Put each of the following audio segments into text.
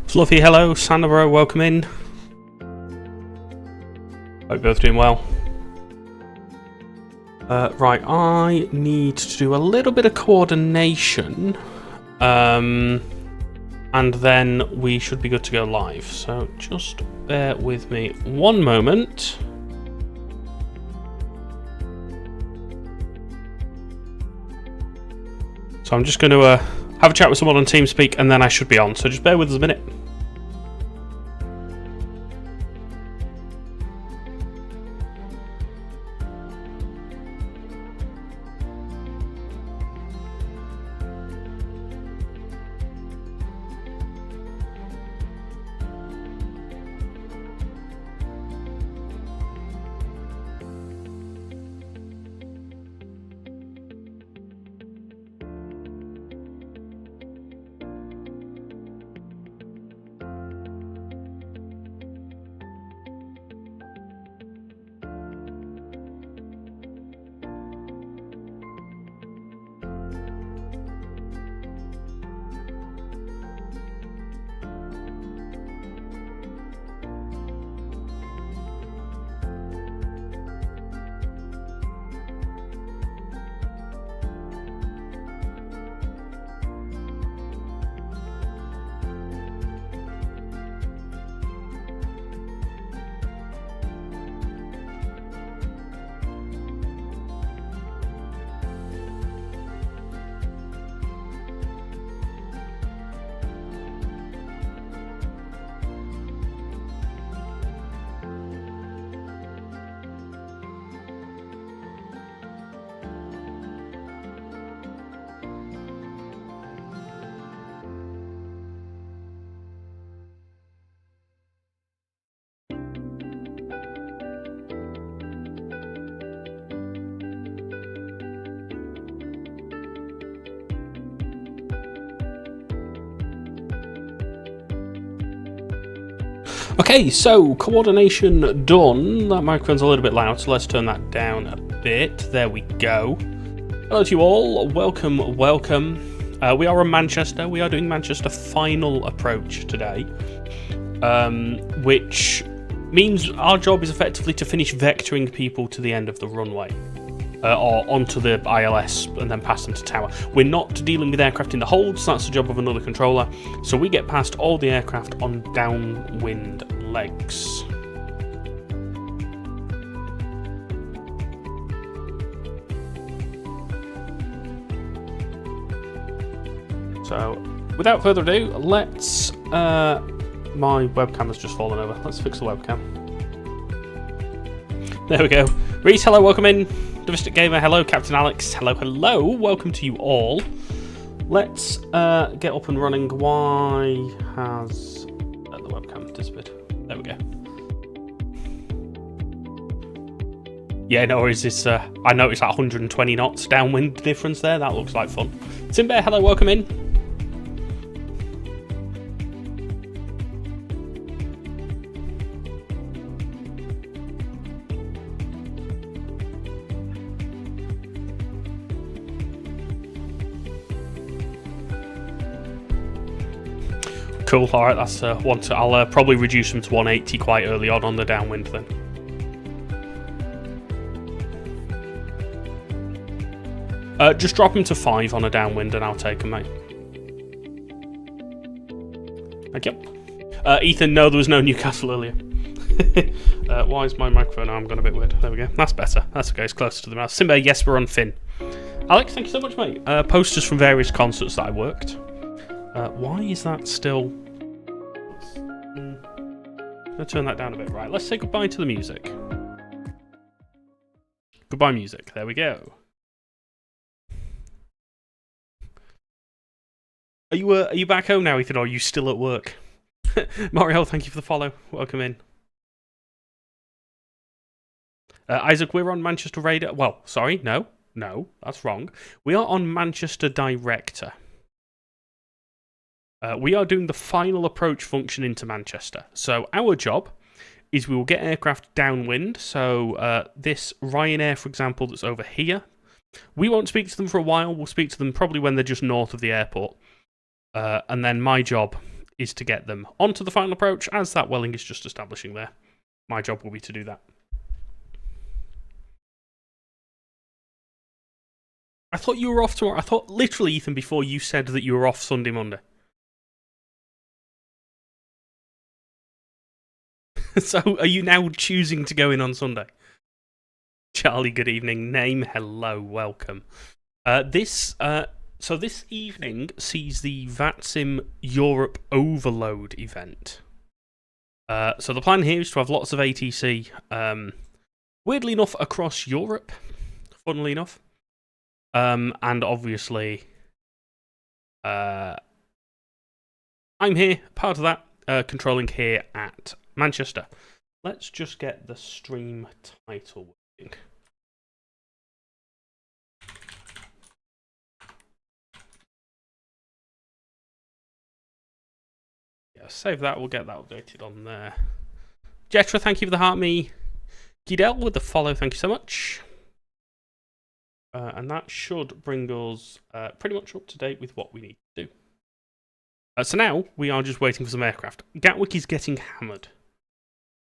Fluffy, hello. Sandra, welcome in. Hope you're both doing well. Right, I need to do a little bit of coordination. And then we should be good to go live. So just bear with me one moment. So I'm just going to have a chat with someone on TeamSpeak and then I should be on. So just bear with us a minute. Okay, so coordination done. That microphone's a little bit loud, so let's turn that down a bit. There we go. Hello to you all. Welcome, welcome. We are in Manchester. We are doing Manchester final approach today, which means our job is effectively to finish vectoring people to the end of the runway. Or onto the ILS and then pass them to tower. We're not dealing with aircraft in the holds, that's the job of another controller. So we get past all the aircraft on downwind legs. So without further ado, let's... my webcam has just fallen over. Let's fix the webcam. There we go. Reese, hello, welcome in. Divistic Gamer, hello. Captain Alex, hello, hello. Welcome to you all. Let's get up and running. Why has the webcam disappeared? There we go. Yeah, no worries. It's, I noticed that 120 knots downwind difference there. That looks like fun. Timber, hello, welcome in. Cool, alright, that's one. I'll probably reduce them to 180 quite early on the downwind then. Just drop him to 5 on a downwind and I'll take him, mate. Thank you. Ethan, no, there was no Newcastle earlier. Why is my microphone arm gone a bit weird? There we go. That's better. That's okay, it's closer to the mouth. Simba, yes, we're on Finn. Alex, thank you so much, mate. Posters from various concerts that I worked. Why is that still... Let's turn that down a bit. Right, let's say goodbye to the music. Goodbye music. There we go. Are you back home now, Ethan, or are you still at work? Mario, thank you for the follow. Welcome in. Isaac, we're on Manchester Radar. Well, sorry, no, that's wrong. We are on Manchester Director. We are doing the final approach function into Manchester. So our job is we will get aircraft downwind. So this Ryanair, for example, that's over here, we won't speak to them for a while. We'll speak to them probably when they're just north of the airport. And then my job is to get them onto the final approach, as that welling is just establishing there. My job will be to do that. I thought you were off tomorrow. I thought literally, Ethan, before you said that you were off Sunday, Monday. So are you now choosing to go in on Sunday? Charlie, good evening. Name, hello, welcome. So this evening sees the VATSIM Europe Overload event. So the plan here is to have lots of ATC, weirdly enough, across Europe, funnily enough. And obviously, I'm here, part of that, controlling here at Manchester. Let's just get the stream title working. Yeah, save that, we'll get that updated on there. Jetra, thank you for the heart me. Gidel with the follow, thank you so much. And that should bring us pretty much up to date with what we need to do. So now we are just waiting for some aircraft. Gatwick is getting hammered.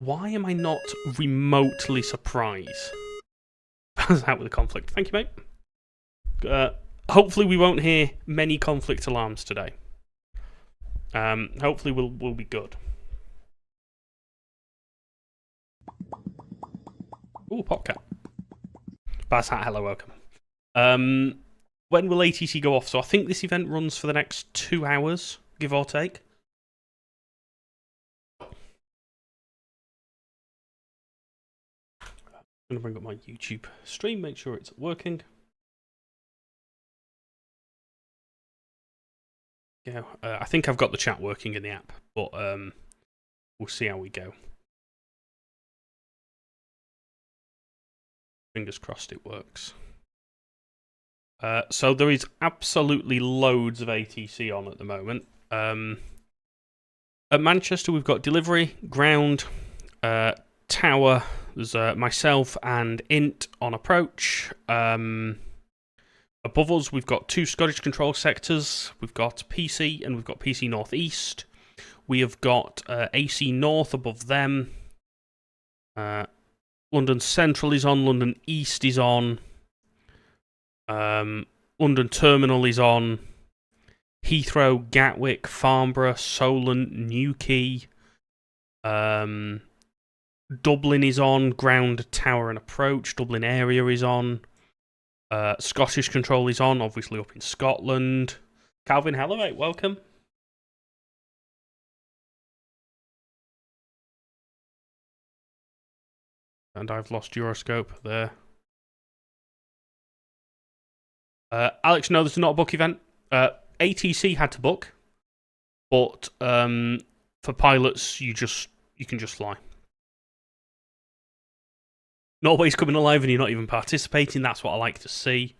Why am I not remotely surprised? That's out with the conflict. Thank you, mate. Hopefully we won't hear many conflict alarms today. Hopefully we'll be good. Ooh, Popcat. Bazhat, hello, welcome. When will ATC go off? So I think this event runs for the next 2 hours, give or take. I'm going to bring up my YouTube stream, make sure it's working. Yeah, I think I've got the chat working in the app, but we'll see how we go. Fingers crossed it works. So there is absolutely loads of ATC on at the moment. At Manchester, we've got delivery, ground, tower. There's myself and Int on approach. Above us, we've got 2 Scottish control sectors. We've got PC and we've got PC Northeast. We have got AC North above them. London Central is on. London East is on. London Terminal is on. Heathrow, Gatwick, Farnborough, Solent, Newquay. Dublin is on. Ground, tower and approach. Dublin area is on. Scottish control is on, obviously up in Scotland. Calvin, hello mate, welcome. And I've lost Euroscope there. Alex, no, this is not a book event. ATC had to book, but for pilots, you can just fly. Norway's coming alive and you're not even participating. That's what I like to see.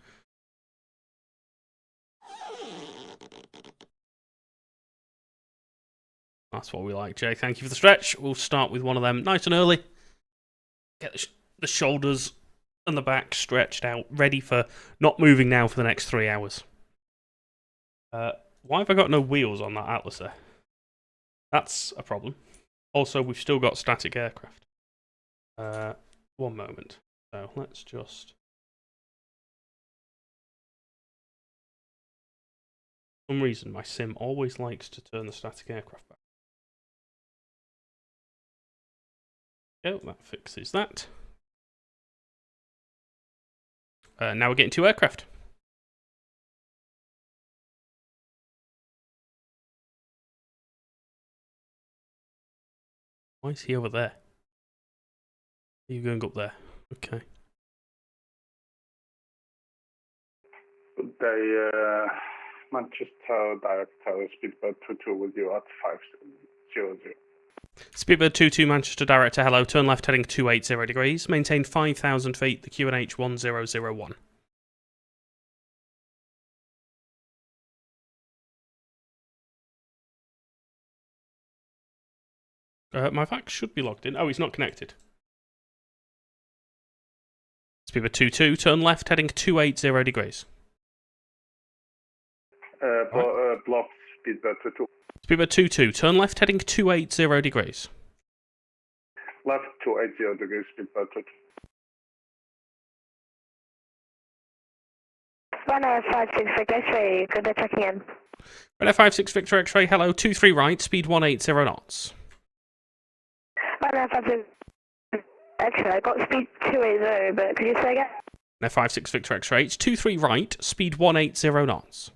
That's what we like, Jay. Thank you for the stretch. We'll start with one of them nice and early. Get the shoulders and the back stretched out, ready for not moving now for the next 3 hours. Why have I got no wheels on that Atlas there? That's a problem. Also, we've still got static aircraft. One moment. So let's just... For some reason, my sim always likes to turn the static aircraft back. Oh, that fixes that. Now we're getting 2 aircraft. Why is he over there? Are you going up there? Okay. Good day, Manchester direct tower Speedbird 22 with you at 500. Speedbird 22 Manchester Director, hello. Turn left heading 280 degrees. Maintain 5,000 feet, the QNH 1001. My VAX should be logged in. Oh, it's not connected. Speedbird 22, turn left heading 280 degrees. Block Speedbird 22. Speedbird 22, turn left heading 280 degrees. Left 280 degrees, speedbird 22. Runner 56 Victor X-ray, good day checking in. Runner 56 Victor X-ray, hello, 23 right, speed 180 knots. Runner 56 X-ray, I got speed 280, but could you say again? Runner 56 Victor X-ray, it's 23 right, speed 180 knots.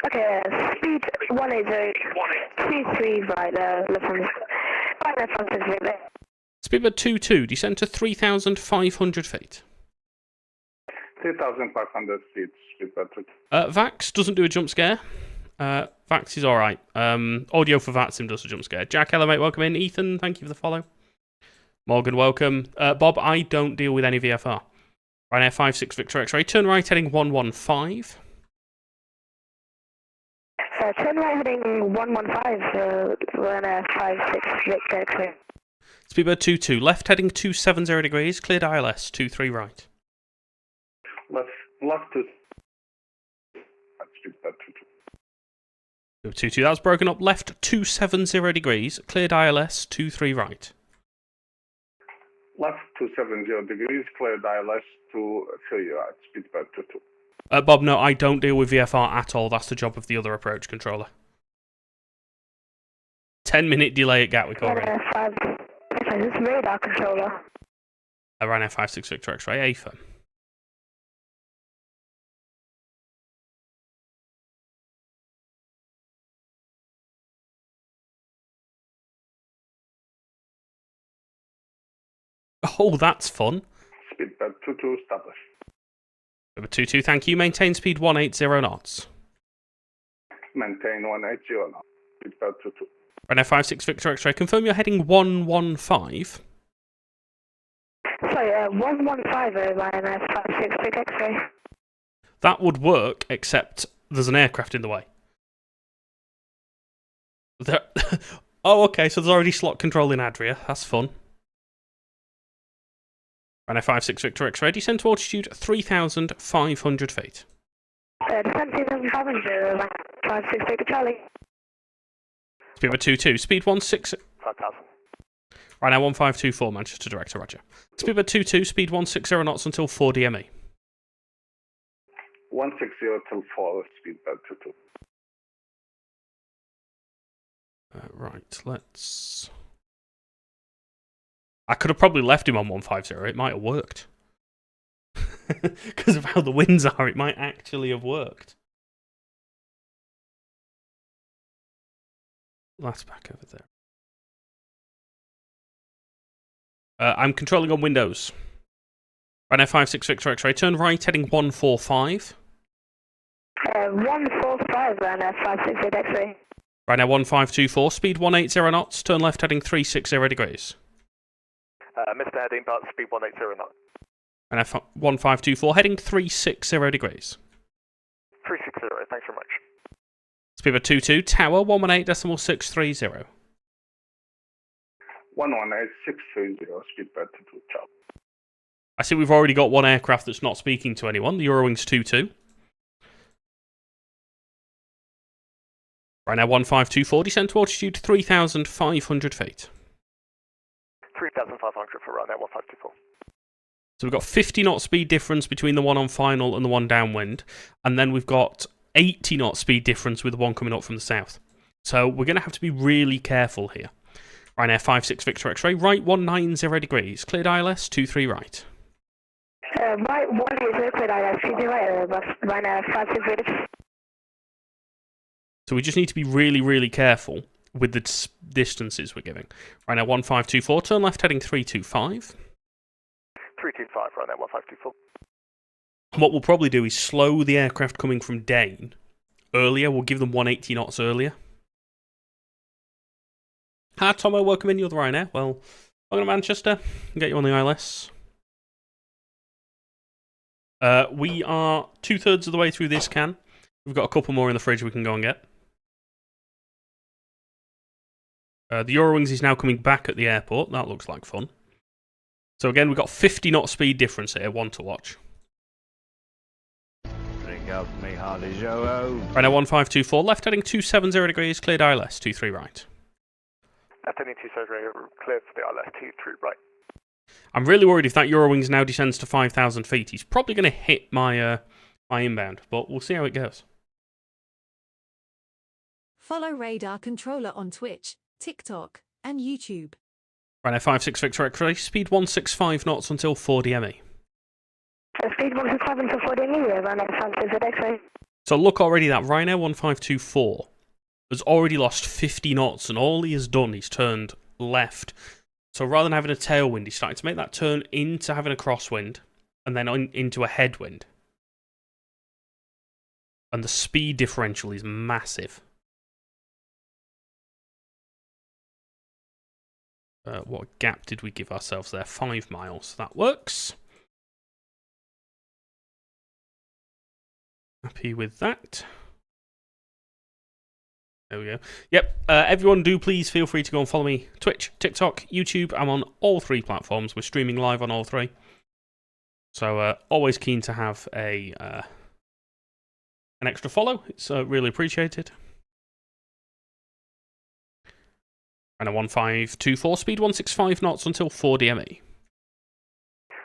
Okay, speed 180, 23 right, listen. Runner 56 Victor. Speedbird 22, descend to 3,500 feet. 3,500 feet, speedbird 22. Vax doesn't do a jump scare. Vax is alright. Audio for VATSIM does a jump scare. Jack, hello mate, welcome in. Ethan, thank you for the follow. Morgan, welcome. Bob, I don't deal with any VFR. Ryanair 56 Victor X-ray, turn right heading 115. Turn right heading 115, Ryanair 56 Victor X-ray. Speedbird 22, left heading 270 degrees, cleared ILS 23 right. Left to speedbird 22. 22, that was broken up, left 270 degrees, cleared ILS 23 right. Left 270 degrees, cleared ILS 23 right, speedbird 22. Bob, no, I don't deal with VFR at all. That's the job of the other approach controller. 10-minute delay at Gatwick already. This is radar controller. Ryanair 56 Victor X-ray, AFA. Oh, that's fun. Speedbird 22 established. Number 22, thank you. Maintain speed 180 knots. Maintain 180 knots. Speedbird 22. Ryanair 56 Victor X-ray, confirm you're heading 115. Sorry, 115 Ryanair 56 Victor X-ray. That would work, except there's an aircraft in the way. Oh, okay, so there's already slot control in Adria. That's fun. Ryanair 56 Victor X-ray, descend to altitude 3,500 feet. Descent 3,500, 56 Victor Charlie. Speedbird 22, speed 16... 5,000. Ryanair 1524, Manchester Director, roger. Speedbird 22, speed 160 knots until 4 DME. 160 till 4, speedbird 22. Right, let's... I could have probably left him on 150, it might have worked. Because of how the winds are, it might actually have worked. That's back over there. I'm controlling on Windows. Ryanair 56 Victor X-ray, turn right, heading 145. 145 Ryanair 56 Victor X-ray. Ryanair 1524, speed 180 knots, turn left, heading 360 degrees. Mr. Heading, but speed 180 knots. Ryanair 1524, heading 360 degrees. 360, thanks very much. Speedbird 22, tower 118.630. 118.630, speedbird 22, ciao. I see we've already got one aircraft that's not speaking to anyone, the Eurowings 22. Ryanair 1524, descend to altitude 3,500 feet. 3,500 for Ryanair 1524. So we've got 50 knot speed difference between the one on final and the one downwind, and then we've got 80 knot speed difference with the one coming up from the south. So we're going to have to be really careful here. Ryanair 56 Victor X-ray, right 190 degrees, cleared ILS 23 right. Right 180 cleared ILS 23 right, Ryanair 56 Victor. So we just need to be really, really careful with the distances we're giving. Ryanair 1524, turn left heading 325. 325, Ryanair 1524. What we'll probably do is slow the aircraft coming from Dane earlier. We'll give them 180 knots earlier. Hi, Tomo, welcome in. You're the Ryanair. Well, welcome to Manchester. I'll get you on the ILS. We are 2/3 of the way through this can. We've got a couple more in the fridge we can go and get. The Eurowings is now coming back at the airport. That looks like fun. So again, we've got 50 knot speed difference here. One to watch. Bring out me Rhino 1524, left heading 270 degrees, cleared ILS 23 right. Left heading 270, clear for the ILS 23 right. I'm really worried if that Eurowings now descends to 5,000 feet. He's probably going to hit my my inbound, but we'll see how it goes. Follow Radar Controller on Twitch, TikTok, and YouTube. Rhino 56 Victor X-ray, speed 165 knots until 4 DME. Speed 165 until 4 DME, Rhino 56 at X-ray. So look already, that Rhino 1524 has already lost 50 knots, and all he has done, he's turned left. So rather than having a tailwind, he's starting to make that turn into having a crosswind, and then into a headwind. And the speed differential is massive. What gap did we give ourselves there? 5 miles. That works. Happy with that. There we go. Yep, everyone do please feel free to go and follow me. Twitch, TikTok, YouTube. I'm on all 3 platforms. We're streaming live on all 3. So always keen to have an extra follow. It's really appreciated. And a 1524, speed 165 knots until 4 DME.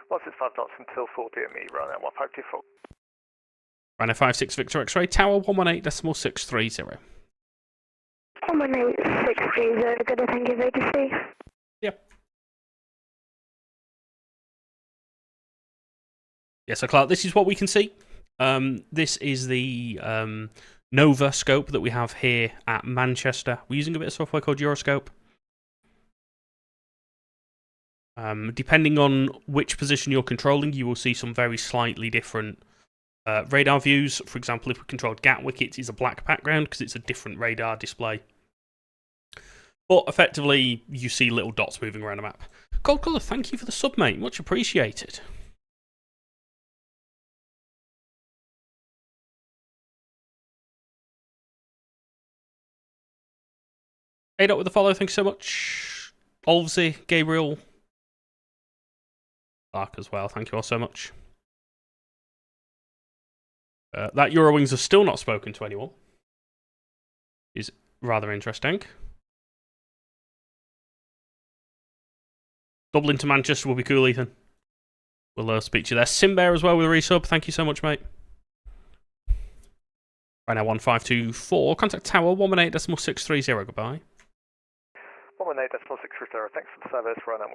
165 knots until 4 DME, run at 1524. Rhino 56 Victor X-ray, tower 118.630. 118.630, good, thank you, VTC. Yep. Yeah, so Clark, this is what we can see. This is the Nova scope that we have here at Manchester. We're using a bit of software called Euroscope. Depending on which position you're controlling, you will see some very slightly different radar views. For example, if we controlled Gatwick, it is a black background because it's a different radar display. But effectively, you see little dots moving around the map. Gold Colour, thank you for the sub, mate. Much appreciated. A-Dot with the follow, thank you so much. Olvesy, Gabriel, Clark as well, thank you all so much. That Eurowings has still not spoken to anyone. Is rather interesting. Dublin to Manchester will be cool, Ethan. We'll speak to you there. Simbear as well with a resub, thank you so much, mate. Right now, 1524, contact tower 118.630, goodbye. 118.630, thanks for the service, run at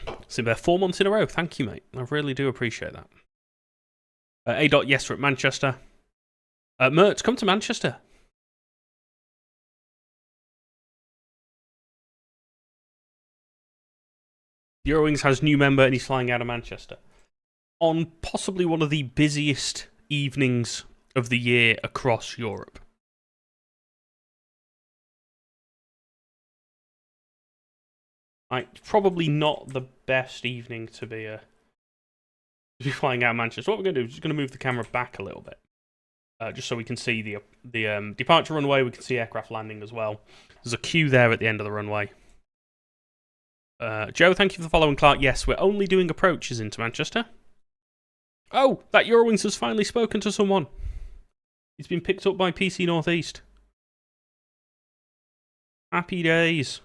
15. Simbear, 4 months in a row, thank you, mate. I really do appreciate that. A-Dot, yes, we're at Manchester. Mert, come to Manchester. Eurowings has new member and he's flying out of Manchester. On possibly one of the busiest evenings of the year across Europe. Probably not the best evening to be flying out of Manchester. What we're going to do is just going to move the camera back a little bit. Just so we can see the departure runway. We can see aircraft landing as well. There's a queue there at the end of the runway. Joe, thank you for the following, Clark. Yes, we're only doing approaches into Manchester. Oh, that Eurowings has finally spoken to someone. He's been picked up by PC Northeast. Happy days.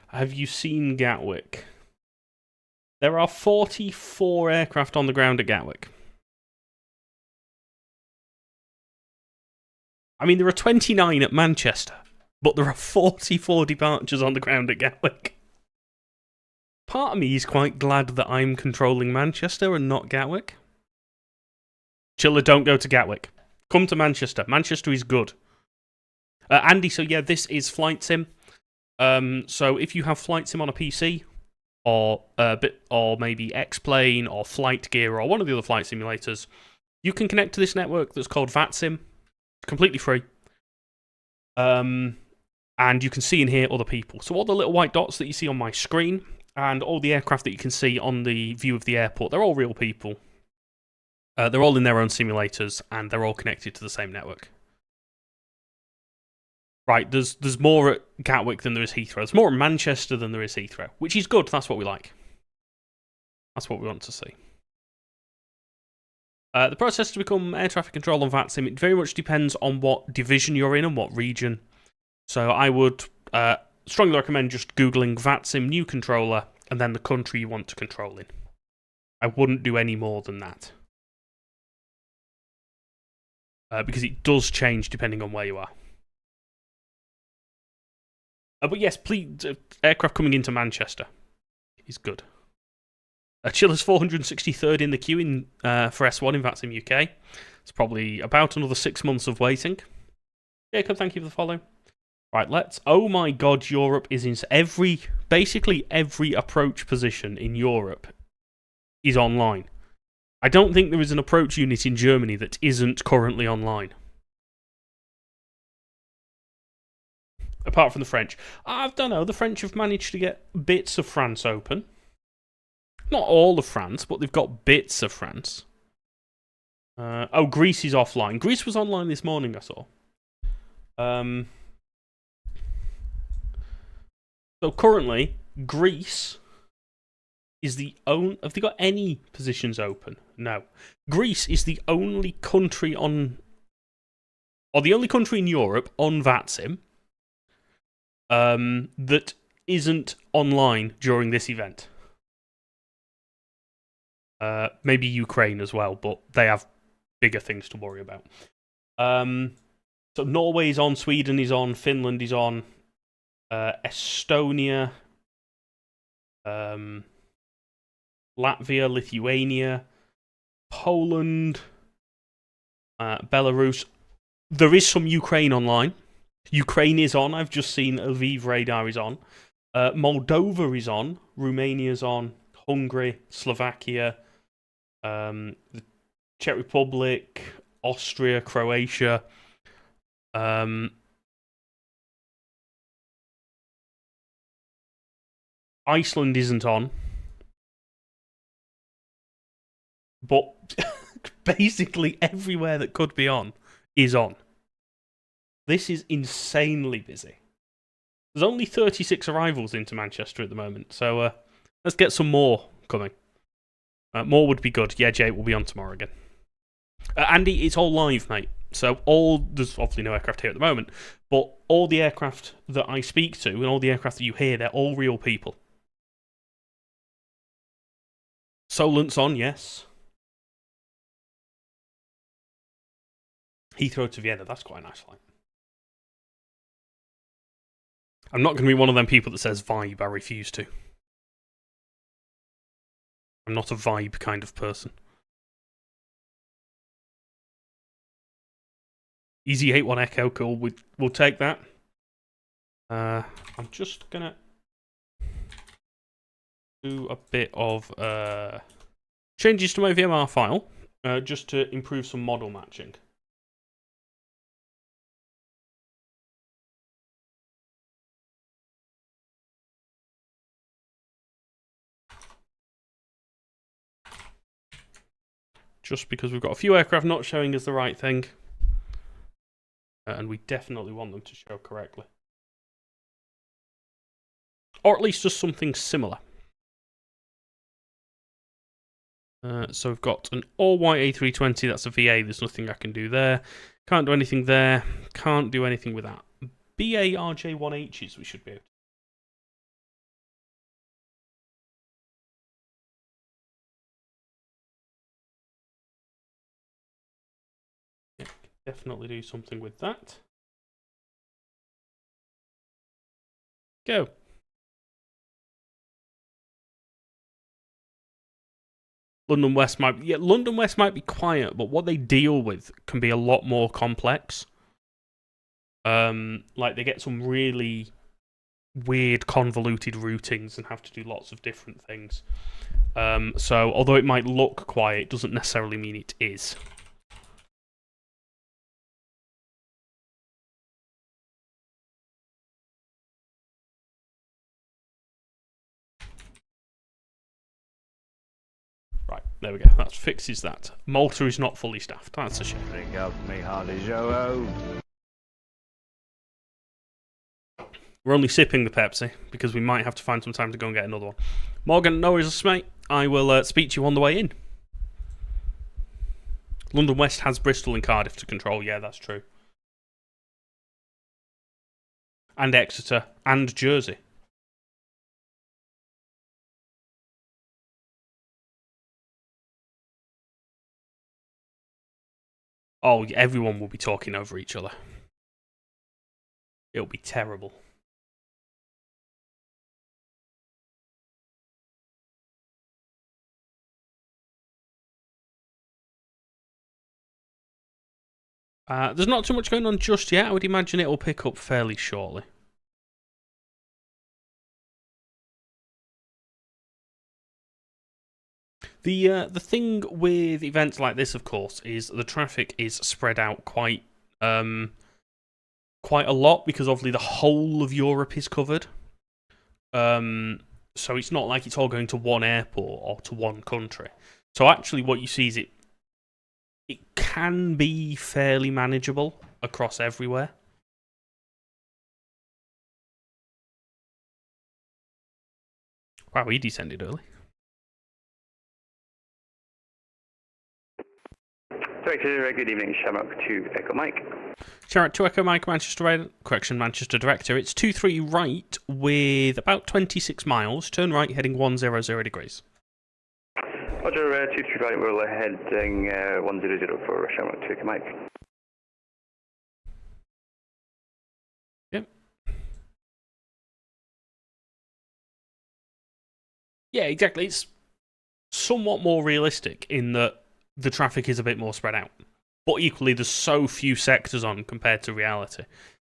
Have you seen Gatwick? There are 44 aircraft on the ground at Gatwick. I mean, there are 29 at Manchester, but there are 44 departures on the ground at Gatwick. Part of me is quite glad that I'm controlling Manchester and not Gatwick. Chiller, don't go to Gatwick. Come to Manchester. Manchester is good. Andy, so yeah, this is Flight Sim. So if you have Flight Sim on a PC, or maybe X-Plane, or Flight Gear, or one of the other flight simulators, you can connect to this network that's called VATSIM. It's completely free. And you can see in here other people. So all the little white dots that you see on my screen, and all the aircraft that you can see on the view of the airport, they're all real people. They're all in their own simulators, and they're all connected to the same network. Right, there's more at Gatwick than there is Heathrow. There's more at Manchester than there is Heathrow, which is good. That's what we like. That's what we want to see. The process to become air traffic control on VATSIM, it very much depends on what division you're in and what region. So I would strongly recommend just Googling VATSIM new controller and then the country you want to control in. I wouldn't do any more than that. Because it does change depending on where you are. But yes, please, aircraft coming into Manchester is good. Chilla's 463rd in the queue for S1 in VATSIM UK. It's probably about another 6 months of waiting. Jacob, thank you for the follow. Right, let's... Oh my god, Europe is in... Basically every approach position in Europe is online. I don't think there is an approach unit in Germany that isn't currently online. Apart from the French. I don't know, the French have managed to get bits of France open. Not all of France, but they've got bits of France. Oh, Greece is offline. Greece was online this morning, I saw. So currently, Greece is the only... Have they got any positions open? No. Greece is the only country on... Or the only country in Europe on VATSIM that isn't online during this event. Maybe Ukraine as well, but they have bigger things to worry about. So Norway is on, Sweden is on, Finland is on, Estonia, Latvia, Lithuania, Poland, Belarus. There is some Ukraine online. Ukraine is on. I've just seen Lviv radar is on. Moldova is on. Romania's on. Hungary, Slovakia, the Czech Republic, Austria, Croatia. Iceland isn't on. But basically everywhere that could be on is on. This is insanely busy. There's only 36 arrivals into Manchester at the moment, so let's get some more coming. More would be good. Yeah, Jay will be on tomorrow again. Andy, it's all live, mate. So there's obviously no aircraft here at the moment, but all the aircraft that I speak to and all the aircraft that you hear, they're all real people. Solent's on, yes. Heathrow to Vienna, that's quite a nice flight. I'm not going to be one of them people that says vibe, I refuse to. I'm not a vibe kind of person. Easy 81 Echo, cool, we'll take that. I'm just going to do a bit of changes to my VMR file, just to improve some model matching. Just because we've got a few aircraft not showing us the right thing. And we definitely want them to show correctly. Or at least just something similar. So we've got an all-white A320, that's a VA, there's nothing I can do there. Can't do anything there. Can't do anything with that. BA RJ1Hs we should be able to. Definitely do something with that. Go. London West might be quiet, but what they deal with can be a lot more complex. Like they get some really weird convoluted routings and have to do lots of different things. So although it might look quiet, it doesn't necessarily mean it is. Right, there we go. That fixes that. Malta is not fully staffed. That's a shame. Bring up me Harley Joe. We're only sipping the Pepsi because we might have to find some time to go and get another one. Morgan, no worries, mate. I will speak to you on the way in. London West has Bristol and Cardiff to control. Yeah, that's true. And Exeter and Jersey. Oh, everyone will be talking over each other. It'll be terrible. There's not too much going on just yet. I would imagine it'll pick up fairly shortly. The thing with events like this, of course, is the traffic is spread out quite a lot because obviously the whole of Europe is covered. So it's not like it's all going to one airport or to one country. So actually, what you see is it can be fairly manageable across everywhere. Wow, he descended early. Director, good evening. Shamrock to Echo Mike. Shamrock to Echo Mike, Manchester Director. It's 23 right with about 26 miles. Turn right, heading 100 degrees. Roger, 23 right, we're heading 100 for Shamrock to Echo Mike. Yep. Yeah, exactly. It's somewhat more realistic in that the traffic is a bit more spread out. But equally, there's so few sectors on compared to reality.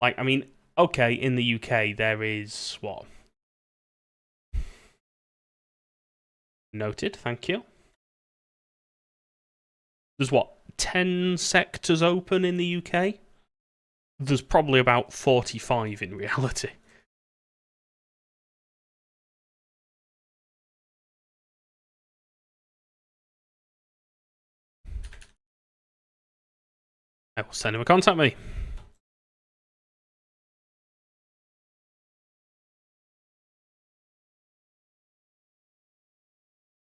Like, I mean, okay, in the UK, there is, what? Noted, thank you. There's, what, 10 sectors open in the UK? There's probably about 45 in reality. I will send him a contact me.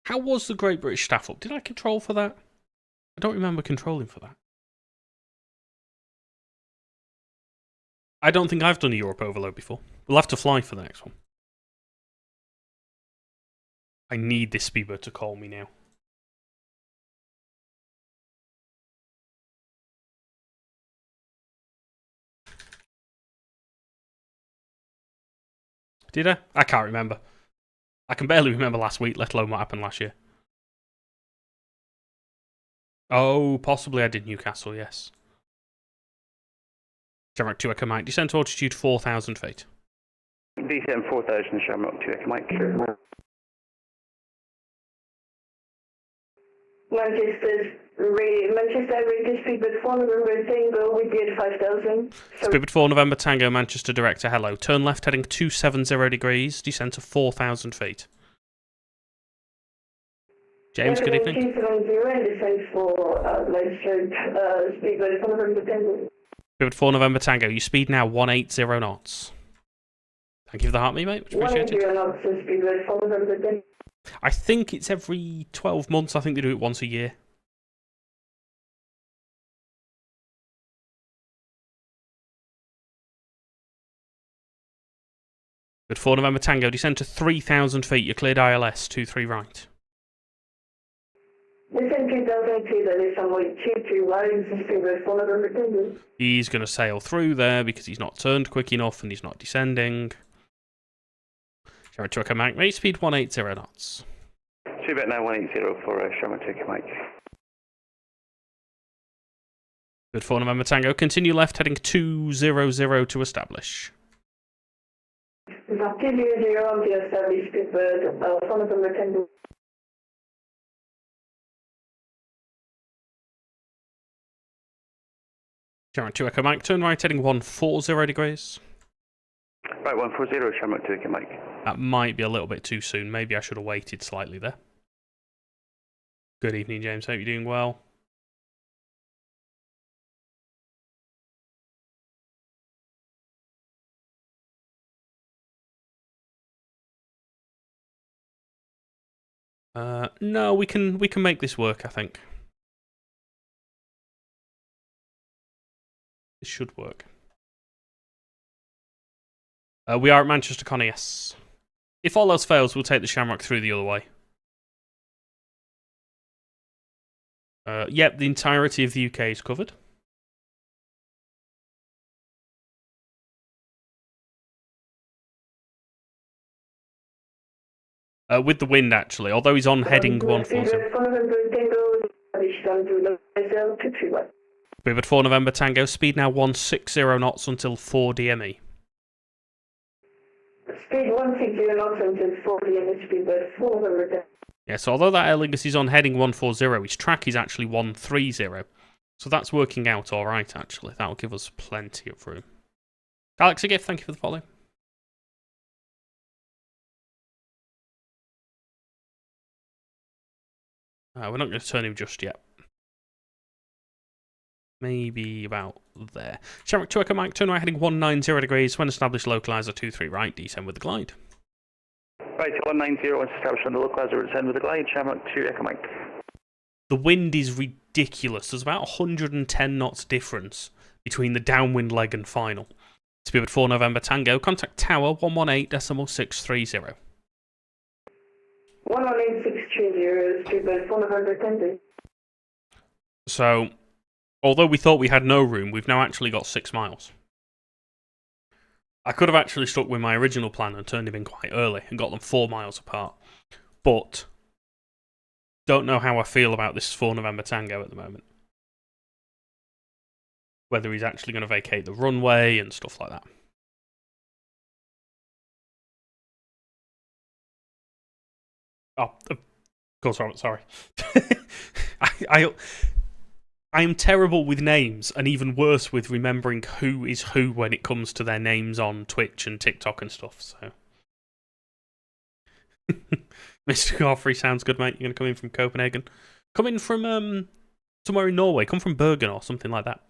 How was the Great British Staff Up? Did I control for that? I don't remember controlling for that. I don't think I've done a Europe overload before. We'll have to fly for the next one. I need this speedbird to call me now. Did I? I can't remember. I can barely remember last week, let alone what happened last year. Oh, possibly I did Newcastle, yes. Shamrock 2 Echo Mike, descent to altitude 4,000 feet. Descent 4,000, Shamrock to Echo Mike. Sure. Manchester average speedbird 4 November Tango with the 5,000. Speedbird 4 November Tango, Manchester Director, hello. Turn left heading 270 degrees, descent to 4,000 feet. James, good evening. 270 and descent for speedbird 4 November Tango. Speedbird 4 November Tango, you speed now 180 knots. Thank you for the heart, me, mate. Much appreciated. 180 knots, speedbird 4 November Tango. I think it's every 12 months. I think they do it once a year. Good 4 November Tango, descend to 3,000 feet. You're cleared ILS, 23 right. Descend 2,000 feet, that is somewhere 23 right, speedbird 4 November Tango. He's going to sail through there because he's not turned quick enough and he's not descending. Shamrock to Echo Mike, rate speed 180 knots. Speedbird now 180 for Shamrock to Echo Mike. Good 4 November Tango, continue left heading 200 to establish. 200 to establish speedbird 4 November Tango. Shamrock 2 Echo Mike, turn right heading 140 degrees. Right, 140, Shamrock to Echo Mike. That might be a little bit too soon. Maybe I should have waited slightly there. Good evening, James. Hope you're doing well. No, we can make this work, I think. This should work. We are at Manchester, Connor, yes. If all else fails, we'll take the Shamrock through the other way. Yep, the entirety of the UK is covered. With the wind, actually, although he's on heading 140. We've had 4 November Tango, speed now 160 knots until 4 DME. Speed 160 knots until 4 DME, speed by 4 November Tango. Yeah, so although that Aer Lingus is on heading 140, his track is actually 130. So that's working out alright, actually. That'll give us plenty of room. Galaxy Gift, thank you for the follow. We're not going to turn him just yet. Maybe about there. Shamrock 2 Echo Mike, turn right heading 190 degrees. When established, localizer 23 right, descend with the glide. Right, 190, once established on the localizer, descend with the glide. Shamrock 2 Echo Mike. The wind is ridiculous. There's about 110 knots difference between the downwind leg and final. Speed at 4 November Tango, contact tower 118.630. 118.630, speed by 4 November Tango. So, although we thought we had no room, we've now actually got 6 miles. I could have actually stuck with my original plan and turned him in quite early and got them 4 miles apart. But, don't know how I feel about this 4 November Tango at the moment. Whether he's actually going to vacate the runway and stuff like that. Oh, of course, Robert, sorry. I am terrible with names, and even worse with remembering who is who when it comes to their names on Twitch and TikTok and stuff, so. Mr. Godfrey, sounds good, mate. You're going to come in from Copenhagen. Come in from somewhere in Norway. Come from Bergen or something like that.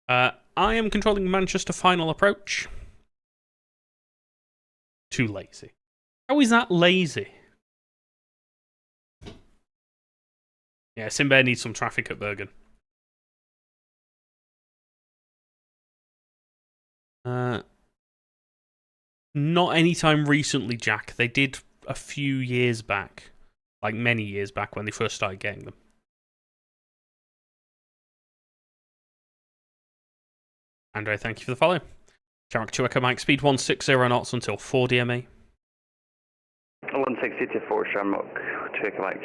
I am controlling Manchester final approach. Too lazy. How is that lazy? Yeah, Simbear needs some traffic at Bergen. Not anytime recently, Jack. They did a few years back. Like many years back when they first started getting them. Andre, thank you for the follow. Shamrock 2 Echo Mike, speed 160 knots until 4 DME. 160 to 4 Shamrock 2 Echo Mike.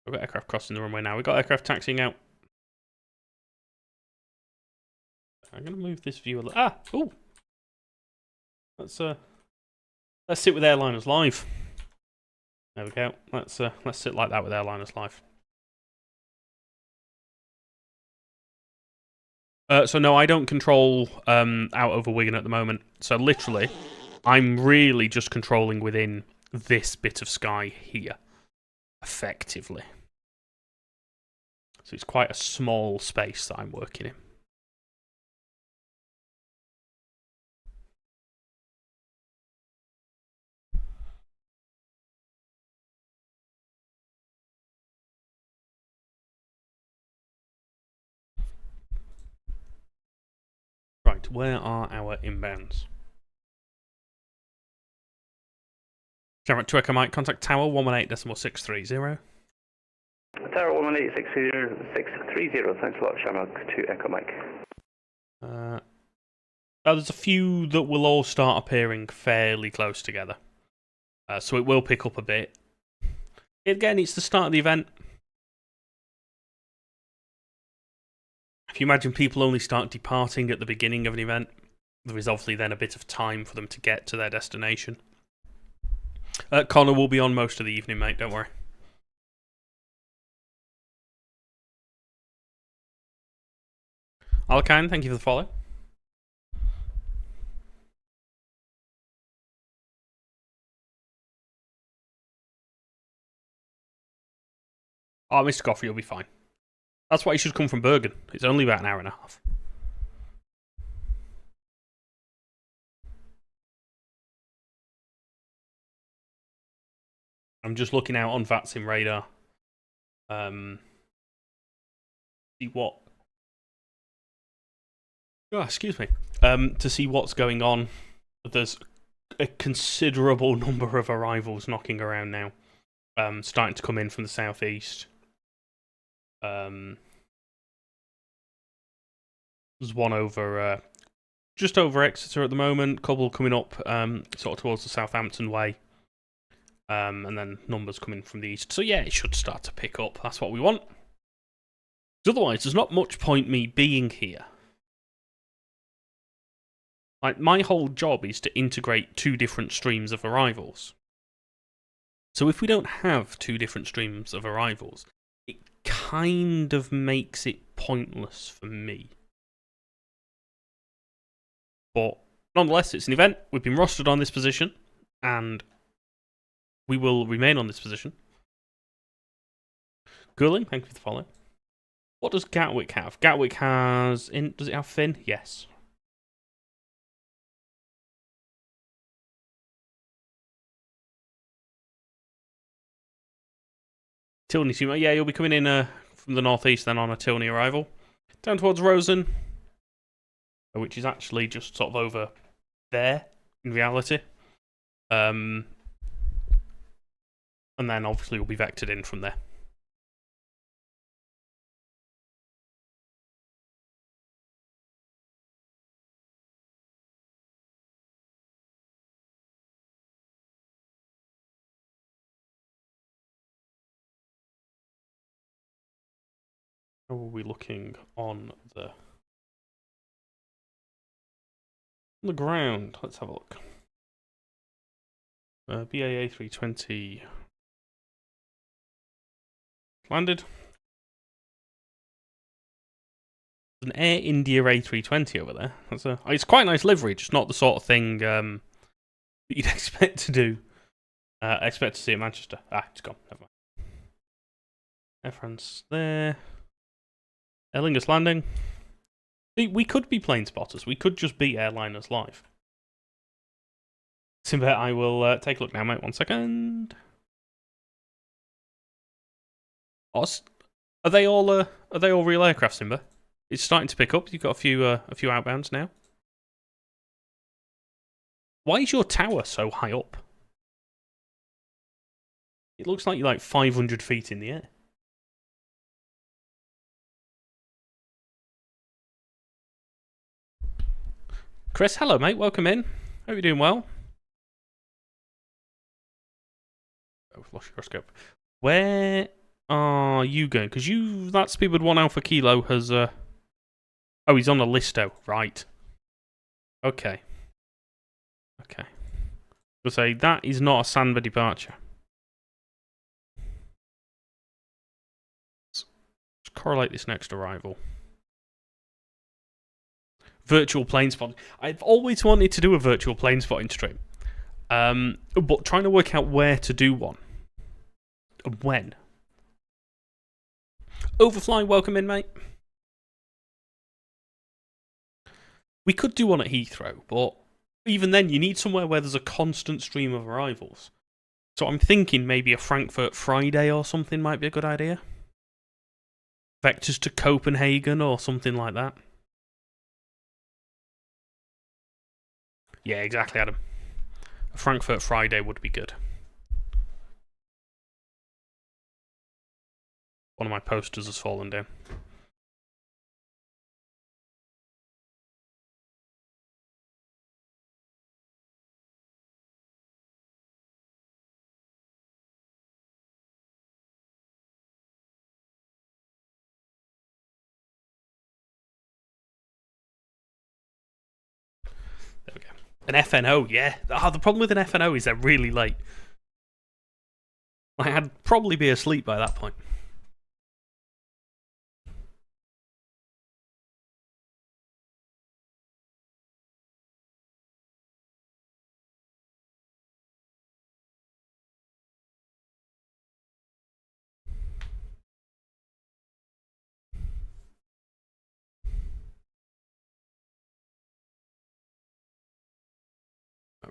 We've got aircraft crossing the runway now. We've got aircraft taxiing out. I'm going to move this view a little. Ah! Ooh! Let's sit with Airliners Live. There we go. Let's sit like that with Airliners Live. So no, I don't control out over Wigan at the moment. So literally, I'm really just controlling within this bit of sky here, effectively. So it's quite a small space that I'm working in. Right, where are our inbounds? Shamrock 2 Echo Mike, contact tower 118.630. Tower 118.630, thanks a lot, Shamrock 2 Echo Mike. There's a few that will all start appearing fairly close together. So it will pick up a bit. Again, it's the start of the event. If you imagine people only start departing at the beginning of an event, there is obviously then a bit of time for them to get to their destination. Connor will be on most of the evening, mate, don't worry. Alkine, thank you for the follow. Oh, Mr. Coffey, you'll be fine. That's why you should come from Bergen. It's only about an hour and a half. I'm just looking out on VATSIM radar. See what. Oh, excuse me. To see what's going on. There's a considerable number of arrivals knocking around now. Starting to come in from the southeast. There's one over, just over Exeter at the moment. Couple coming up, sort of towards the Southampton way. And then numbers coming from the east. So yeah, it should start to pick up. That's what we want. Otherwise, there's not much point me being here. Like, my whole job is to integrate 2 different streams of arrivals. So if we don't have 2 different streams of arrivals, it kind of makes it pointless for me. But nonetheless, it's an event. We've been rostered on this position, and we will remain on this position. Gurling, thank you for the follow. What does Gatwick have? Gatwick has... Does it have Finn? Yes. Tilney, yeah, you'll be coming in from the northeast then on a Tilney arrival. Down towards Rosen, which is actually just sort of over there in reality. And then obviously we'll be vectored in from there. How are we looking on the ground? Let's have a look. BAA 320 landed. There's an Air India A320 over there. It's quite a nice livery, just not the sort of thing that you'd expect to do. Expect to see in Manchester. It's gone. Never mind. Air France there. Aer Lingus landing. See, we could be plane spotters. We could just be airliners live. Simba, I will take a look now, mate. 1 second. Are they all real aircraft, Simba? It's starting to pick up. You've got a few outbounds now. Why is your tower so high up? It looks like you're like 500 feet in the air. Chris, hello, mate. Welcome in. Hope you're doing well. Oh, we've lost your scope. Where are you going? Because that Speedbird 1 Alpha Kilo has... Oh, he's on a listo. Right. Okay. Okay. I'll say, that is not a Sandva departure. Let's correlate this next arrival. Virtual plane spotting. I've always wanted to do a virtual plane spotting stream. But trying to work out where to do one. And when. Overfly, welcome in, mate. We could do one at Heathrow, but even then, you need somewhere where there's a constant stream of arrivals. So I'm thinking maybe a Frankfurt Friday or something might be a good idea. Vectors to Copenhagen or something like that. Yeah, exactly, Adam. A Frankfurt Friday would be good. One of my posters has fallen down. There we go. An FNO, yeah. The problem with an FNO is they're really late. I'd probably be asleep by that point.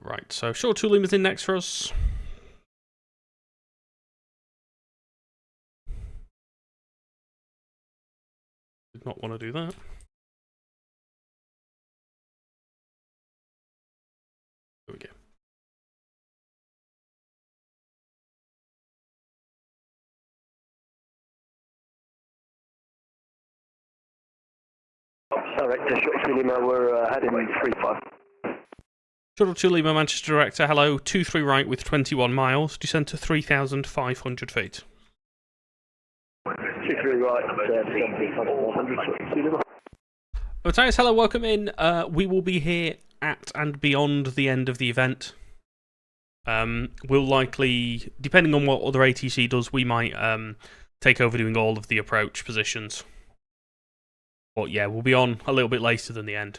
Right, so short tooling is in next for us. not want to do that. There we go. Director, short to Lima, we're heading 3-5. Shuttle to Lima, Manchester Director, hello, 23 right with 21 miles, descend to 3,500 feet. 23 right, 7,500, short to Lima. Matthias, hello, welcome in. We will be here at and beyond the end of the event. We'll likely, depending on what other ATC does, we might take over doing all of the approach positions. But yeah, we'll be on a little bit later than the end.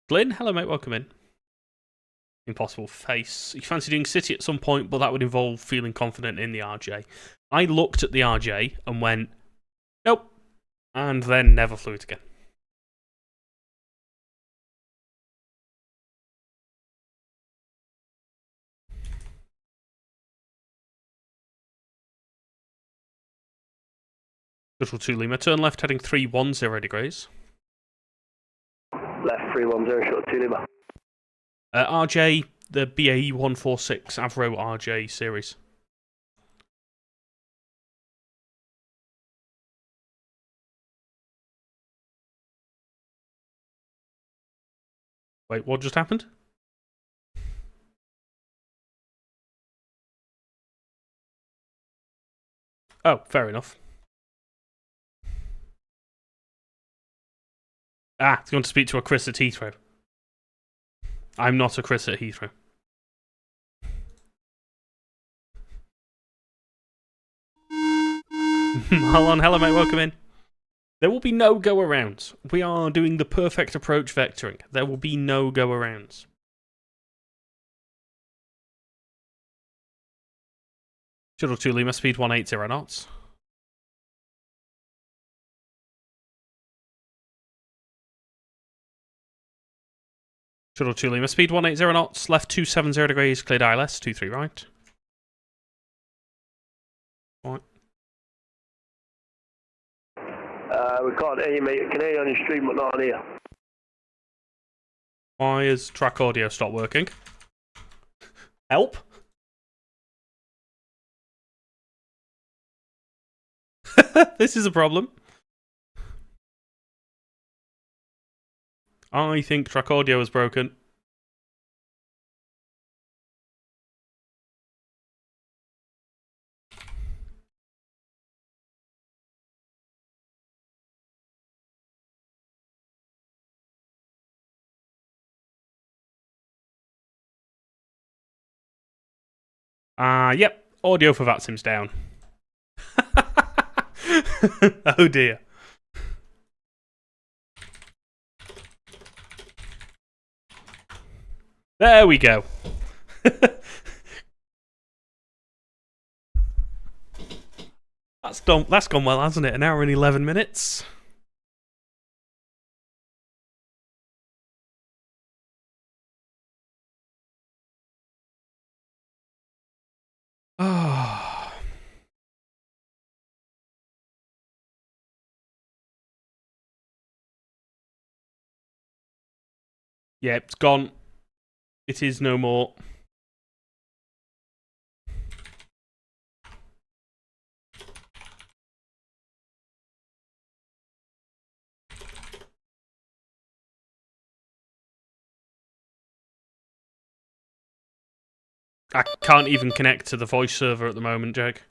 Glyn, hello mate, welcome in. Impossible face. You fancy doing City at some point, but that would involve feeling confident in the RJ. I looked at the RJ and went, nope, and then never flew it again. Shuttle to Lima, turn left heading 310 degrees. Left 310, short to Lima. RJ, the BAE 146 Avro RJ series. Wait, what just happened? Oh, fair enough. Ah, it's going to speak to a Chris at Heathrow. I'm not a Chris at Heathrow. Hold on, hello mate, welcome in. There will be no go-arounds. We are doing the perfect approach vectoring. There will be no go-arounds. Shuttle to Lima, speed 180 knots. Shuttle to Lima, speed 180 knots, left 270 degrees, cleared ILS, 23 right. Right. We can't hear you, mate. I can hear you on your stream, but not on here. Why has track audio stopped working? Help? This is a problem. I think track audio is broken. Yep. Audio for VATSIM's down. Oh dear. There we go. That's gone well, hasn't it? An hour and 11 minutes. Ah. Yeah, it's gone. It is no more. I can't even connect to the voice server at the moment, Jake.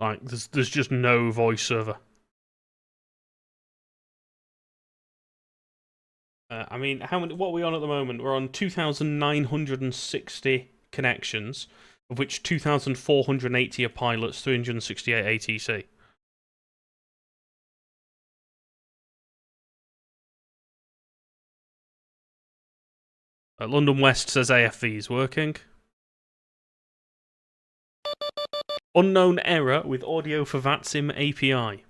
Like, there's just no voice server. I mean, what are we on at the moment? We're on 2,960 connections, of which 2,480 are pilots, 368 ATC. London West says AFV is working. Unknown error with audio for VATSIM API.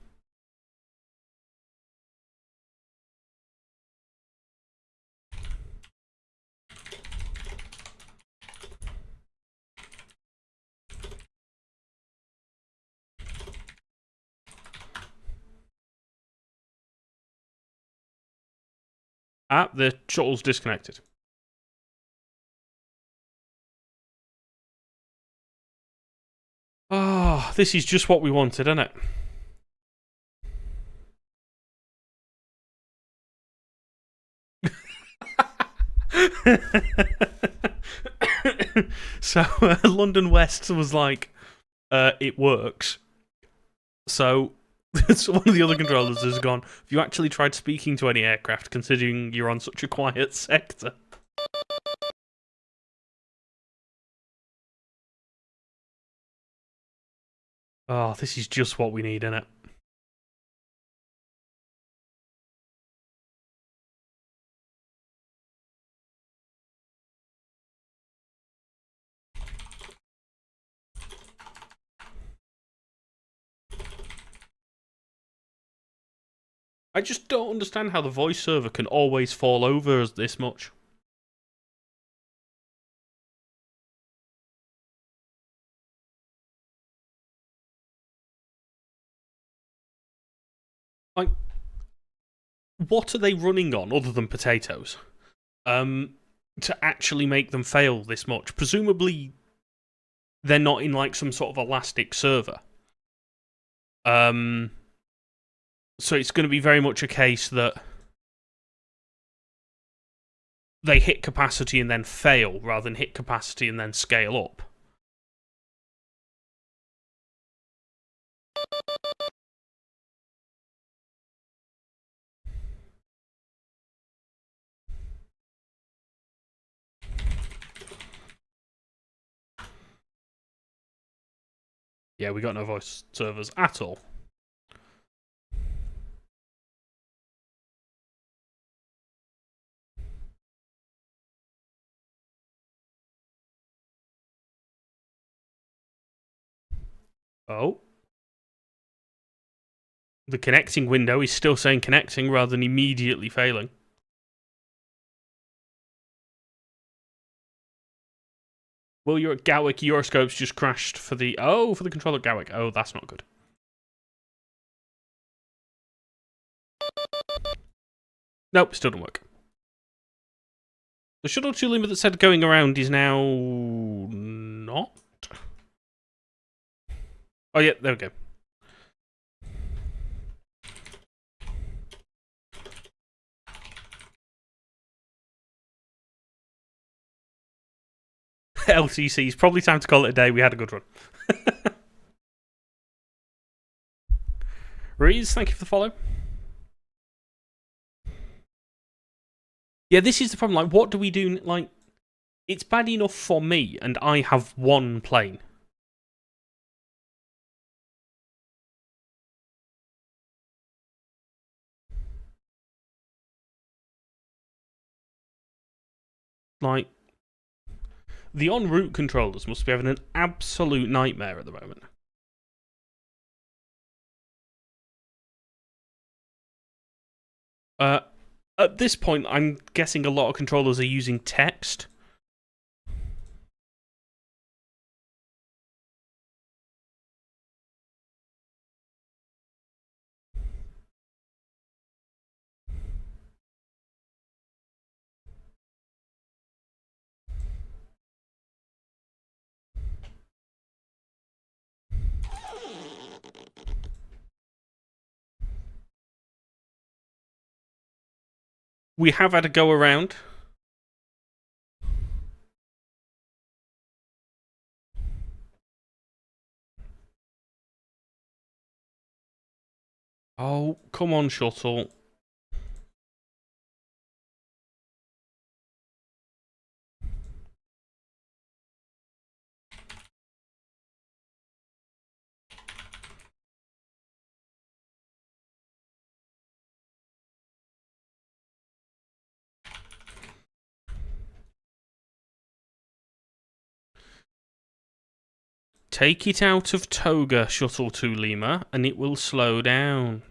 Ah, the shuttle's disconnected. Oh, this is just what we wanted, isn't it? So London West was like, it works. So one of the other controllers has gone, have you actually tried speaking to any aircraft, considering you're on such a quiet sector? Oh, this is just what we need, innit? I just don't understand how the voice server can always fall over us this much. Like, what are they running on other than potatoes? To actually make them fail this much? Presumably, they're not in like some sort of elastic server. So it's going to be very much a case that they hit capacity and then fail, rather than hit capacity and then scale up. Yeah, we got no voice servers at all. Oh. The connecting window is still saying connecting rather than immediately failing. Well, you're at Gatwick. Euroscope's just crashed for the... Oh, for the control at Gatwick. Oh, that's not good. Nope, still doesn't work. The shuttle to limit that said going around is now... not? Oh, yeah, there we go. LTC's probably time to call it a day. We had a good run. Reese, thank you for the follow. Yeah, this is the problem. Like, what do we do? Like, it's bad enough for me, and I have one plane. Like, the en route controllers must be having an absolute nightmare at the moment. At this point, I'm guessing a lot of controllers are using text. We have had a go around. Oh, come on, shuttle. Take it out of Toga, shuttle to Lima, and it will slow down.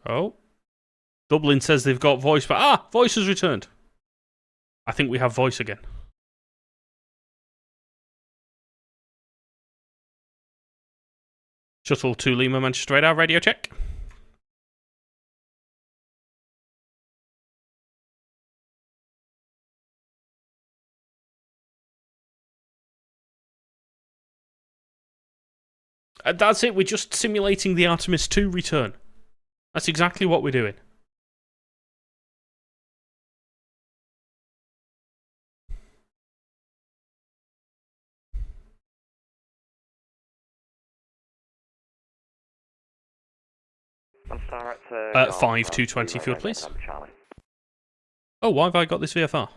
Oh. Dublin says they've got voice, but... Ah! Voice has returned. I think we have voice again. Shuttle to Lima, Manchester radar, radio check. That's it, we're just simulating the Artemis 2 return. That's exactly what we're doing. Director, 5220 field, please. Oh, why have I got this VFR?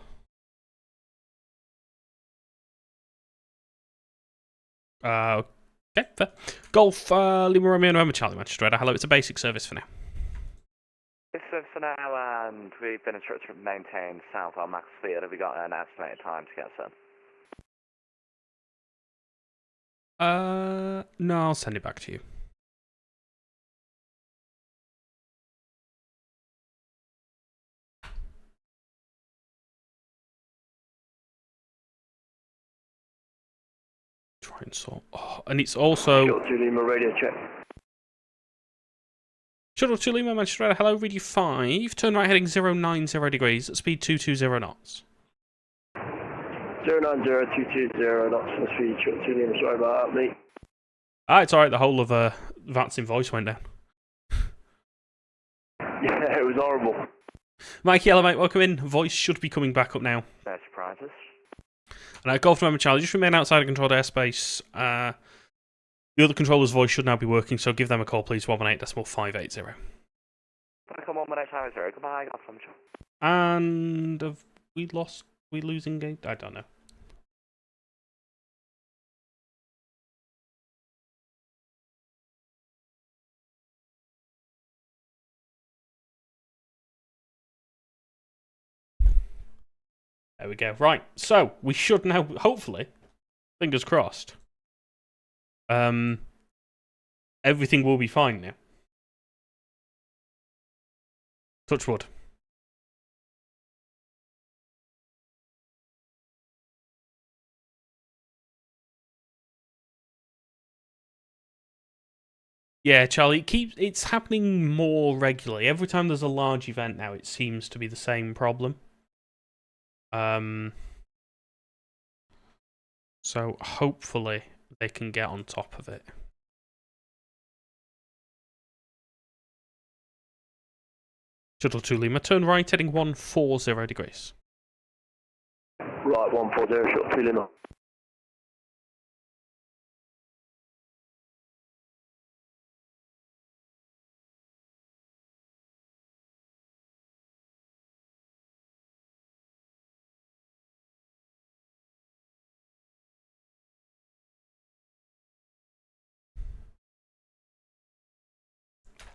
Okay, fair. Golf, Lima Romeo November Charlie, Manchester radar. Hello, it's a basic service for now. This is for now, and we've been instructed to maintain south on max speed. Have we got an estimated time to get set? No, I'll send it back to you. Try and sort. Oh, and it's also. Shuttle to Lima, radio check. Shuttle to Lima, Manchester radar. Hello, read you 5. Turn right heading 090 degrees at speed 220 knots. 090-220 knots for speed. Shuttle to Lima, sorry about that, mate. Ah, it's alright, the whole of VATSIM voice went down. Yeah, it was horrible. Mike Yellow, mate, welcome in. Voice should be coming back up now. No surprises. And Golf November Charlie, just remain outside of controlled airspace. The other controller's voice should now be working, so give them a call, please. 118.580. Back on 11850. Goodbye, Golf November Charlie. And have we lost? We losing game? I don't know. There we go. Right, so we should now, hopefully, fingers crossed, everything will be fine now. Touch wood. Yeah, Charlie, it's happening more regularly. Every time there's a large event now, it seems to be the same problem. So hopefully they can get on top of it. Shuttle to Lima, turn right heading 140 degrees. Right, 140, shuttle to Lima.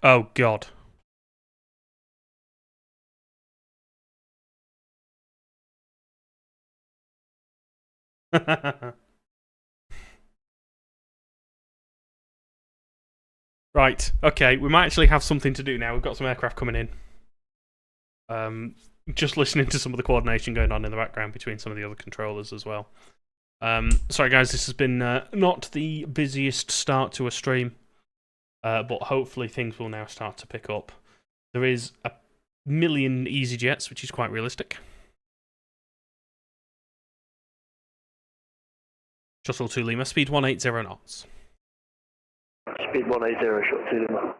Oh, God. Right, okay, we might actually have something to do now. We've got some aircraft coming in. Just listening to some of the coordination going on in the background between some of the other controllers as well. Sorry guys, this has been not the busiest start to a stream. But hopefully things will now start to pick up. There is a million EasyJets, which is quite realistic. Shuttle to Lima, speed 180 knots. Speed 180, shuttle to Lima.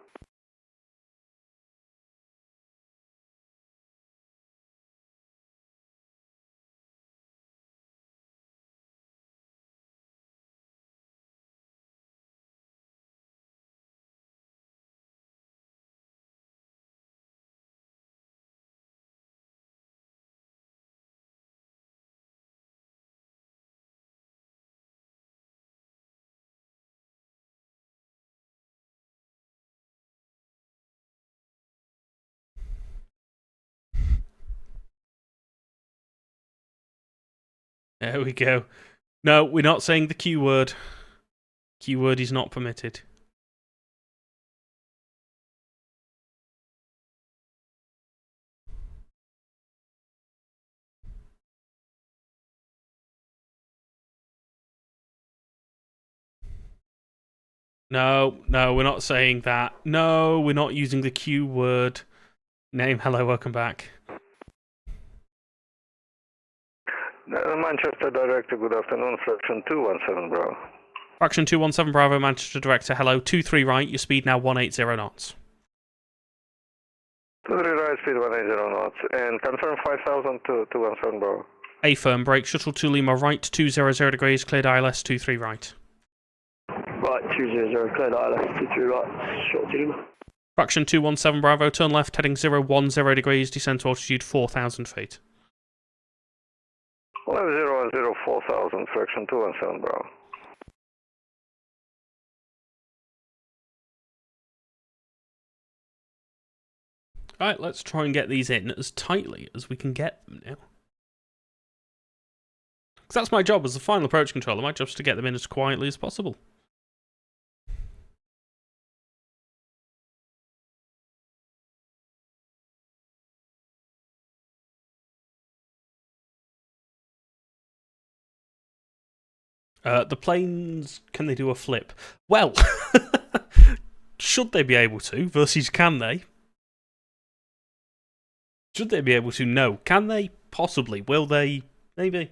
There we go. No, we're not saying the Q word. Q word is not permitted. No, we're not saying that. No, we're not using the Q word. Name, hello, welcome back. Manchester Director, good afternoon, fraction 217 Bravo. Fraction 217 Bravo, Manchester Director, hello, 23 right, your speed now 180 knots. 23 right, speed 180 knots, and confirm 5000 to 217 Bravo. A firm, brake, shuttle 2 Lima right, 200 degrees, cleared ILS 23 right. Right, 200, cleared ILS 23 right, short 2 Lima. Fraction 217 Bravo, turn left, heading 010 degrees, descend to altitude 4,000 feet. 110 4000, fraction 217 Bravo. Alright, let's try and get these in as tightly as we can get them now. Because that's my job as the final approach controller. My job is to get them in as quietly as possible. The planes, can they do a flip? Well, should they be able to, versus can they? Should they be able to? No. Can they? Possibly. Will they? Maybe.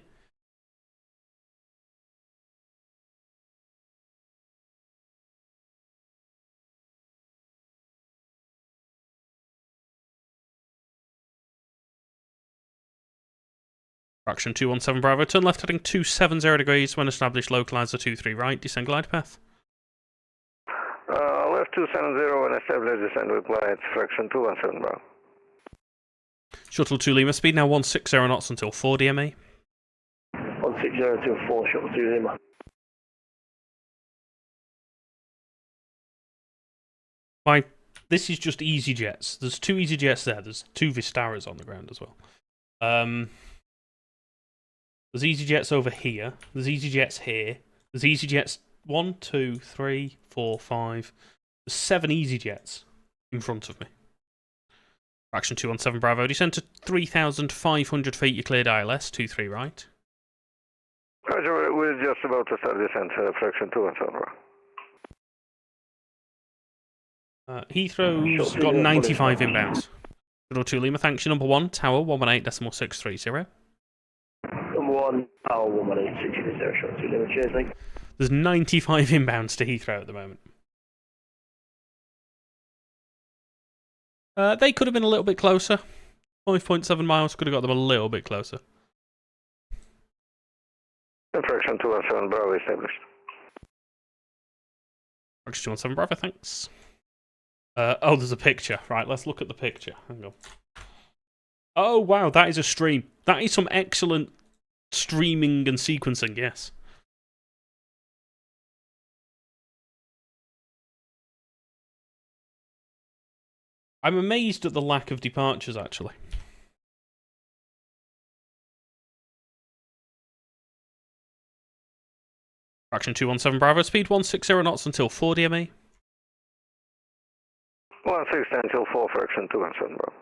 Fraction 217 Bravo, turn left heading 270 degrees when established, localizer 23 right, descend glide path. Left 270 and establish descent with glide, fraction 217 Bravo. Shuttle 2 Lima, speed now 160 knots until 4 DME. 160 to 4, shuttle 2 Lima. This is just EasyJets. There's 2 EasyJets there. There's 2 Vistaras on the ground as well. There's EasyJets over here. There's EasyJets here. There's EasyJets 1, 2, 3, 4, 5. There's 7 EasyJets in front of me. Fraction 217 Bravo, descend to 3,500 feet, you cleared ILS, 23 right. Roger, we're just about to start descent, fraction 217 Bravo. Heathrow's got 95 inbounds. Shuttle 2 Lima, thanks you, number 1, tower 118.630. Number 1, tower 118.630, shuttle 2 Lima, cheers, mate. There's 95 inbounds to Heathrow at the moment. They could have been a little bit closer. 5.7 miles could have got them a little bit closer. Fraction 217 Bravo established. Fraction 217 Bravo, thanks. Oh, there's a picture. Right, let's look at the picture. Hang on. Oh, wow, that is a stream. That is some excellent streaming and sequencing, yes. I'm amazed at the lack of departures, actually. Fraction 217 Bravo, speed 160 knots until 4 DME. 160 until 4, fraction 217 Bravo.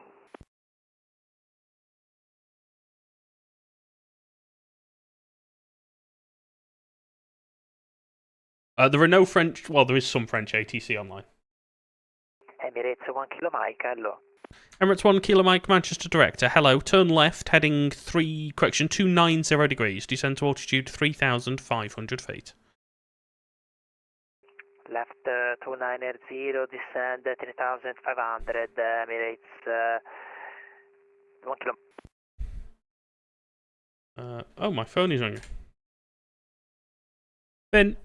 There are no French, well, there is some French ATC online. Emirates 1 Kilo Mike, hello. Emirates 1 Kilo Mike, Manchester Director, hello, turn left, heading 290 degrees, descend to altitude 3,500 feet. Left 290, descend 3,500, Emirates 1 Kilo. Oh, my phone is ringing. Ben.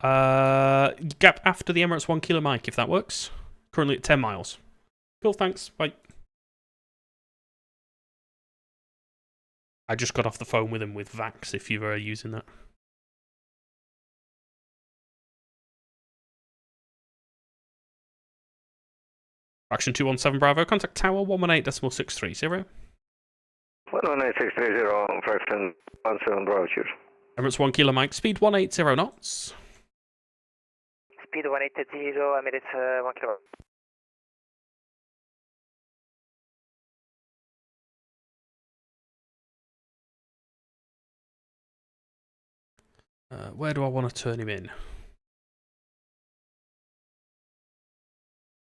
Gap after the Emirates 1 Kilo Mike, if that works. Currently at 10 miles. Cool, thanks. Bye. I just got off the phone with him with VAX, if you're using that. Fraction 217 Bravo, contact tower 118.630. 118.630, fraction 17 Bravo, cheers. Emirates 1 Kilo Mike, speed 180 knots. Speed 180, Emirates 1 Kilo. Where do I want to turn him in?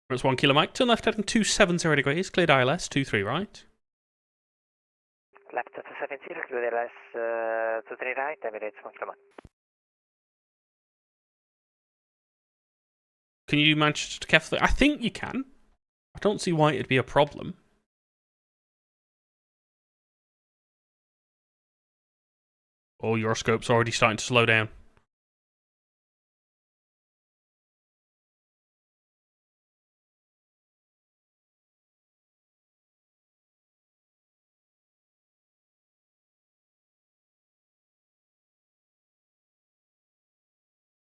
That's 1 kilo Mike. Turn left heading 270 degrees. Cleared ILS 23 right. Left to 70, clear ILS 23 right, Emirates 1 km. Can you do Manchester to Kefler? I think you can. I don't see why it'd be a problem. Oh, your scope's already starting to slow down.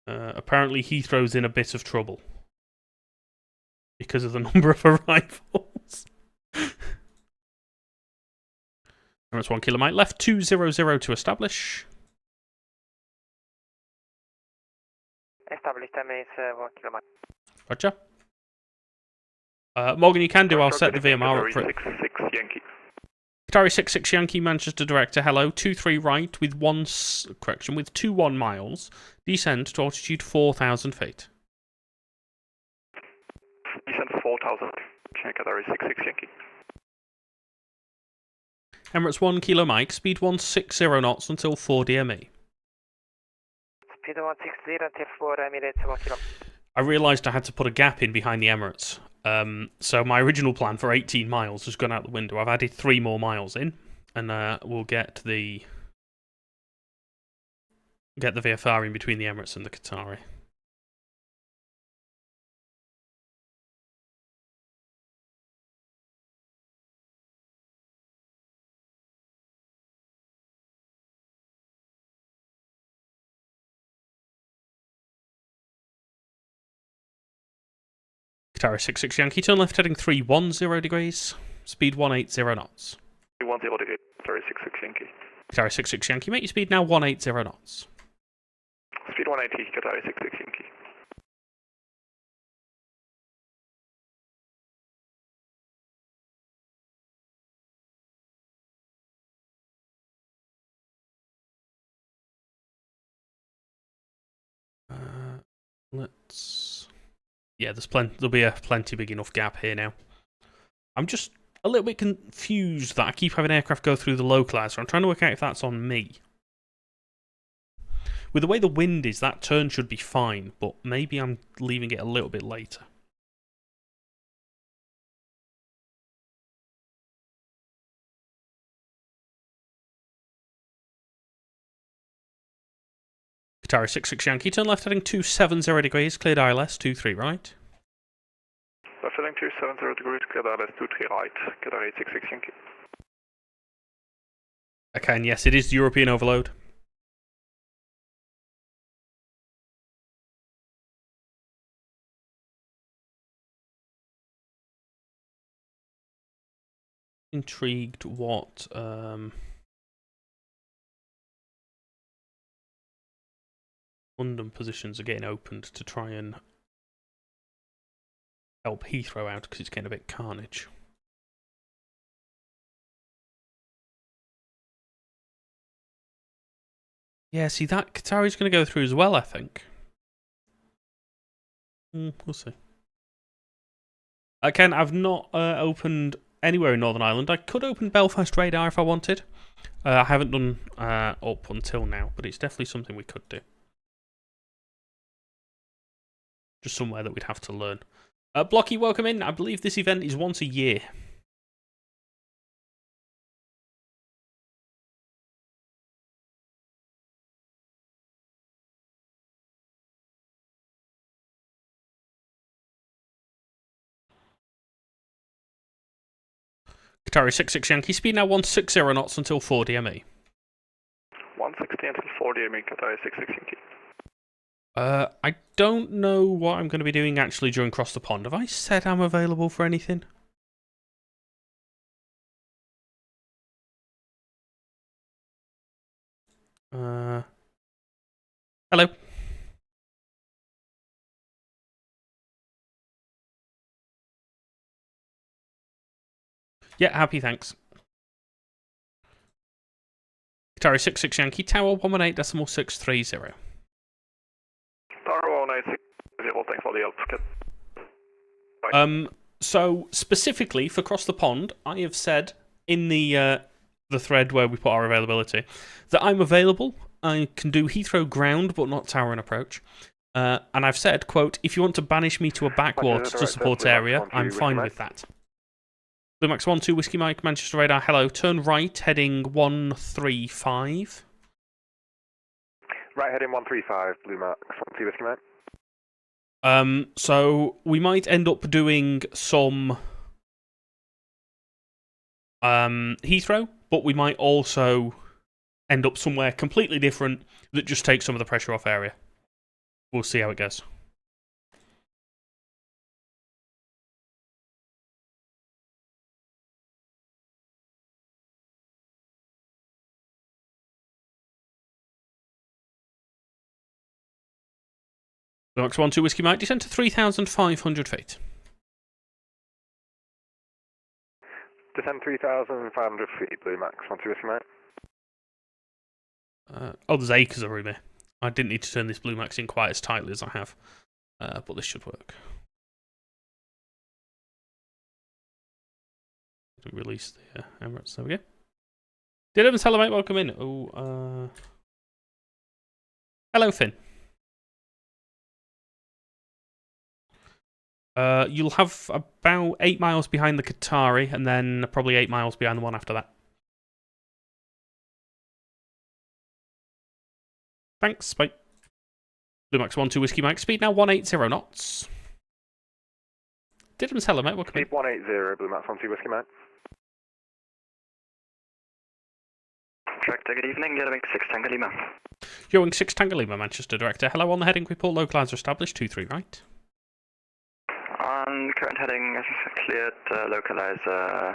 Apparently Heathrow's in a bit of trouble because of the number of arrivals. That's 1 kilo Mike. Left 200 to establish. Established Emirates 1 km. Roger. Morgan, you can do. I'll set the VMR up for it. 66 Yankee. Qatari 66 Yankee Manchester Director, hello. 23 right with 21 miles. Descend to altitude 4,000 feet. Descend 4,000. Qatari 66 Yankee. Emirates 1 kilo Mike, speed 160 knots until 4 DME. Speed 160 until 4 Emirates 1 km. I realised I had to put a gap in behind the Emirates. So my original plan for 18 miles has gone out the window. I've added 3 more miles in, and we'll get the VFR in between the Emirates and the Qatari. Qatari 66 Yankee, turn left heading 310 degrees, speed 180 knots. 310 degrees, Qatari 66 Yankee. Qatari 66 Yankee, make your speed now 180 knots. Speed 180, Qatari 66 Yankee. Yeah, there'll be a plenty big enough gap here now. I'm just a little bit confused that I keep having aircraft go through the localizer. I'm trying to work out if that's on me. With the way the wind is, that turn should be fine, but maybe I'm leaving it a little bit later. Qatari 66 Yankee, turn left heading 270 degrees, cleared ILS 23 right. Left heading 270 degrees, cleared ILS 23 right, Qatari 66 Yankee. Okay, and yes, it is the European overload. Intrigued what London positions are getting opened to try and help Heathrow out because it's getting a bit carnage. Yeah, see, that Qatari's going to go through as well, I think. We'll see. Again, I've not opened anywhere in Northern Ireland. I could open Belfast radar if I wanted. I haven't done up until now, but it's definitely something we could do. Just somewhere that we'd have to learn. Blocky, welcome in. I believe this event is once a year. Qatari 66 Yankee, speed now 160 knots until 4 DME. 160 until 4 DME, Qatari 66 Yankee. I don't know what I'm going to be doing actually during Cross the Pond. Have I said I'm available for anything? Hello. Yeah, happy, thanks. Qatari 66 Yankee, Tower 118.630. Tower 11860, thanks for the help. Bye. So, specifically for Cross the Pond, I have said in the thread where we put our availability that I'm available. I can do Heathrow ground, but not tower and approach. And I've said, quote, if you want to banish me to a backwater to support area, I'm fine with that. Blue Max 12 Whiskey Mike, Manchester Radar, hello. Turn right, heading 135. Right, heading 135, Blue Max 12 Whiskey Mike. So we might end up doing some Heathrow, but we might also end up somewhere completely different that just takes some of the pressure off area. We'll see how it goes. Box 12 Whiskey Mike, descend to 3,500 feet. Descend 3,500 feet, Blue Max 12 Whiskey Mike. Oh, there's acres of room here. I didn't need to turn this Blue Max in quite as tightly as I have, but this should work. Release the Emirates. There we go. Did everyone tell mate welcome in? Oh, hello, Finn. You'll have about 8 miles behind the Qatari, and then probably 8 miles behind the one after that. Thanks, bye. Blue Max 12 Whiskey Mike, speed now 180 knots. Did tell mate welcome in. Speed 180, Blue Max 12 Whiskey Mike. Tractor, good evening, Young 6 Tango Lima. Young 6 Tango Lima, Manchester Director. Hello, on the heading report, localizer established, 23 right. On current heading, cleared localizer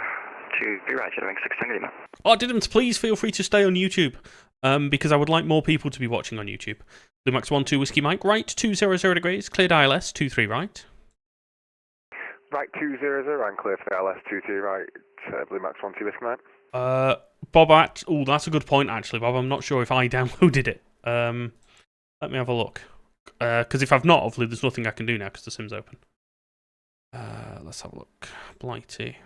2 right, Young 6 Tango Lima. Oh, Didn't, please feel free to stay on YouTube, because I would like more people to be watching on YouTube. Blue Max 12 Whiskey Mike, right, 200 degrees, cleared ILS, 23 right. Right 200, and clear for ILS 23 right, Blue Max 12 Whiskey Mike. Bob, oh, that's a good point, actually, Bob. I'm not sure if I downloaded it. Let me have a look. Because if I've not, obviously, there's nothing I can do now because the sim's open. Let's have a look. Blighty.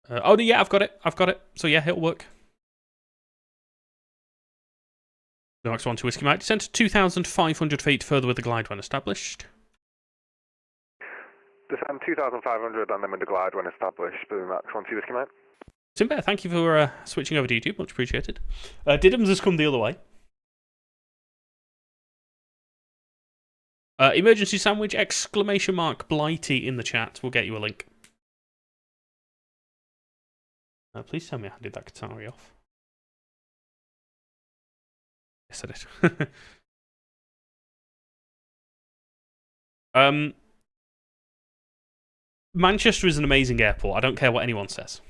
Oh, yeah, I've got it. So, yeah, it'll work. The next one to Whiskey Mike. Descend to 2,500 feet further with the glide when established. Descend 2,500 and then with the glide when established, Blue Max 12 Whiskey Mike. Simbear, thank you for switching over to YouTube. Much appreciated. Didums has come the other way. Emergency sandwich, exclamation mark, Blighty in the chat. We'll get you a link. Please tell me I did that Qatari off. Yes, I did. Manchester is an amazing airport. I don't care what anyone says.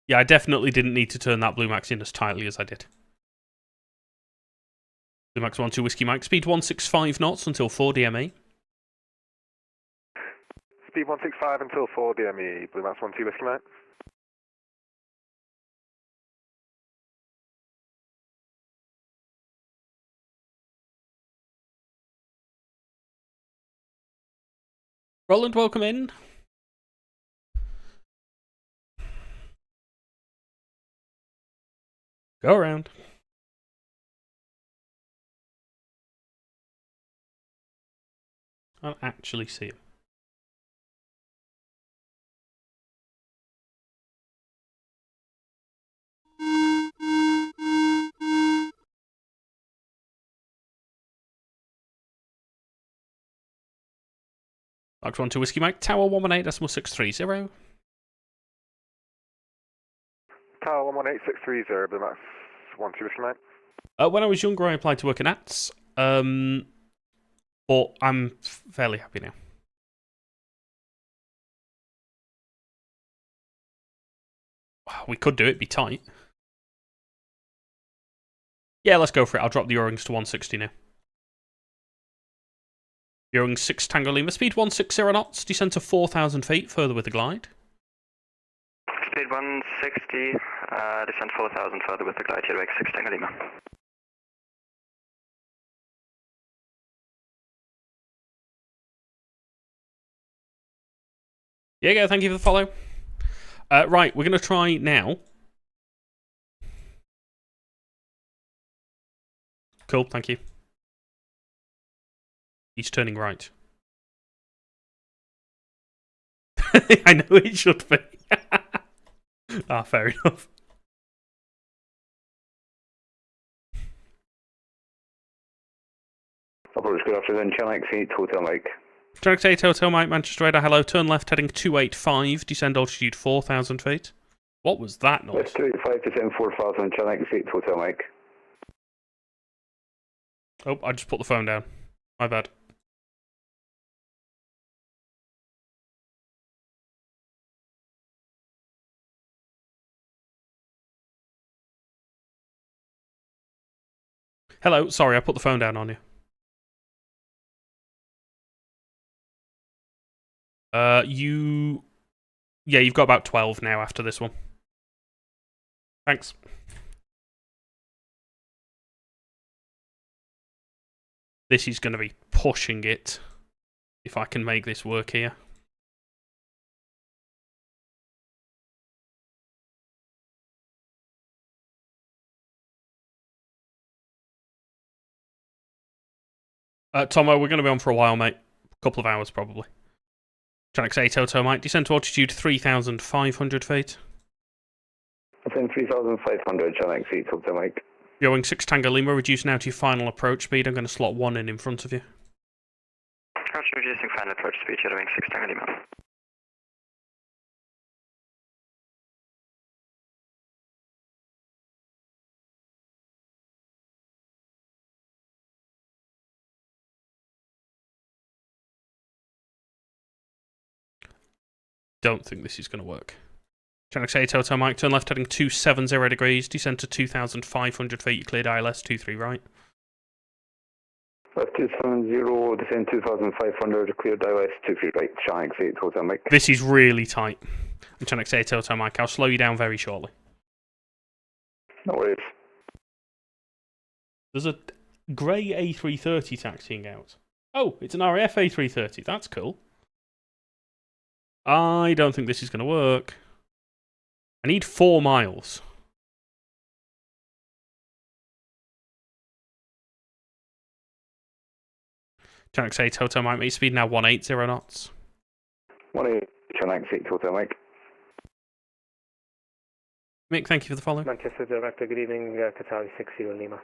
Yeah, I definitely didn't need to turn that Blue Max in as tightly as I did. Blue Max 12 Whiskey Mike, speed 165 knots until 4 DME. Speed 165 until 4 DME, Blue Max 12 Whiskey Mike. Roland, welcome in. Go around. I don't actually see him. Box 12 Whiskey Mike, Tower 118.630. Tower 118.630, Blue Max 12 Whiskey Mike. When I was younger, I applied to work in ATS, but I'm fairly happy now. We could do it, be tight. Yeah, let's go for it. I'll drop the O-rings to 160 now. You're 6 Tango Lima, speed 160 knots, descend to 4,000 feet, further with the glide. Speed 160, descend 4,000 further with the glide, headway 6 Tango Lima. Yeah, thank you for the follow. Right, we're going to try now. Cool, thank you. He's turning right. I know it should be. Ah, fair enough. Approach good afternoon, Channel 8 Hotel Mike. Channel 8 Hotel Mike, Manchester Radar, hello. Turn left heading 285, descend altitude 4,000 feet. What was that noise? West 285, descend 4,000, Channel 8 Hotel Mike. Oh, I just put the phone down. My bad. Hello, sorry, I put the phone down on you. Yeah, you've got about 12 now after this one. Thanks. This is going to be pushing it, if I can make this work here. Tomo, we're going to be on for a while, mate. A couple of hours, probably. Channel 8 Hotel Mike, descend to altitude 3,500 feet. Descend 3,500, Channel 8 Hotel Mike. Going 6 Tango Lima, reduce now to your final approach speed. I'm going to slot 1 in front of you. Roger, reducing final approach speed, headway 6 Tango Lima. Don't think this is going to work. Channel 8 Hotel Mike, turn left heading 270 degrees, descend to 2,500 feet, you cleared ILS 23 right. Left 270, descend 2,500, cleared ILS 23 right, Channel 8 Hotel Mike. This is really tight. And Channel 8 Hotel Mike, I'll slow you down very shortly. No worries. There's a grey A330 taxiing out. Oh, it's an RAF A330, that's cool. I don't think this is going to work. I need 4 miles. Channel 8 Hotel Mike, meet speed now 180 knots. 180, Channel 8 Hotel Mike. Mick, thank you for the follow. Manchester Director, good evening, Qatari 60 Lima.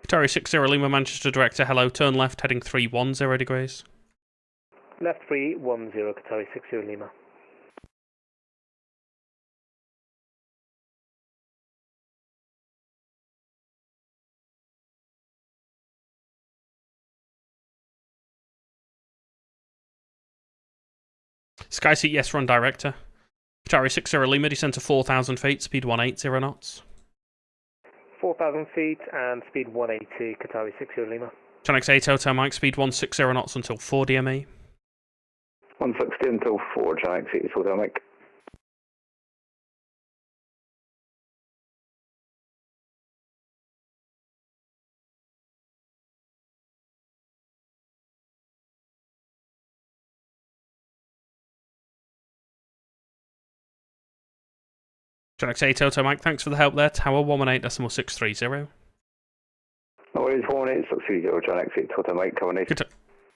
Qatari 60 Lima, Manchester Director, hello. Turn left heading 310 degrees. Left 310, Qatari 60 Lima. Skyseat, yes, run director. Qatari 60 Lima, descend to 4,000 feet, speed 180 knots. 4,000 feet and speed 180, Qatari 60 Lima. Channel 8 Hotel Mike, speed 160 knots until 4 DME. 160 until 4, Channel 8 Hotel Mike. Channel 8 Hotel Mike, thanks for the help there. Tower 118.630. No worries, 18630, Channel 8 Hotel Mike, coming in.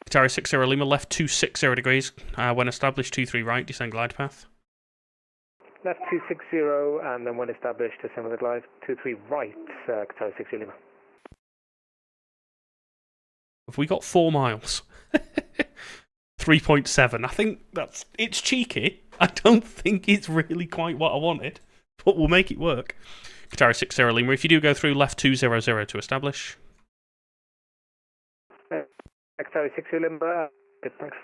Qatari 60 Lima, left 260 degrees. When established, 23 right, descend glide path. Left 260 and then when established, descend with the glide. 23 right, Qatari 60 Lima. Have we got 4 miles? 3.7. I think it's cheeky. I don't think it's really quite what I wanted, but we'll make it work. Qatari 60 Lima, if you do go through, left 200 to establish. Qatari 60 Lima, good, thanks.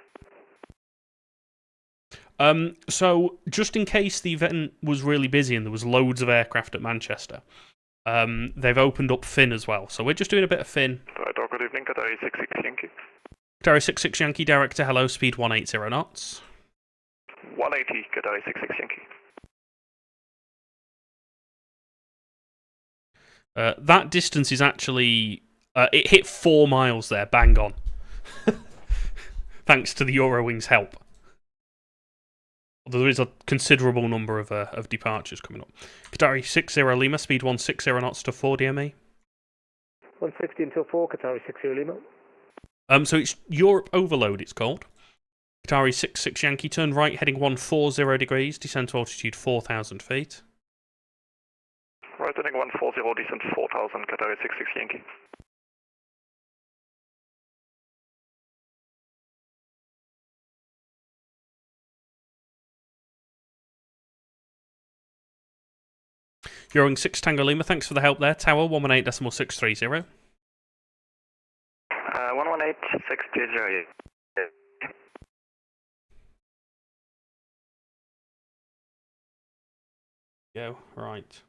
So, just in case the event was really busy and there was loads of aircraft at Manchester, they've opened up Finn as well. So we're just doing a bit of Finn. Right, good evening, Qatari 66 Yankee. Qatari 66 Yankee, director, hello, speed 180 knots. 180, Qatari 66 Yankee. That distance is actually... it hit 4 miles there, bang on. Thanks to the Eurowings' help. Although there is a considerable number of departures coming up. Qatari 60 Lima, speed 160 knots to 4 DME. 160 until 4, Qatari 60 Lima. So it's Europe Overload, it's called. Qatari 66 Yankee, turn right, heading 140 degrees, descend to altitude 4,000 feet. Right, heading 140, descent 4,000, Qatari 66 Yankee. Eurowing 6 Tango Lima, thanks for the help there. Tower 118.630. 118.630. Go, right.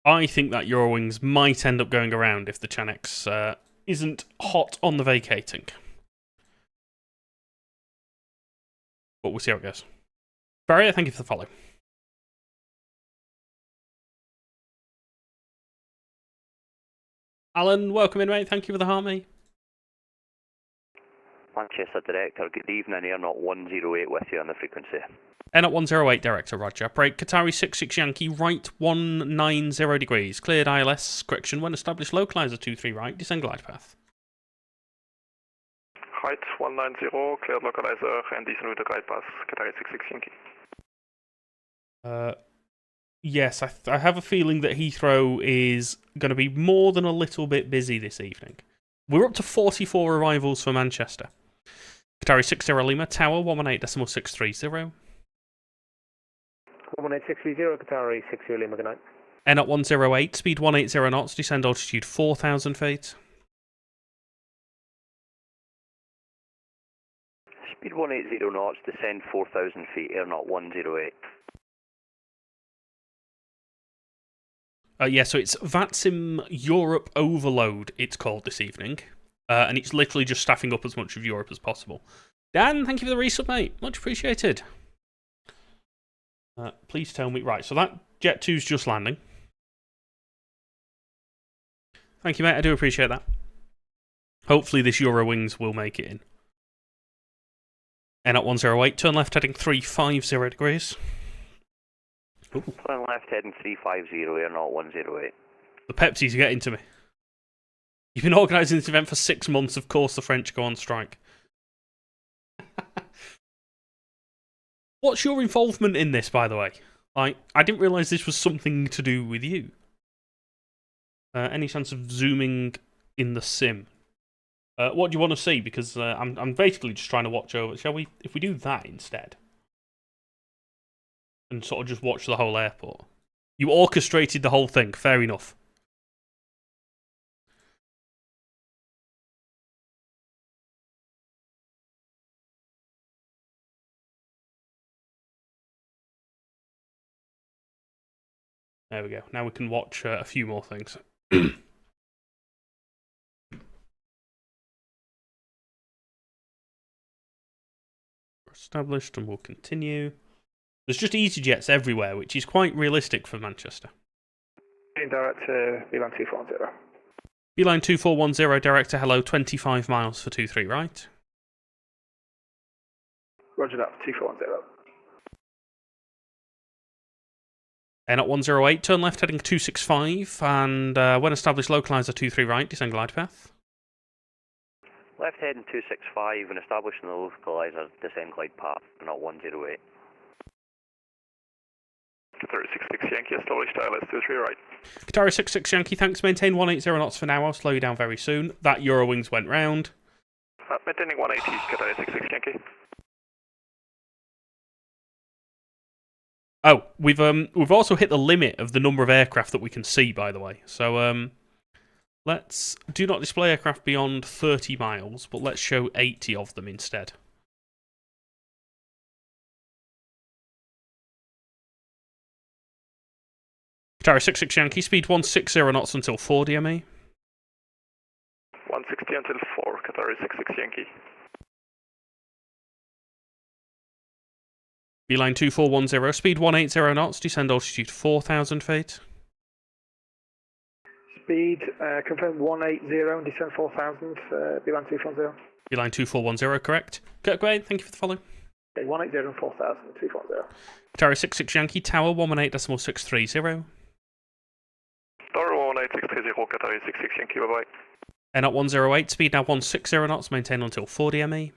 I think that Eurowings might end up going around if the Chanex isn't hot on the vacating. But we'll see how it goes. Barry, thank you for the follow. Alan, welcome in, mate. Thank you for the heart, mate. Manchester Director, good evening. Air Not 108 with you on the frequency. Air Not 108, Director, roger. Break, Qatari 66 Yankee, right 190 degrees. Cleared ILS, correction, when established, localizer 23 right, descend glide path. Right, 190, cleared localizer and descend with the glide path, Qatari 66 Yankee. Yes, I have a feeling that Heathrow is going to be more than a little bit busy this evening. We're up to 44 arrivals for Manchester. Qatari 60 Lima, Tower 118.630. 118.630, Qatari 60 Lima, good night. Air Not 108, speed 180 knots, descend altitude 4,000 feet. Speed 180 knots, descend 4,000 feet, Air Not 108. Yeah, so it's VATSIM Europe Overload, it's called this evening. And it's literally just staffing up as much of Europe as possible. Dan, thank you for the resub, mate. Much appreciated. Please tell me... Right, so that Jet 2's just landing. Thank you, mate. I do appreciate that. Hopefully this Eurowings will make it in. Air Not 108, turn left heading 350 degrees. Ooh. Turn left heading 350, Air Not 108. The Pepsi's are getting to me. You've been organising this event for 6 months, of course the French go on strike. What's your involvement in this, by the way? I didn't realise this was something to do with you. Any chance of zooming in the sim? What do you want to see? Because I'm basically just trying to watch over. Shall we? If we do that instead, and sort of just watch the whole airport. You orchestrated the whole thing. Fair enough. There we go. Now we can watch a few more things. Established, and we'll continue. There's just EasyJets everywhere, which is quite realistic for Manchester. Direct to Beeline 2410. Beeline 2410, director, hello, 25 miles for 23, right? Roger that, 2410. Air Not 108, turn left heading 265, and when established, localizer 23 right, descend glide path. Left heading 265 and establishing the localizer, descend glide path, Not 108. Qatari 66 Yankee, established ILS 23 right. Qatari 66 Yankee, thanks, maintain 180 knots for now, I'll slow you down very soon. That Eurowings went round. Maintaining 180, Qatari 66 Yankee. Oh, we've also hit the limit of the number of aircraft that we can see, by the way. So let's do not display aircraft beyond 30 miles, but let's show 80 of them instead. Qatari 66 Yankee, speed 160 knots until 4 DME. 160 until 4, Qatar 66 Yankee. Beeline 2410, speed 180 knots, descend altitude 4,000 feet. Speed, confirm 180 and descend 4,000, Beeline 240. Beeline 2410, correct. Great, thank you for the follow. Okay, 180 and 4,000, 240. Qatar 66 Yankee, tower 118.630. Tower 118.630, Qatar 66 Yankee, bye bye. Air 108, speed now 160 knots, maintain until 40 ME.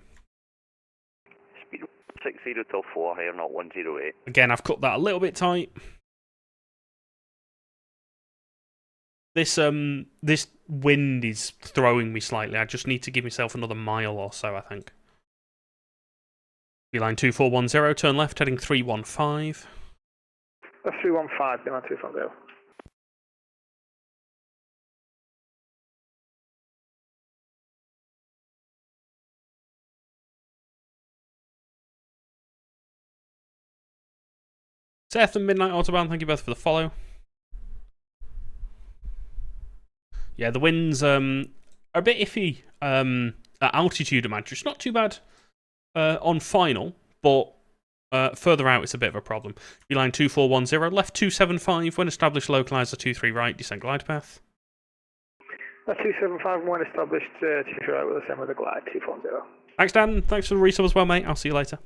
Speed 60 till 4, air 108. Again, I've cut that a little bit tight. This wind is throwing me slightly. I just need to give myself another mile or so, I think. Beeline 2410, turn left, heading 315. That's 315, Beeline 240. Seth and Midnight Autobahn, thank you both for the follow. Yeah, the winds are a bit iffy at altitude, I imagine. It's not too bad on final, but further out it's a bit of a problem. Beeline 2410, left 275, when established localizer 23 right, descend glide path. That's 275, when established, 23 right with the same with the glide, 240. Thanks, Dan. Thanks for the resub as well, mate. I'll see you later.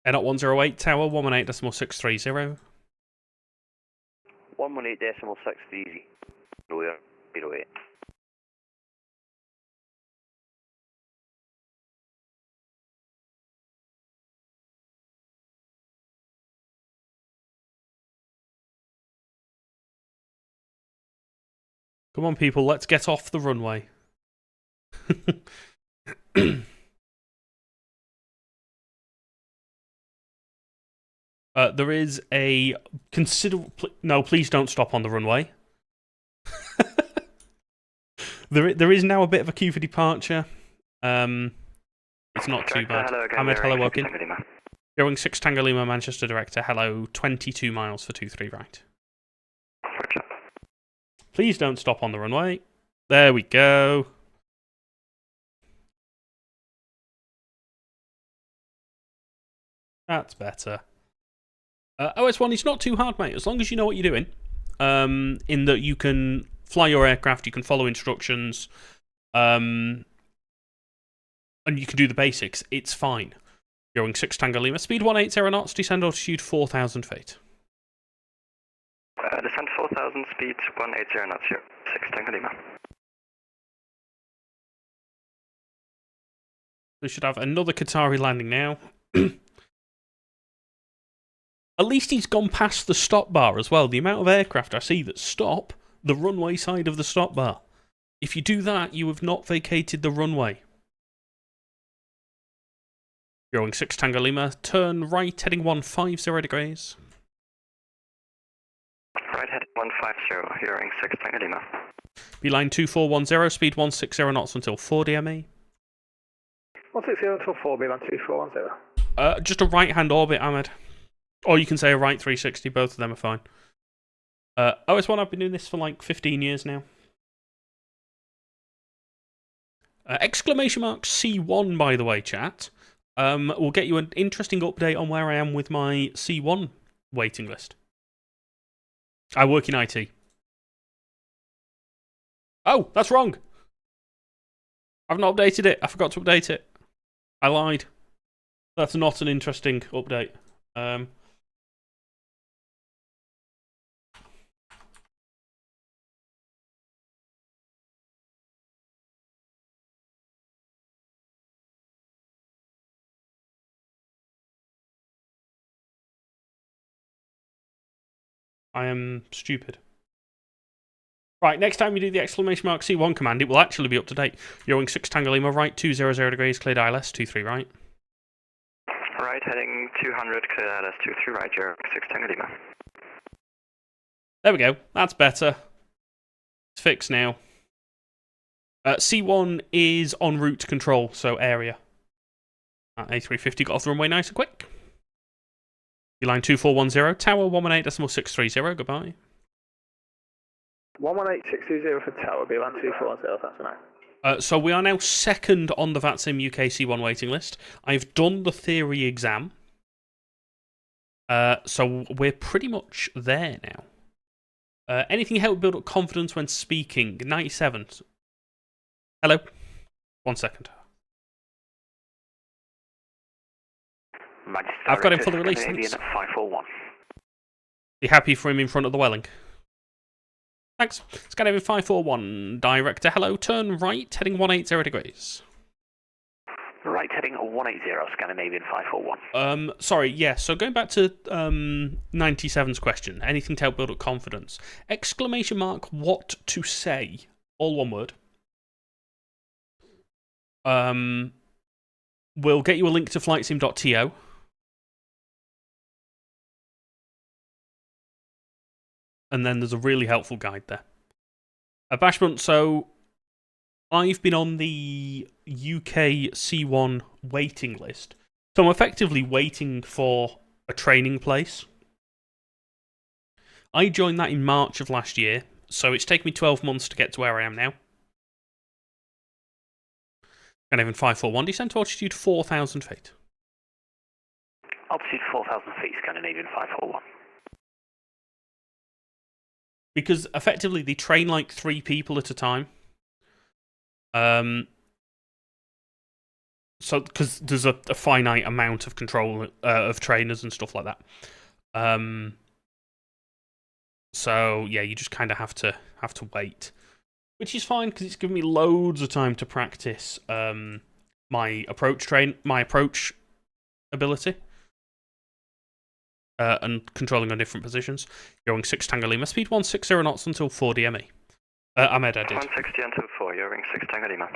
Air 108, tower 118.630. 118.630. Air 08. Come on, people, let's get off the runway. There is a considerable... No, please don't stop on the runway. There is now a bit of a queue for departure. It's not too bad. Ahmed, hello, welcome. Going 6 Tango Lima, Manchester Director, hello, 22 miles for 23 right. Please don't stop on the runway. There we go. That's better. OS1 is not too hard, mate, as long as you know what you're doing. In that you can fly your aircraft, you can follow instructions, and you can do the basics. It's fine. Going 6 Tango Lima, speed 180 knots, descend altitude 4,000 feet. Descend 4,000, speed 180 knots here, 6 Tango Lima. We should have another Qatari landing now. At least he's gone past the stop bar as well. The amount of aircraft I see that stop the runway side of the stop bar. If you do that, you have not vacated the runway. Going 6 Tango Lima, turn right, heading 150 degrees. Right, heading 150, hearing 6 Tango Lima. Beeline 2410, speed 160 knots until 40 ME. 160 until 4, Beeline 2410. Just a right-hand orbit, Ahmed. Or you can say a right 360, both of them are fine. OS1, I've been doing this for like 15 years now. Exclamation mark C1, by the way, chat. Will get you an interesting update on where I am with my C1 waiting list. I work in IT. Oh, that's wrong. I've not updated it. I forgot to update it. I lied. That's not an interesting update. I am stupid. Right, next time you do the exclamation mark C1 command, it will actually be up to date. Going 6 Tango Lima, right, 200 degrees, cleared ILS, 23 right. Right, heading 200, cleared ILS, 23 right, you're 6 Tango Lima. There we go, that's better. It's fixed now. C1 is en route control, so area. A350 got off the runway nice and quick. Beeline 2410, Tower 118.630, goodbye. 118620 for Tower, Beeline 2410, that's enough. So we are now second on the VATSIM UK C1 waiting list. I've done the theory exam. So we're pretty much there now. Anything help build up confidence when speaking? 97. Hello? 1 second. I've got him for the release. Thanks. 541. You happy for him in front of the Welling? Thanks. Scandinavian 541. Director, hello. Turn right, heading 180 degrees. Right, heading 180, Scandinavian 541. Sorry, yeah, so going back to 97's question, anything to help build up confidence. Exclamation mark, what to say? All one word. We'll get you a link to flightsim.to. And then there's a really helpful guide there. Bashment, so I've been on the UK C1 waiting list. So I'm effectively waiting for a training place. I joined that in March of last year, so it's taken me 12 months to get to where I am now. And even 541, descend to altitude 4,000 feet. Altitude 4,000 feet, Scandinavian 541. Because effectively they train like 3 people at a time. So, because there's a finite amount of control of trainers and stuff like that. So yeah, you just kind of have to wait, which is fine because it's given me loads of time to practice my approach ability and controlling on different positions. Going 6 Tango Lima, speed 160 knots until 4 DME. Ahmed, I did. 160 until 4, you're ring 6 Tango Lima.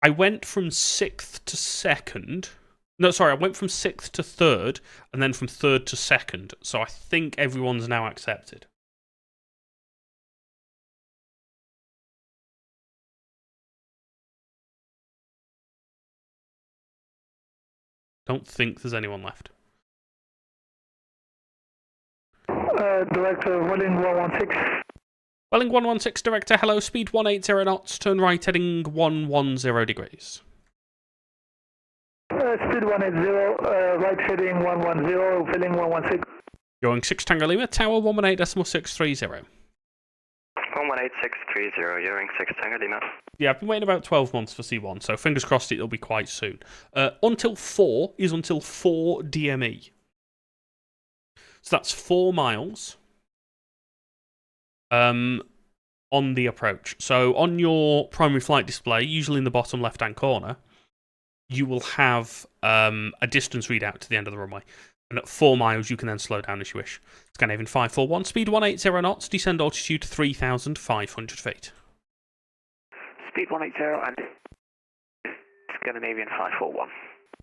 I went from 6th to 2nd. No, sorry, I went from 6th to 3rd, and then from 3rd to 2nd. So I think everyone's now accepted. Don't think there's anyone left. Director, Welling 116. Welling 116, Director, hello, speed 180 knots, turn right heading 110 degrees. Speed 180, right heading 110, Welling 116. Going 6 Tango Lima, Tower 118.630. 118.630, you're ring 6 Tango Lima. Yeah, I've been waiting about 12 months for C1, so fingers crossed it'll be quite soon. Until 4 is until 4 DME. So that's 4 miles on the approach. So on your primary flight display, usually in the bottom left-hand corner, you will have a distance readout to the end of the runway. And at 4 miles, you can then slow down as you wish. Scandinavian 541, speed 180 knots, descend altitude 3,500 feet. Speed 180 and Scandinavian 541.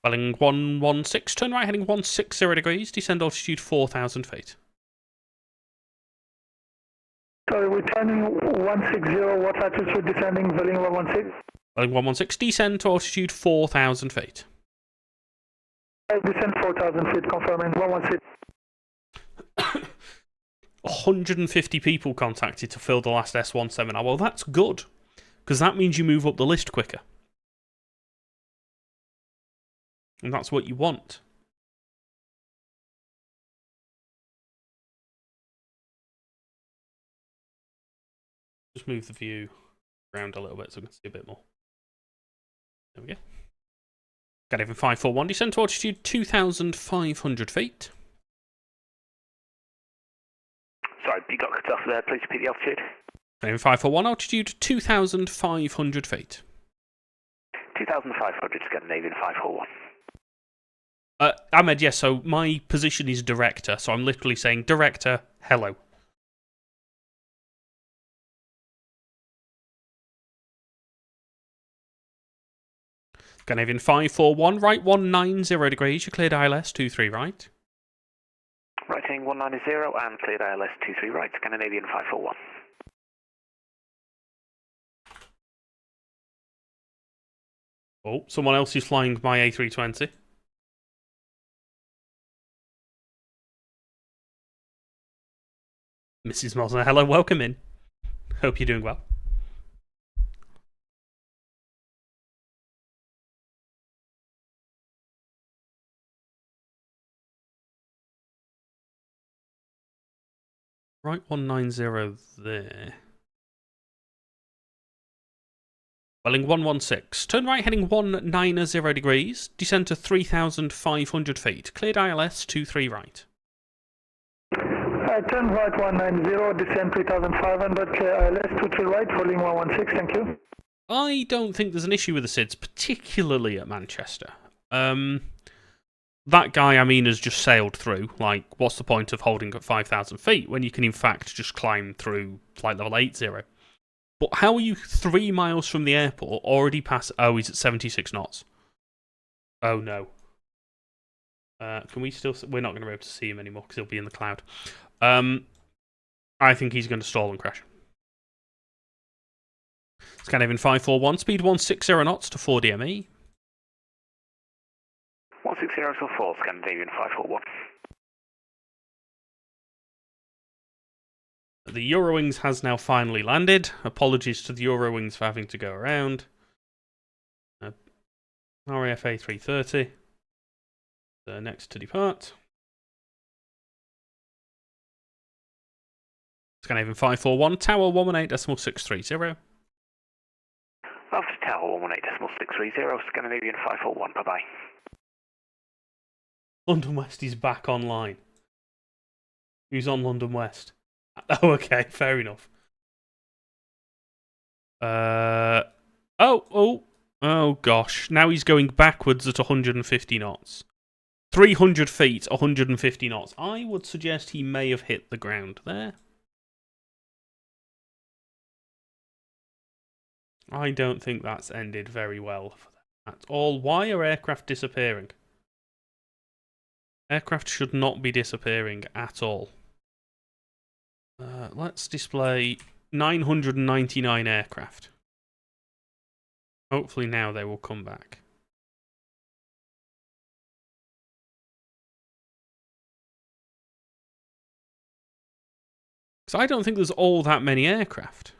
Welling 116, turn right heading 160 degrees, descend altitude 4,000 feet. Sorry, we're turning 160, what altitude descending, Welling 116? Welling 116, descend to altitude 4,000 feet. Descend 4,000 feet, confirming 116. 150 people contacted to fill the last S1 seminar. Well, that's good, because that means you move up the list quicker. And that's what you want. Just move the view around a little bit so we can see a bit more. There we go. Scandinavian 541, descend to altitude 2,500 feet. Sorry, you got cut off there, please repeat the altitude. Scandinavian 541, altitude 2,500 feet. 2,500, Scandinavian 541. Ahmed, yes, so my position is director, so I'm literally saying, director, hello. Scandinavian 541, right 190 degrees, you cleared ILS 23 right. Right heading 190 and cleared ILS 23 right, Scandinavian 541. Oh, someone else is flying my A320. Mrs. Mosner, hello, welcome in. Hope you're doing well. Right 190 there. Welling 116. Turn right heading 190 degrees. Descend to 3,500 feet. Cleared ILS 23 right. Turn right 190, descend 3,500, clear ILS 23 right, holding 116, thank you. I don't think there's an issue with the SIDS, particularly at Manchester. That guy, I mean, has just sailed through. Like, what's the point of holding at 5,000 feet when you can, in fact, just climb through flight level 80? But how are you 3 miles from the airport, already past... Oh, he's at 76 knots. Oh, no. Can we still... We're not going to be able to see him anymore because he'll be in the cloud. I think he's going to stall and crash. Scandinavian 541, speed 160 knots to 4 DME. 160 to 4, Scandinavian 541. The Eurowings has now finally landed. Apologies to the Eurowings for having to go around. RAF A330. Next to depart. Scandinavian 541, Tower 118.630. After Tower 118.630, Scandinavian 541, bye-bye. London West is back online. Who's on London West? Oh, okay, fair enough. Oh gosh. Now he's going backwards at 150 knots. 300 feet, 150 knots. I would suggest he may have hit the ground there. I don't think that's ended very well for that at all. Why are aircraft disappearing? Aircraft should not be disappearing at all. Let's display 999 aircraft. Hopefully now they will come back. Because I don't think there's all that many aircraft.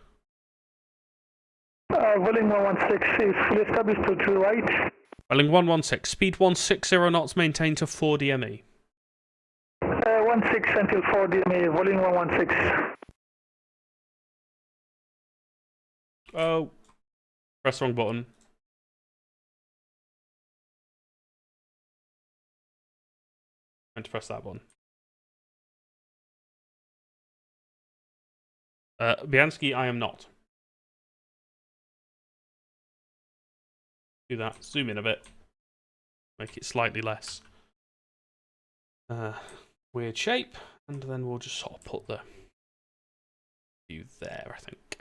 Welling 116 is fully established to 2 right. Welling 116, speed 160 knots, maintained to 4 DME. 16 until 4 DME, Welling 116. Oh, press the wrong button. Meant to press that button. Bianski, I am not. Do that. Zoom in a bit. Make it slightly less weird shape. And then we'll just sort of put the view there, I think.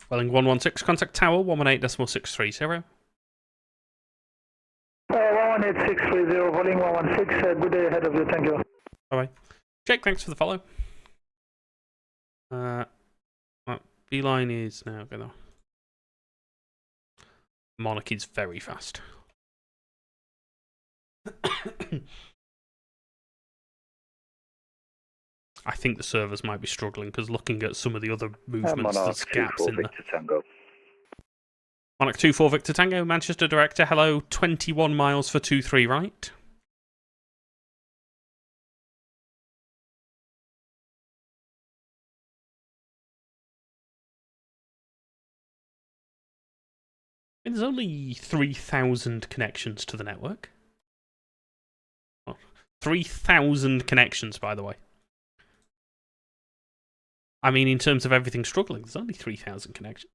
Welling 116, contact Tower 118.630. 118.630, Welling 116, good day ahead of you, thank you. Bye-bye. Jake, thanks for the follow. Beeline is now gonna... Monarchy's very fast. I think the servers might be struggling because looking at some of the other movements, there's gaps in there. Monarch 24 Victor Tango, Manchester Director, hello, 21 miles for 23 right. There's only 3,000 connections to the network. Well, 3,000 connections, by the way. I mean, in terms of everything struggling, there's only 3,000 connections.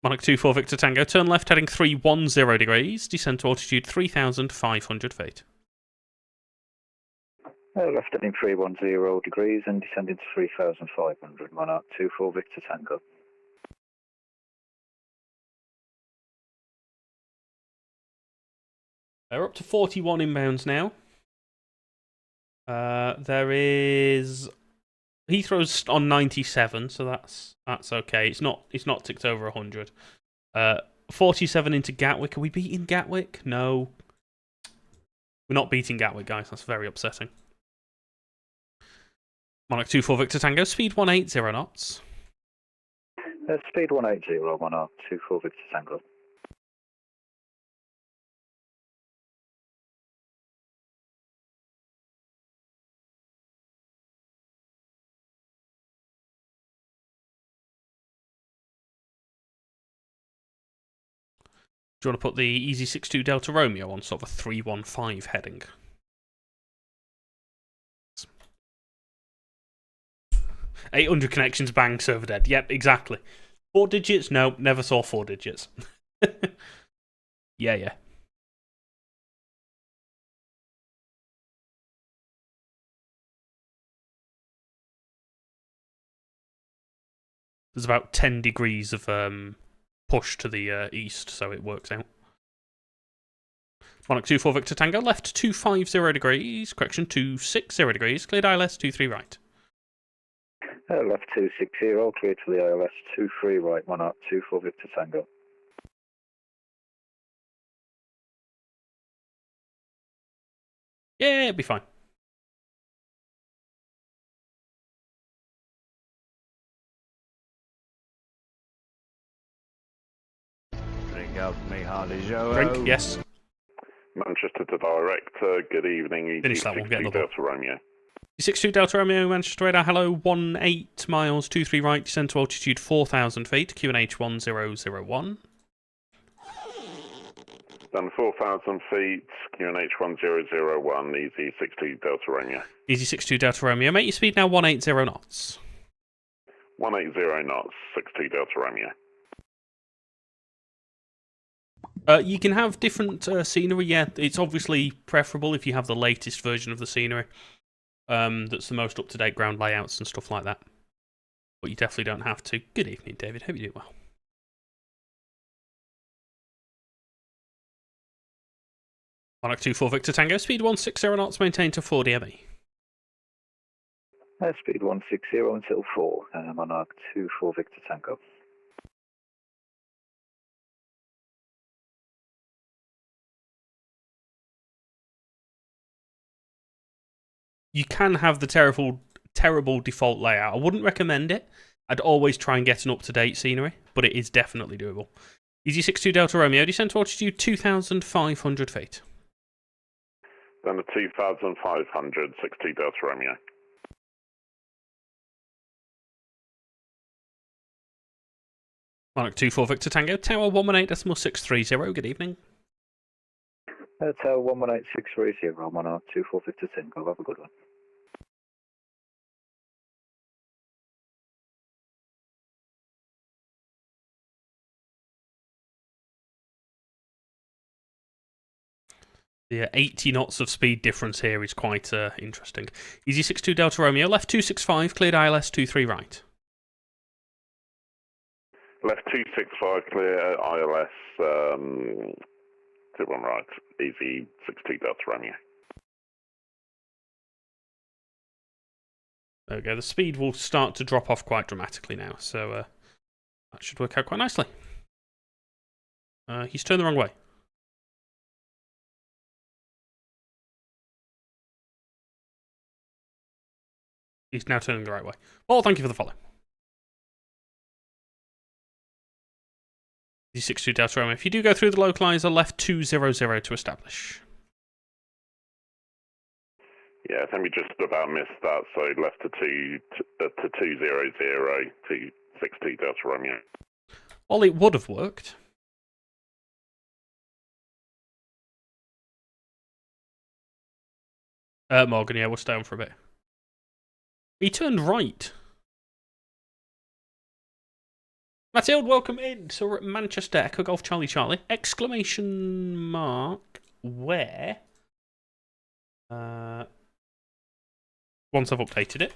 Monarch 24 Victor Tango, turn left heading 310 degrees, descend to altitude 3,500 feet. Left heading 310 degrees and descending to 3,500, Monarch 24 Victor Tango. They're up to 41 inbounds now. There is... Heathrow's on 97, so that's okay. It's not ticked over 100. 47 into Gatwick. Are we beating Gatwick? No. We're not beating Gatwick, guys. That's very upsetting. Monarch 24 Victor Tango, speed 180 knots. Speed 180, Monarch 24 Victor Tango. Do you want to put the Easy 62 Delta Romeo on sort of a 315 heading? 800 connections, bang, server dead. Yep, exactly. 4 digits? No, never saw 4 digits. Yeah. There's about 10 degrees of push to the east, so it works out. Monarch 24 Victor Tango, left 250 degrees, correction, 260 degrees, cleared ILS 23 right. Left 260, cleared to the ILS 23 right, Monarch 24 Victor Tango. Yeah, it'll be fine. Drink up me Harley Joe. Drink, yes. Manchester to Director, good evening. Finish that one, get another Delta Romeo. 62 Delta Romeo, Manchester Radar, hello, 18 miles, 23 right, descend to altitude 4,000 feet, QNH 1001. Done 4,000 feet, QNH 1001, Easy 62 Delta Romeo. Easy 62 Delta Romeo, make your speed now 180 knots. 180 knots, 62 Delta Romeo. You can have different scenery, yeah. It's obviously preferable if you have the latest version of the scenery. That's the most up-to-date ground layouts and stuff like that. But you definitely don't have to. Good evening, David. Hope you do well. Monarch 24 Victor Tango, speed 160 knots, maintained to 4 DME. Speed 160 until 4, Monarch 24 Victor Tango. You can have the terrible default layout. I wouldn't recommend it. I'd always try and get an up-to-date scenery, but it is definitely doable. Easy 62 Delta Romeo, descend to altitude 2,500 feet. Then the 2,500, 62 Delta Romeo. Monarch 24 Victor Tango, Tower 118.630, good evening. Tower 118630, Monarch 24 Victor Tango, have a good one. The 80 knots of speed difference here is quite interesting. Easy 62 Delta Romeo, left 265, cleared ILS 23 right. Left 265, clear ILS 21 right, Easy 62 Delta Romeo. There we go, the speed will start to drop off quite dramatically now, so that should work out quite nicely. He's turned the wrong way. He's now turning the right way. Well, thank you for the follow. D62 Delta Romeo. If you do go through the localizer, left 200 to establish. Yeah, I think we just about missed that, so left to 200 to 62 Delta Romeo. Well, it would have worked. Morgan, yeah, we'll stay on for a bit. He turned right. Matilde, welcome in. So we're at Manchester, Echo Golf Charlie Charlie. Exclamation mark. Where? Once I've updated it.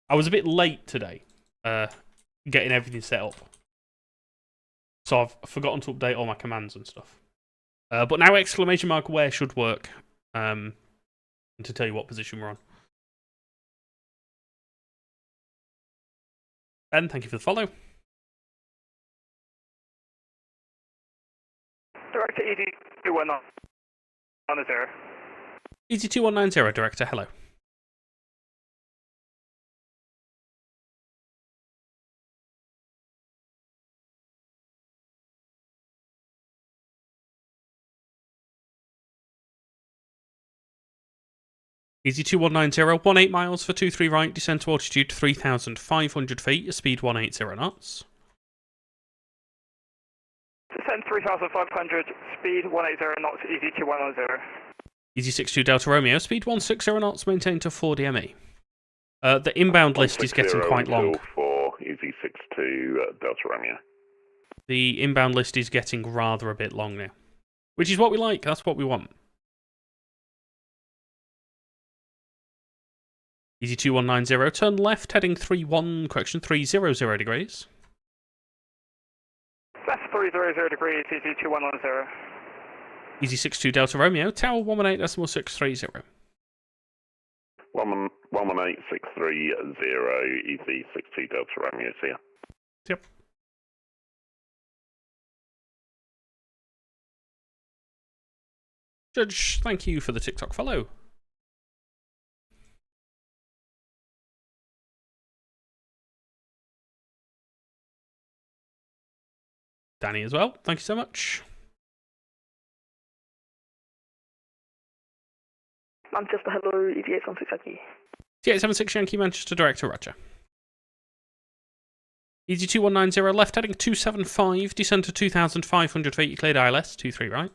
I was a bit late today. Getting everything set up. So I've forgotten to update all my commands and stuff. But now exclamation mark where should work. And to tell you what position we're on. Ben, thank you for the follow. Director Easy 2190. Easy 2190, Director, hello. Easy 2190, 18 miles for 23 right, descend to altitude 3,500 feet, your speed 180 knots. Descend 3,500, speed 180 knots, Easy 2110. Easy 62 Delta Romeo, speed 160 knots, maintained to 4 DME. The inbound list is getting quite long. For Easy 62 Delta Romeo. The inbound list is getting rather a bit long now. Which is what we like, that's what we want. Easy 2190, turn left, heading 300 degrees. Left 300 degrees, Easy 2110. Easy 62 Delta Romeo, tower 118.630. 118630, Easy 62 Delta Romeo, see ya. Yep. Judge, thank you for the TikTok follow. Danny as well, thank you so much. Manchester, hello, Easy 876 Yankee. 876 Yankee, Manchester, Director, Roger. Easy 2190, left heading 275, descend to 2,500 feet, you cleared ILS, 23 right.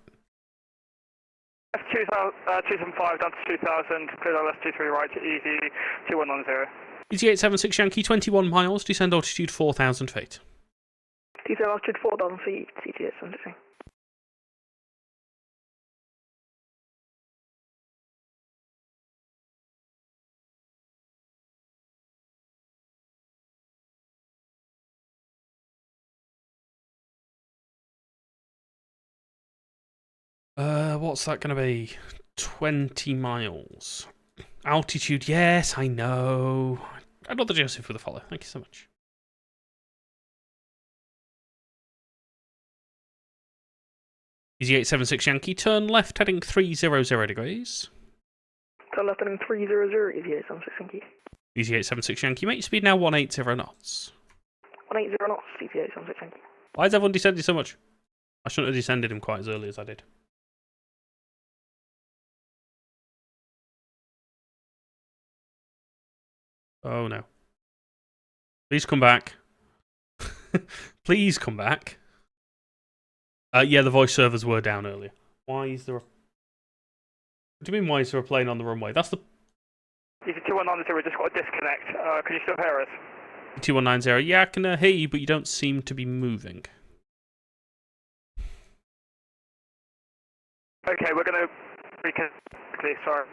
Left 275 down to 2,000, cleared LS 23 right, Easy 2110. Easy 876 Yankee, 21 miles, descend altitude 4,000 feet. Descend altitude 4,000 feet, Easy 876. What's that going to be? 20 miles. Altitude, yes, I know. Another Joseph with a follow. Thank you so much. Easy 876 Yankee, turn left, heading 300 degrees. Turn left heading 300, Easy 876 Yankee. Easy 876 Yankee, mate, speed now 180 knots. 180 knots, Easy 876 Yankee. Why has everyone descended so much? I shouldn't have descended him quite as early as I did. Oh no. Please come back. Please come back. Yeah, the voice servers were down earlier. Why is there a... What do you mean, why is there a plane on the runway? That's the... Easy 2190, we just got a disconnect. Can you still hear us? 2190, yeah, I can hear you, but you don't seem to be moving. Okay, we're going to reconnect, sorry.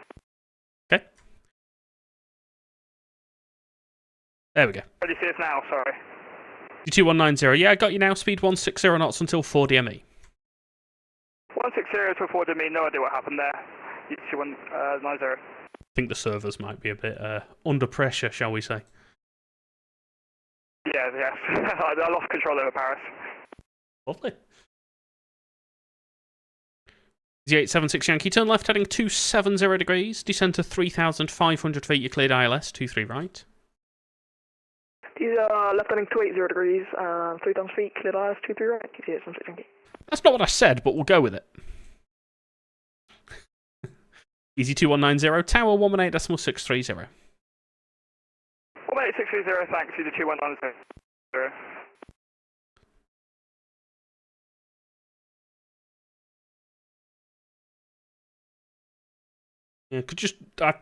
Okay. There we go. Ready to see us now, sorry. 2190, yeah, I got you now, speed 160 knots until 4 DME. 160 to 4 DME, no idea what happened there. 2190. I think the servers might be a bit under pressure, shall we say. Yeah, yes. I lost control over Paris. Lovely. 876 Yankee, turn left heading 270 degrees, descend to 3,500 feet, you cleared ILS, 23 right. These are left heading 280 degrees, 3,000 feet, cleared ILS 23 right, Easy 876 Yankee. That's not what I said, but we'll go with it. Easy 2190, tower 118.630. 18630, thanks, Easy 2190. Yeah, could just...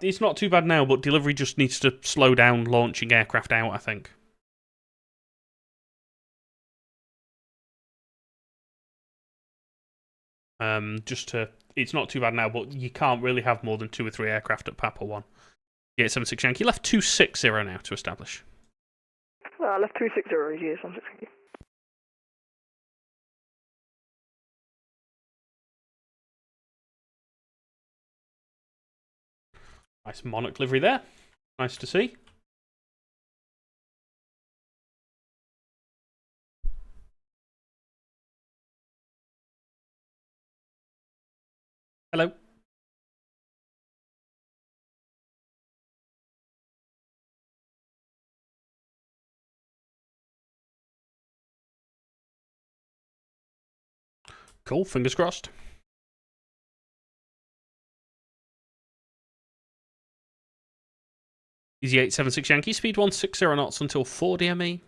it's not too bad now, but delivery just needs to slow down launching aircraft out, I think. Just to... It's not too bad now, but you can't really have more than 2 or 3 aircraft at Papa 1. 876 Yankee, left 260 now to establish. Left 260, Easy 876 Yankee. Nice Monarch livery there. Nice to see. Hello. Cool, fingers crossed. Easy 876 Yankee, speed 160 knots until 4 DME.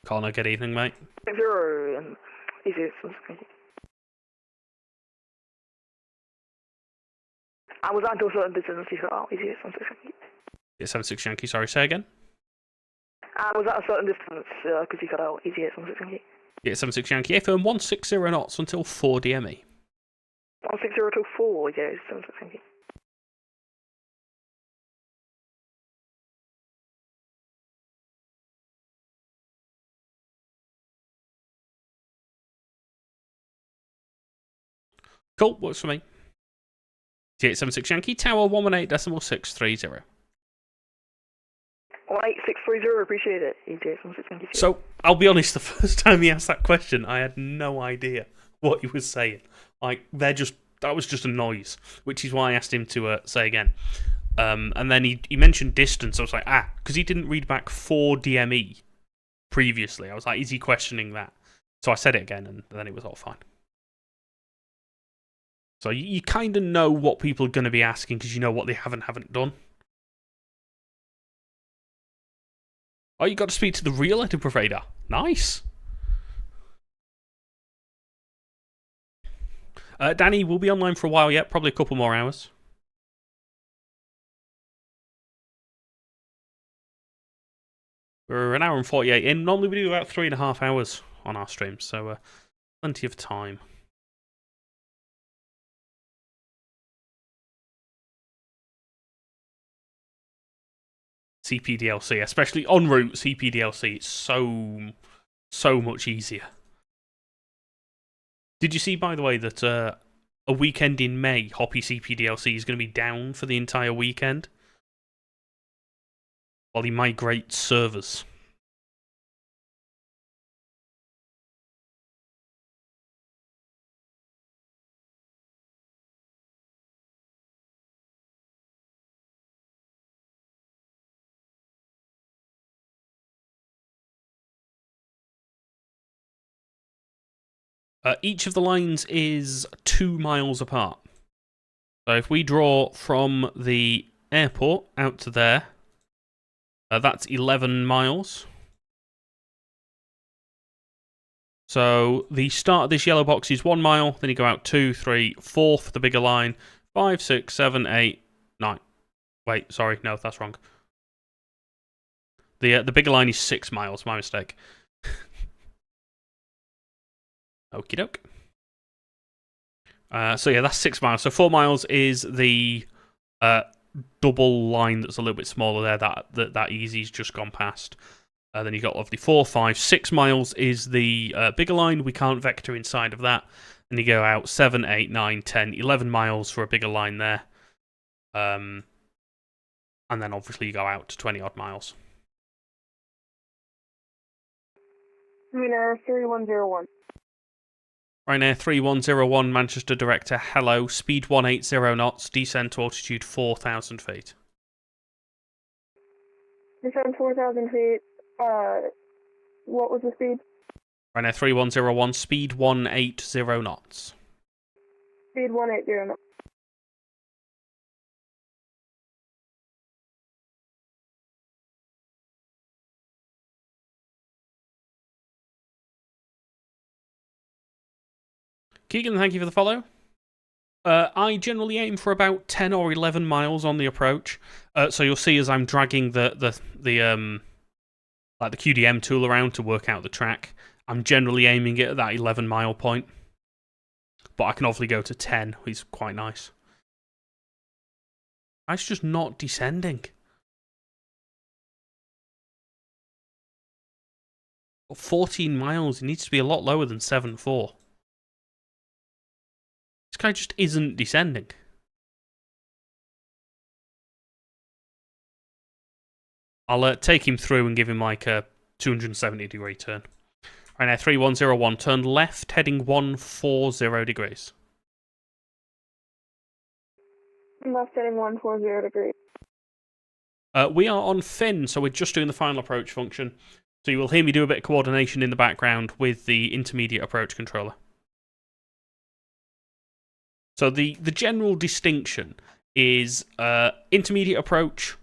Connor, good evening, mate. 0 and easy 876. I was until a certain distance, you got easy 876. 876 Yankee, sorry, say again. I was at a certain distance, because you got out easy 876. 876 Yankee, firm 160 knots until 4 DME. 160 till 4, yeah, 876. Cool, works for me. 876 Yankee, tower 118.630. 18630, appreciate it. Easy 876. So, I'll be honest, the first time he asked that question, I had no idea what he was saying. Like, that was just a noise, which is why I asked him to say again. And then he mentioned distance. I was like, because he didn't read back 4 DME previously. I was like, is he questioning that? So I said it again, and then it was all fine. So you kind of know what people are going to be asking because you know what they haven't done. Oh, you got to speak to the real Edinburgh radar. Nice. Danny, we'll be online for a while yet, probably a couple more hours. We're an hour and 48 in. Normally we do about 3.5 hours on our streams, so plenty of time. CPDLC, especially en route CPDLC, it's so much easier. Did you see, by the way, that a weekend in May, Hoppy CPDLC is going to be down for the entire weekend while he migrates servers? Each of the lines is 2 miles apart. So if we draw from the airport out to there, that's 11 miles. So the start of this yellow box is 1 mile, then you go out 2, 3, 4 for the bigger line, 5, 6, 7, 8, 9. Wait, sorry, no, that's wrong. The bigger line is 6 miles, my mistake. Okie doke. So yeah, that's 6 miles. So 4 miles is the double line that's a little bit smaller there. That easy's just gone past. Then you got lovely 4, 5, 6 miles is the bigger line. We can't vector inside of that. And you go out 7, 8, 9, 10, 11 miles for a bigger line there. And then obviously you go out to 20 odd miles. Ryanair 3101. Ryanair 3101, Manchester Director, hello. Speed 180 knots, descent to altitude 4,000 feet. Descent 4,000 feet. What was the speed? Ryanair 3101, speed 180 knots. Speed 180 knots. Keegan, thank you for the follow. I generally aim for about 10 or 11 miles on the approach. So you'll see as I'm dragging the QDM tool around to work out the track, I'm generally aiming it at that 11 mile point. But I can obviously go to 10, which is quite nice. It's just not descending. 14 miles, it needs to be a lot lower than 7.4. This guy just isn't descending. I'll take him through and give him like a 270-degree turn. Right now, 3101, turn left, heading 140 degrees. Left heading 140 degrees. We are on fin, so we're just doing the final approach function. So you will hear me do a bit of coordination in the background with the intermediate approach controller. So the general distinction is intermediate approach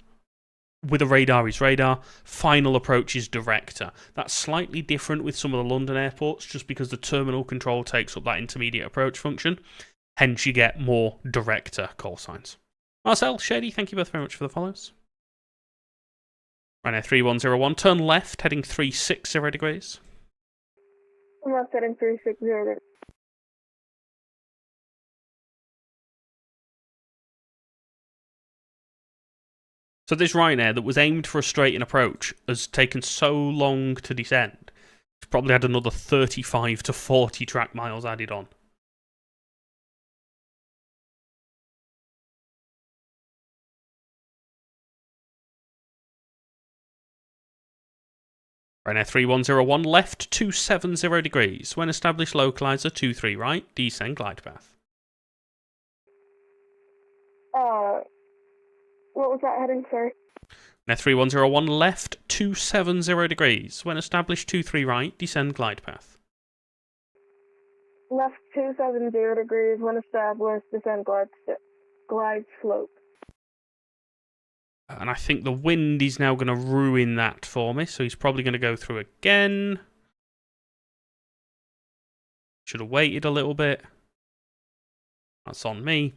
with a radar is radar, final approach is director. That's slightly different with some of the London airports just because the terminal control takes up that intermediate approach function. Hence you get more director call signs. Marcel, Shady, thank you both very much for the follows. Ryanair 3101, turn left, heading 360 degrees. Left heading 360 degrees. So this Ryanair that was aimed for a straight-in approach has taken so long to descend, it's probably had another 35 to 40 track miles added on. Ryanair 3101, left 270 degrees. When established, localizer 23 right, descend glide path. What was that heading, sorry? Ryanair 3101, left 270 degrees. When established, 23 right, descend glide path. Left 270 degrees when established, descend glide slope. And I think the wind is now going to ruin that for me, so he's probably going to go through again. Should have waited a little bit. That's on me.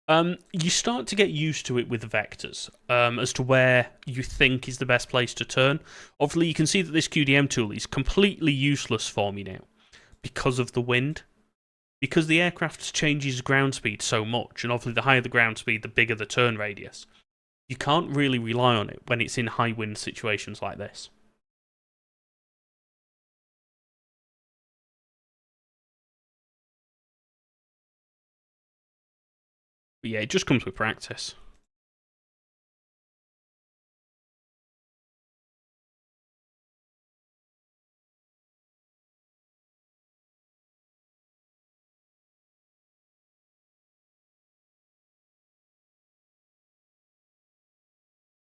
You start to get used to it with the vectors, as to where you think is the best place to turn. Obviously, you can see that this QDM tool is completely useless for me now because of the wind. Because the aircraft changes ground speed so much, and obviously the higher the ground speed, the bigger the turn radius. You can't really rely on it when it's in high wind situations like this. But yeah, it just comes with practice.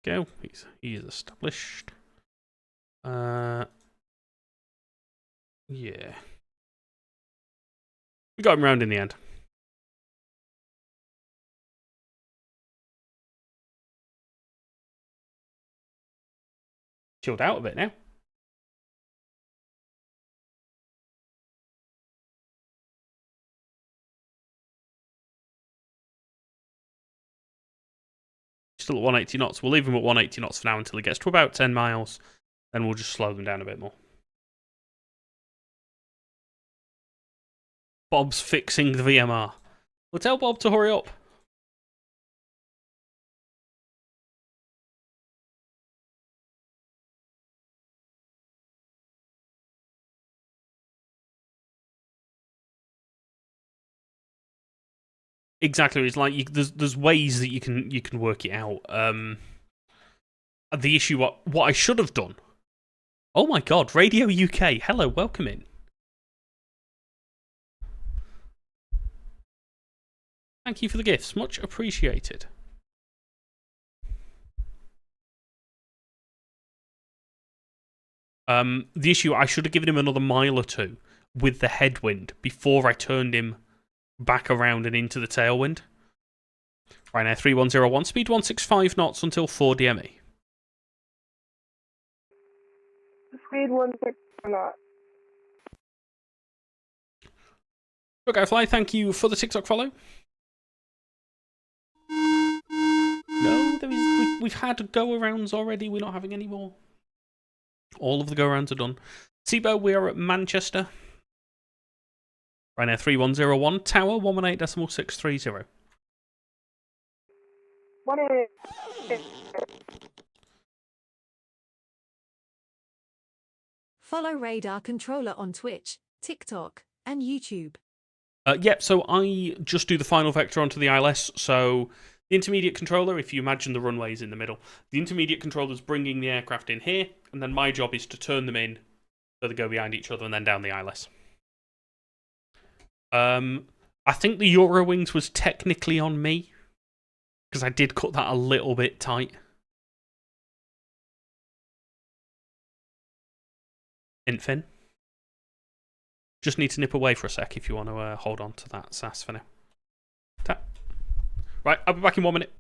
Go. He's established. Yeah. We got him round in the end. Chilled out a bit now. Still at 180 knots. We'll leave him at 180 knots for now until he gets to about 10 miles. Then we'll just slow them down a bit more. Bob's fixing the VMR. We'll tell Bob to hurry up. Exactly, it's like there's ways that you can work it out. The issue, what I should have done. Oh my God, Radio UK, hello, welcome in. Thank you for the gifts, much appreciated. The issue, I should have given him another mile or two with the headwind before I turned him back around and into the tailwind. Ryanair 3101, speed 165 knots until 4 DME. Speed 160 knots. Okay, Fly, thank you for the TikTok follow. No, we've had go-arounds already. We're not having any more. All of the go-arounds are done. Seabo, we are at Manchester. Ryanair 3101, tower 118.630. 118. Follow Radar Controller on Twitch, TikTok, and YouTube. Yep, so I just do the final vector onto the ILS. So the intermediate controller, if you imagine the runways in the middle, the intermediate controller is bringing the aircraft in here, and then my job is to turn them in so they go behind each other and then down the ILS. I think the Eurowings was technically on me. Because I did cut that a little bit tight. Infin. Just need to nip away for a sec if you want to hold on to that SAS for now. Tap. Right, I'll be back in 1 minute.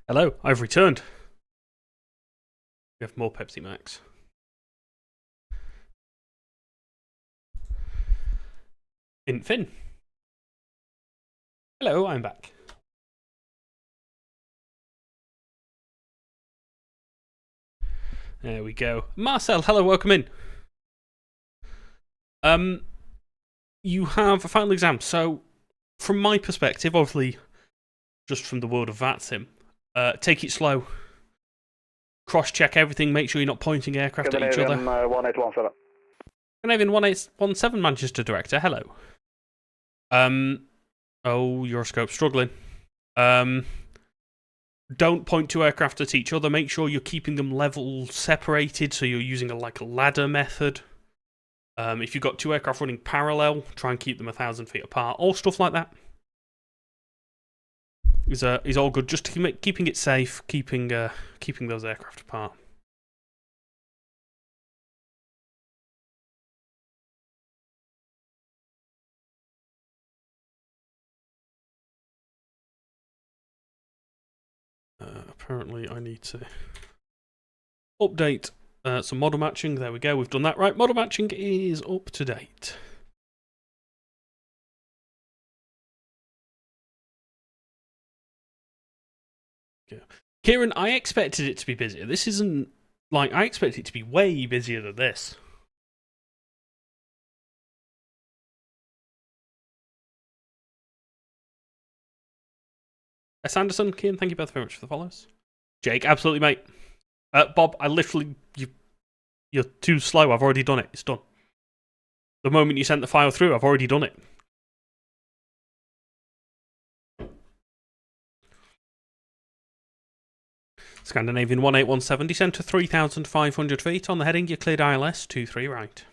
Hello, I've returned. We have more Pepsi Max. Infin. Hello, I'm back. There we go. Marcel, hello, welcome in. You have a final exam. So, from my perspective, obviously, just from the world of VATSIM, take it slow. Cross-check everything. Make sure you're not pointing aircraft at each other. 1817. Canadian 1817 Manchester Director, hello. Oh, your scope's struggling. Don't point two aircraft at each other. Make sure you're keeping them level separated, so you're using a ladder method. If you've got two aircraft running parallel, try and keep them 1,000 feet apart. All stuff like that is all good. Just to keeping it safe, keeping those aircraft apart. Apparently, I need to update some model matching. There we go. We've done that. Right, model matching is up to date. Yeah. Kieran, I expected it to be busier. This isn't like I expected it to be way busier than this. S. Anderson, Kieran, thank you both very much for the follows. Jake, absolutely, mate. Bob, I literally, you're too slow. I've already done it. It's done. The moment you sent the file through, I've already done it. Scandinavian 1817, descend to 3,500 feet. On the heading, you cleared ILS 23 right.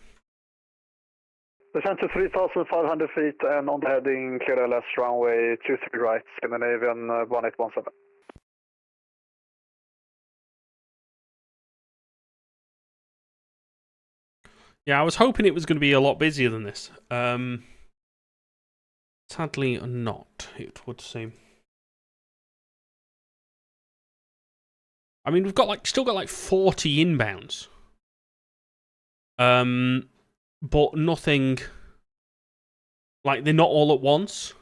Descend to 3,500 feet and on the heading, clear LS runway 23 right, Scandinavian 1817. Yeah, I was hoping it was going to be a lot busier than this. Sadly not, it would seem. I mean, we've got still got 40 inbounds. But nothing, they're not all at once.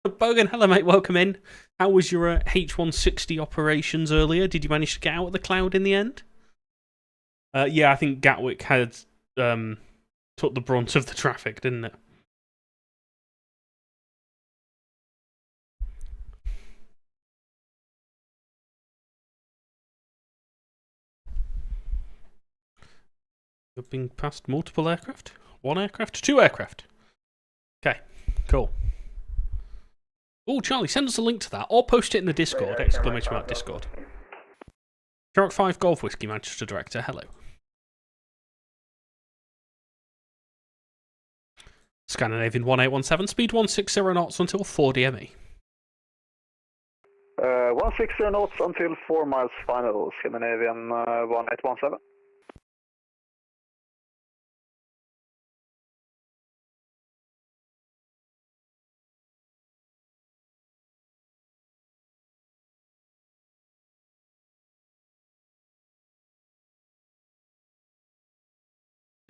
Bogan, hello mate, welcome in. How was your H160 operations earlier? Did you manage to get out of the cloud in the end? Yeah, I think Gatwick had took the brunt of the traffic, didn't it? We're being passed multiple aircraft? One aircraft? Two aircraft. Okay, cool. Oh, Charlie, send us a link to that, or post it in the Discord, exclamation mark Discord. Shark 5 Golf Whiskey, Manchester Director, hello. Scandinavian 1817, speed 160 knots until 4 DME. 160 knots until 4 miles final, Scandinavian 1817.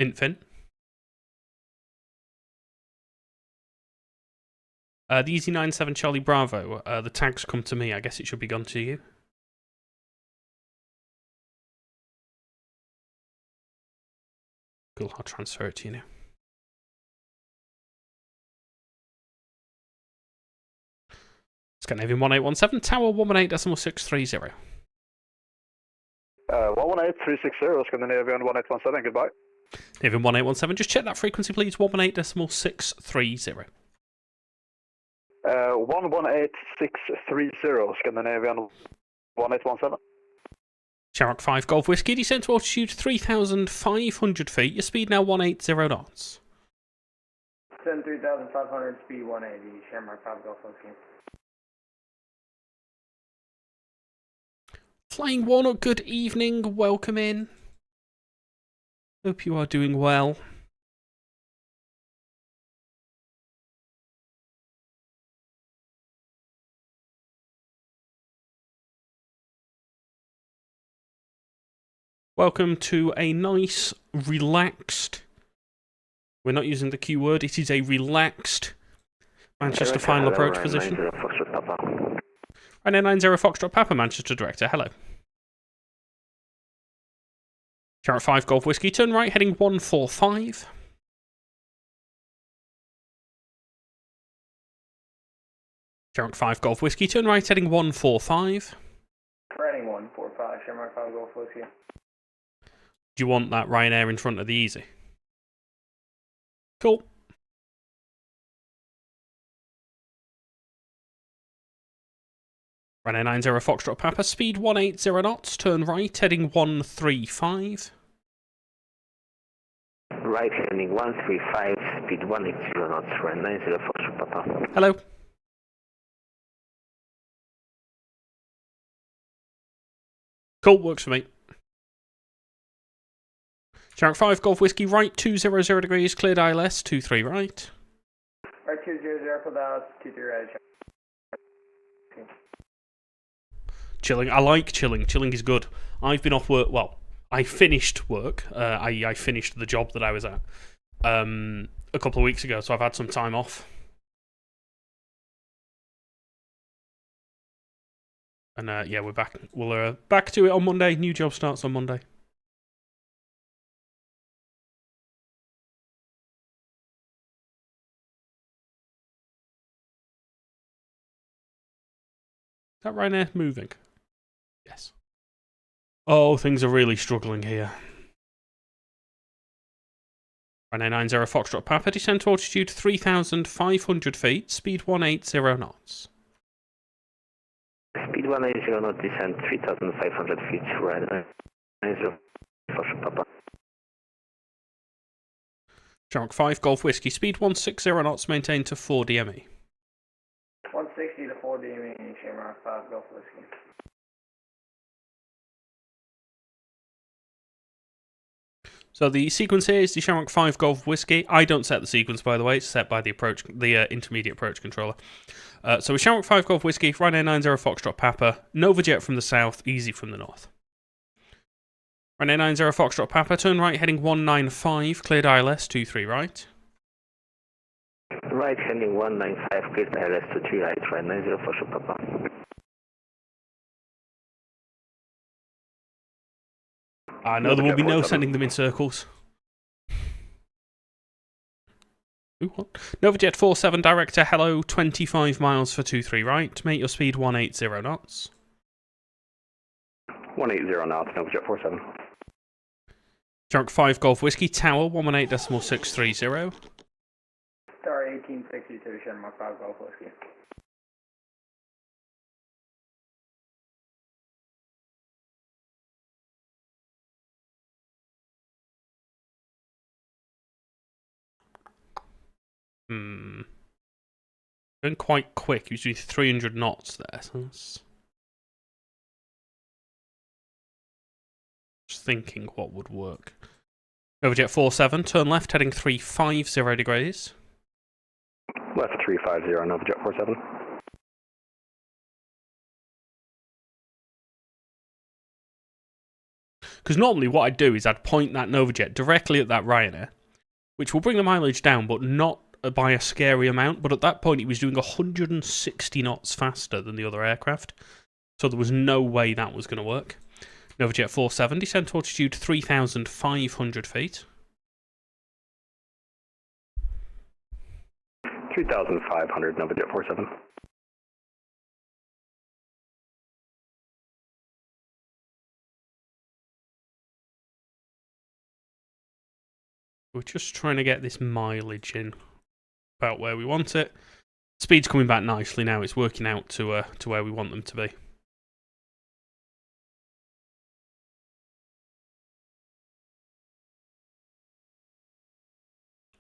Infin. The Easy 97 Charlie Bravo, the tags come to me, I guess it should be gone to you. Cool, I'll transfer it to you now. Scandinavian 1817, Tower 118.630. 118360, Scandinavian 1817, goodbye. Scandinavian 1817, just check that frequency please, 118.630. 118630, Scandinavian 1817. Shark 5 Golf Whiskey, descent to altitude 3,500 feet, your speed now 180 knots. Descend 3,500, speed 180, Shamrock 5 Golf Whiskey. Flying Walnut, good evening, welcome in. Hope you are doing well. Welcome to a nice, relaxed, we're not using the Q word, it is a relaxed Manchester final approach position. Ryanair 90 Foxtrot Papa, Manchester Director, hello. Shark 5 Golf Whiskey, turn right, heading 145. Shark 5 Golf Whiskey, turn right, heading 145. Heading 145, Shamrock 5 Golf Whiskey. Do you want that Ryanair in front of the Easy? Cool. Ryanair 90 Foxtrot Papa, speed 180 knots, turn right, heading 135. Right, heading 135, speed 180 knots, Ryanair 90 Foxtrot Papa. Hello. Cool, works for me. Shark 5 Golf Whiskey, right 200 degrees, cleared ILS, 23 right. Right 200 for that, 23 right. Chilling, I like chilling, chilling is good. I've been off work, well, I finished work, I finished the job that I was at a couple of weeks ago, so I've had some time off. And yeah, we're back. We're back to it on Monday. New job starts on Monday. Is that Ryanair moving? Yes. Oh, things are really struggling here. Ryanair 90 Foxtrot Papa, descent to altitude 3,500 feet, speed 180 knots. Speed 180 knots, descent 3,500 feet, Ryanair 90 Foxtrot Papa. Shark 5 Golf Whiskey, speed 160 knots, maintained to 4 DME. 160 to 4 DME, Shamrock 5 Golf Whiskey. So the sequence here is the Shamrock 5 Golf Whiskey. I don't set the sequence, by the way. It's set by the intermediate approach controller. So with Shamrock 5 Golf Whiskey, Ryanair 90 Foxtrot Papa, Nova Jet from the south, Easy from the north. Ryanair 90 Foxtrot Papa, turn right, heading 195, cleared ILS, 23 right. Right, heading 195, cleared ILS, 23 right, Ryanair 90 Foxtrot Papa. I know there will be no sending them in circles. Ooh, what? Novajet 47 Director, hello, 25 miles for 23 right. Make your speed 180 knots. 180 knots, Novajet 47. Shark 5 Golf Whiskey, Tower 118.630. Star 1862, Shamrock 5 Golf Whiskey. Going quite quick. He was doing 300 knots there. So that's... Just thinking what would work. Overjet 47, turn left, heading 350 degrees. Left 350 on Overjet 47. Because normally what I'd do is I'd point that Novajet directly at that Ryanair, which will bring the mileage down, but not by a scary amount. But at that point, he was doing 160 knots faster than the other aircraft, so there was no way that was going to work. Novajet 47, descent to altitude 3,500 feet. 3,500, Novajet 47. We're just trying to get this mileage in about where we want it. Speed's coming back nicely now. It's working out to where we want them to be.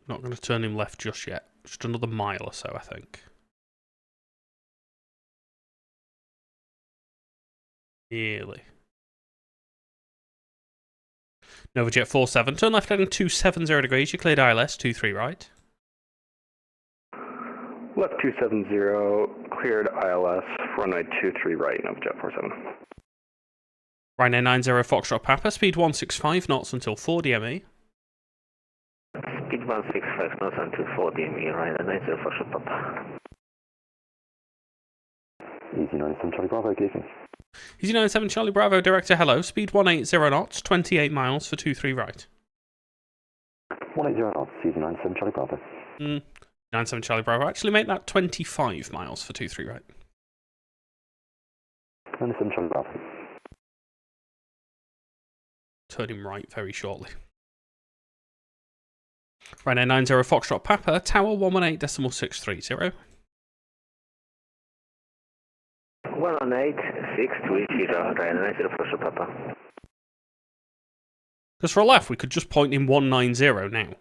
Not going to turn him left just yet. Just another mile or so, I think. Nearly. Novajet 47, turn left heading 270 degrees. You cleared ILS 23 right. Left 270, cleared ILS, runway 23 right, Novajet 47. Ryanair 90 Foxtrot Papa, speed 165 knots until 4 DME. Speed 165 knots until 4 DME, Ryanair 90 Foxtrot Papa. Easy 97 Charlie Bravo, good evening. Easy 97 Charlie Bravo, director hello, speed 180 knots, 28 miles for 23 right. 180 knots, Easy 97 Charlie Bravo. 97 Charlie Bravo, actually make that 25 miles for 23 right. 97 Charlie Bravo. Turn him right very shortly. Ryanair 90 Foxtrot Papa, Tower 118.630. 118.630, Ryanair 90 Foxtrot Papa. Because for a laugh, we could just point in 190 now.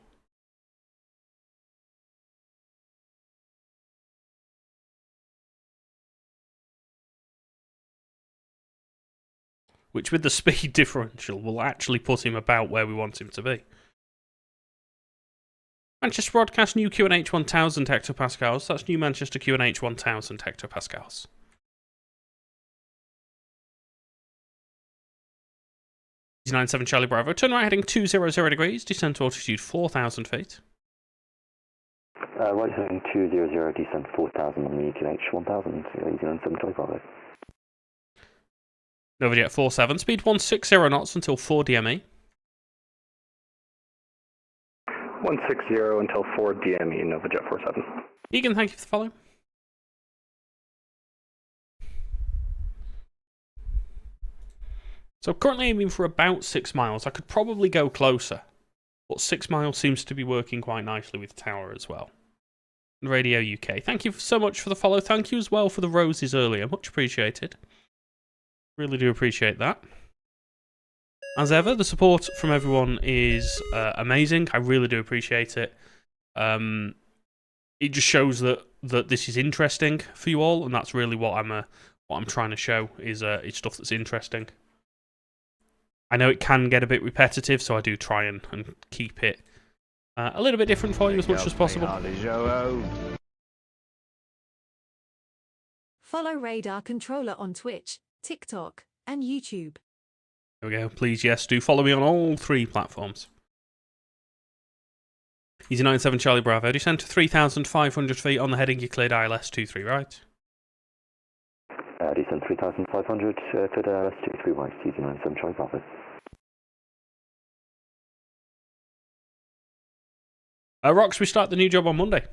Which, with the speed differential, will actually put him about where we want him to be. Manchester Broadcast, new QNH 1000 hectopascals. That's new Manchester QNH 1000 hectopascals. Easy 97 Charlie Bravo, turn right heading 200 degrees, descent to altitude 4,000 feet. Right heading 200, descent 4,000 on the QNH 1000, Easy 97 Charlie Bravo. Novajet 47, speed 160 knots until 4 DME. 160 until 4 DME, Novajet 47. Egan, thank you for the follow. So currently aiming for about 6 miles. I could probably go closer, but 6 miles seems to be working quite nicely with Tower as well. Radio UK, thank you so much for the follow. Thank you as well for the roses earlier. Much appreciated. Really do appreciate that. As ever, the support from everyone is amazing. I really do appreciate it. It just shows that this is interesting for you all, and that's really what I'm trying to show is stuff that's interesting. I know it can get a bit repetitive, so I do try and keep it a little bit different for you as much as possible. Follow Radar Controller on Twitch, TikTok, and YouTube. There we go. Please, yes, do follow me on all 3 platforms. Easy 97 Charlie Bravo, descend to 3,500 feet on the heading. You cleared ILS 23 right. Descend 3,500, cleared ILS 23 right, Easy 97 Charlie Bravo. Rox, we start the new job on Monday.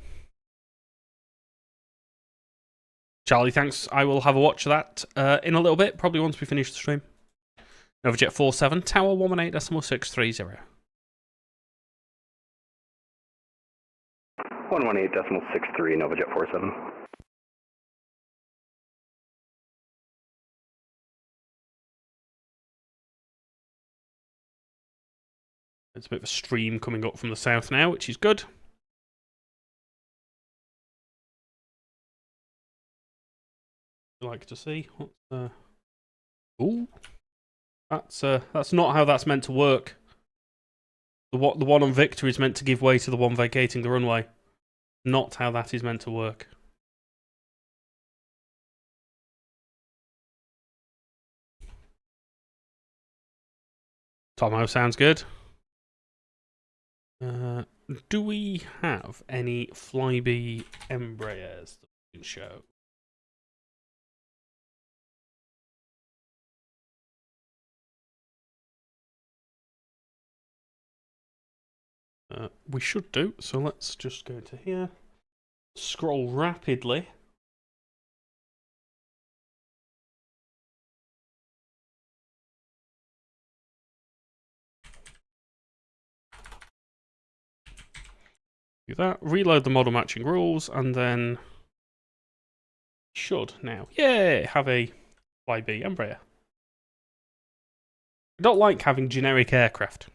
Charlie, thanks. I will have a watch of that in a little bit, probably once we finish the stream. Novajet 47, Tower 118.630. 118.63, NovaJet 47. There's a bit of a stream coming up from the south now, which is good. Like to see. Ooh, that's not how that's meant to work. The one on Victor is meant to give way to the one vacating the runway. Not how that is meant to work. Tomo sounds good. Do we have any Flybe Embraers that we can show? We should do, so let's just go to here. Scroll rapidly. Do that, reload the model matching rules, and then should now, yay, have a Flybe Embraer. I don't like having generic aircraft.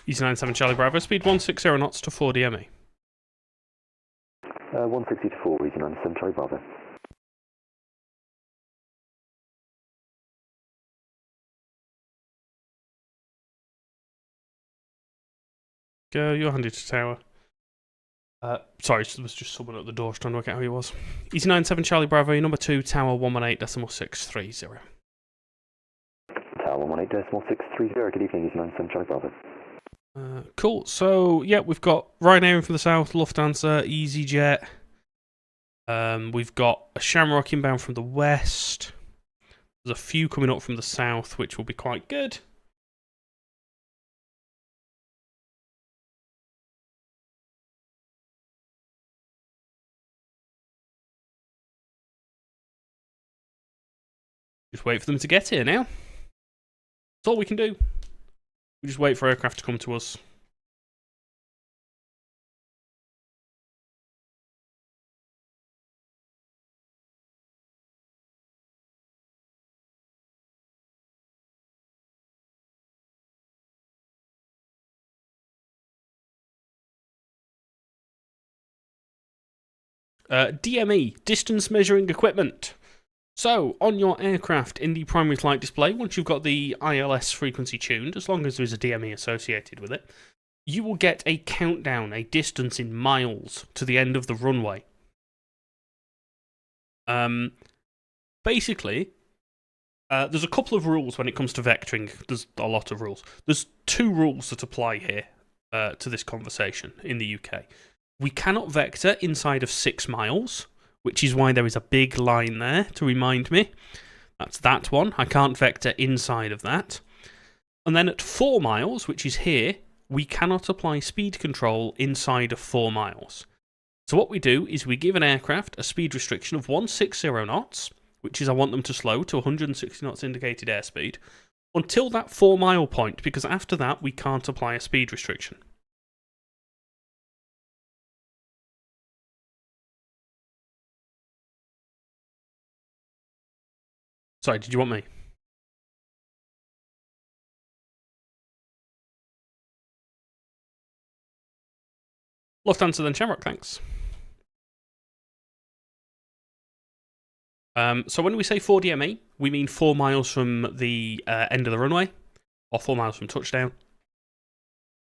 Easy 97 Charlie Bravo, speed 160 knots to 4 DME. 160 to 4, Easy 97 Charlie Bravo. Go, you're handed to tower. Sorry, there was just someone at the door trying to work out who he was. Easy 97 Charlie Bravo, number 2, tower 118.630. Tower 118.630, good evening, Easy 97 Charlie Bravo. Cool, so yeah, we've got Ryanair from the south, Lufthansa, EasyJet. We've got a Shamrock inbound from the west. There's a few coming up from the south, which will be quite good. Just wait for them to get here now. That's all we can do. We just wait for aircraft to come to us. DME, distance measuring equipment. So, on your aircraft in the primary flight display, once you've got the ILS frequency tuned, as long as there's a DME associated with it, you will get a countdown, a distance in miles to the end of the runway. Basically, there's a couple of rules when it comes to vectoring. There's a lot of rules. There's 2 rules that apply here to this conversation in the UK. We cannot vector inside of 6 miles, which is why there is a big line there to remind me. That's that one. I can't vector inside of that. And then at 4 miles, which is here, we cannot apply speed control inside of 4 miles. So what we do is we give an aircraft a speed restriction of 160 knots, which is I want them to slow to 160 knots indicated airspeed, until that 4 mile point, because after that we can't apply a speed restriction. Sorry, did you want me? Lufthansa then Shamrock, thanks. So when we say 4 DME, we mean 4 miles from the end of the runway, or 4 miles from touchdown.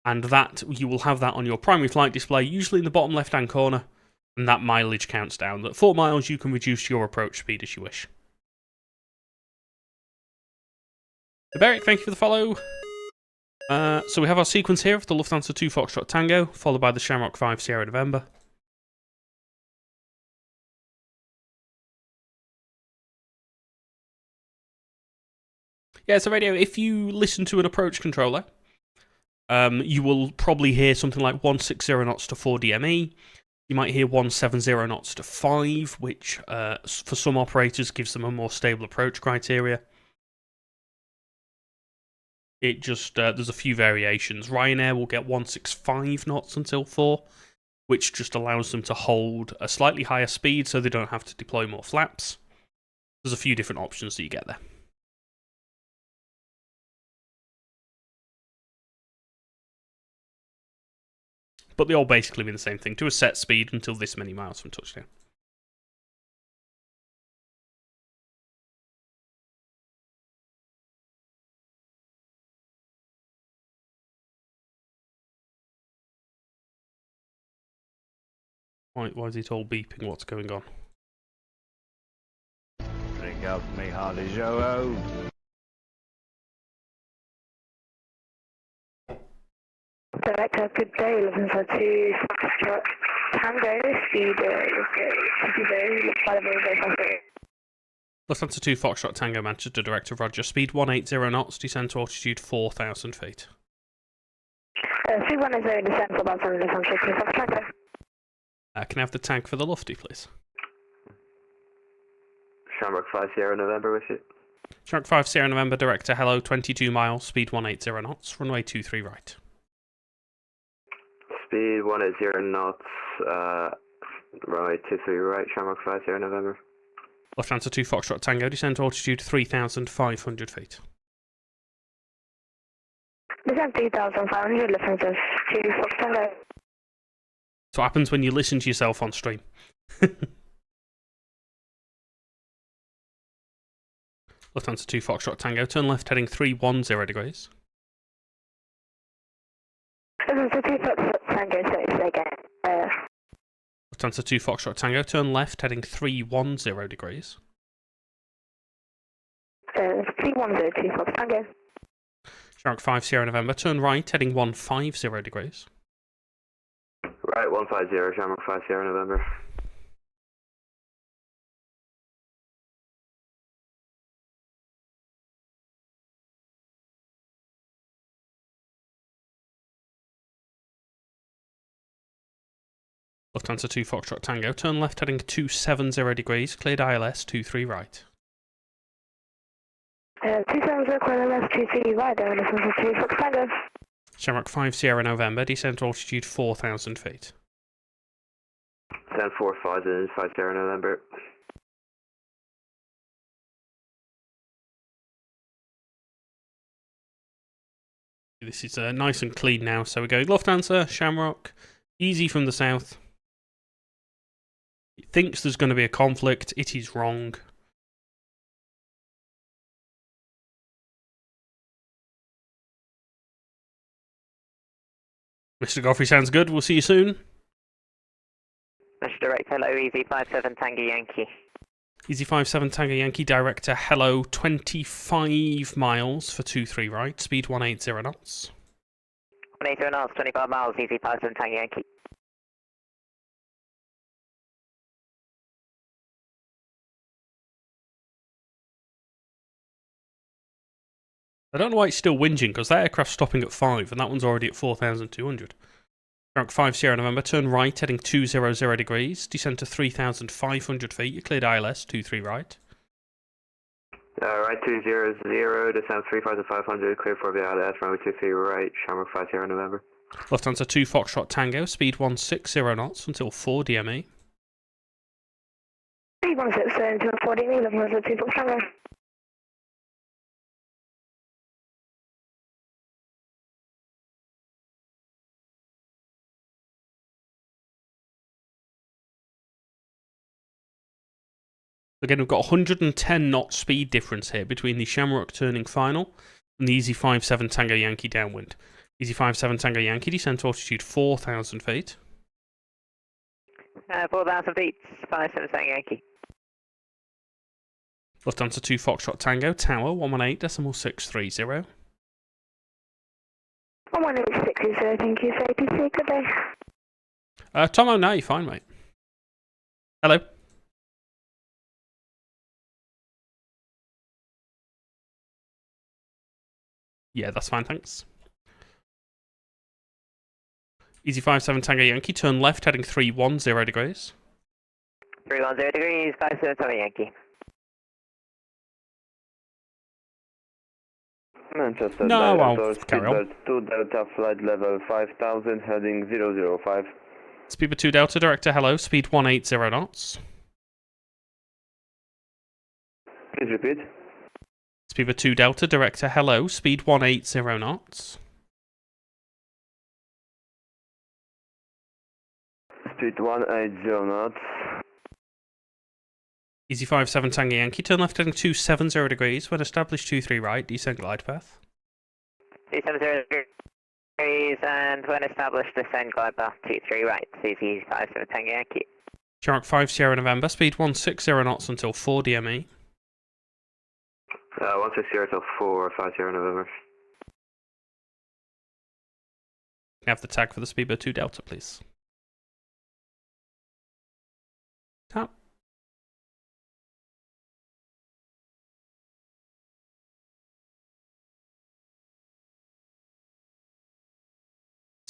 And that, you will have that on your primary flight display, usually in the bottom left-hand corner, and that mileage counts down. At 4 miles, you can reduce your approach speed as you wish. Beric, thank you for the follow. So we have our sequence here of the Lufthansa 2 Foxtrot Tango, followed by the Shamrock 5 Sierra November. Yeah, so radio, if you listen to an approach controller, you will probably hear something like 160 knots to 4 DME. You might hear 170 knots to 5, which for some operators gives them a more stable approach criteria. It just, there's a few variations. Ryanair will get 165 knots until 4, which just allows them to hold a slightly higher speed so they don't have to deploy more flaps. There's a few different options that you get there. But they all basically mean the same thing, to a set speed until this many miles from touchdown. Why is it all beeping? What's going on? Bring up me Harley Joe. Director, good day. 1102 Foxtrot Tango, speed 250, Lufthansa 2 Foxtrot Tango, Manchester Director, Roger. Speed 180 knots, descend to altitude 4,000 feet. 3180, descend for about 7 Lufthansa 2 Foxtrot Tango. Can I have the tank for the Lufty, please? Shamrock 5 Sierra November with you. Shamrock 5 Sierra November, Director, hello, 22 miles, speed 180 knots, runway 23 right. Speed 180 knots, runway 23 right, Shamrock 5 Sierra November. Lufthansa 2 Foxtrot Tango, descend to altitude 3,500 feet. Descend 3,500, Lufthansa 2 Foxtrot Tango. That's what happens when you listen to yourself on stream. Lufthansa 2 Foxtrot Tango, turn left heading 310 degrees. Lufthansa 2 Foxtrot Tango, say again. Lufthansa 2 Foxtrot Tango, turn left heading 310 degrees. 310 2 Fox Tango. Shamrock 5 Sierra November, turn right heading 150 degrees. Right, 150, Shamrock 5 Sierra November. Lufthansa 2 Foxtrot Tango, turn left heading 270 degrees, cleared ILS 23 right. 270, cleared ILS 23 right, Lufthansa 2 Fox Tango. Shamrock 5 Sierra November, descend to altitude 4,000 feet. Descend 45 5 Sierra November. This is nice and clean now, so we're going Lufthansa, Shamrock, easy from the south. It thinks there's going to be a conflict, it is wrong. Mr. Goffrey sounds good, we'll see you soon. Mr. Director, hello, Easy 57 Tango Yankee. Easy 57 Tango Yankee, Director, hello, 25 miles for 23 right, speed 180 knots. 180 knots, 25 miles, Easy 57 Tango Yankee. I don't know why it's still whinging, because that aircraft's stopping at 5, and that one's already at 4,200. Shamrock 5 Sierra November, turn right, heading 200 degrees, descend to 3,500 feet, you cleared ILS 23 right. Right 200, descend 3,500, clear for the ILS, runway 23 right, Shamrock 5 Sierra November. Lufthansa 2 Foxtrot Tango, speed 160 knots until 4 DME. Speed 160 until 4 DME, Lufthansa 2 Fox Tango. Again, we've got 110 knot speed difference here between the Shamrock turning final and the Easy 57 Tango Yankee downwind. Easy 57 Tango Yankee, descend to altitude 4,000 feet. 4,000 feet, 57 Tango Yankee. Lufthansa 2 Foxtrot Tango, Tower 118.630. 118.630, thank you, for APC, good day. Tomo, no, you're fine, mate. Hello. Yeah, that's fine, thanks. Easy 57 Tango Yankee, turn left heading 310 degrees. 310 degrees, 57 Tango Yankee. Manchester, No, I'll Director, carry on. Speedbird 2 Delta, flight level 5000, heading 005. Speedbird 2 Delta, director, hello, speed 180 knots. Please repeat. Speedbird 2 Delta, director, hello, speed 180 knots. Speed 180 knots. Easy 57 Tango Yankee, turn left heading 270 degrees, when established 23 right, descend glide path. 270 degrees, and when established, descend glide path 23 right, Easy 57 Tango Yankee. Shark 5 Sierra November, speed 160 knots until 4 DME. 160 till 4, 5 Sierra November. Can I have the tag for the Speedbird 2 Delta, please? Tap.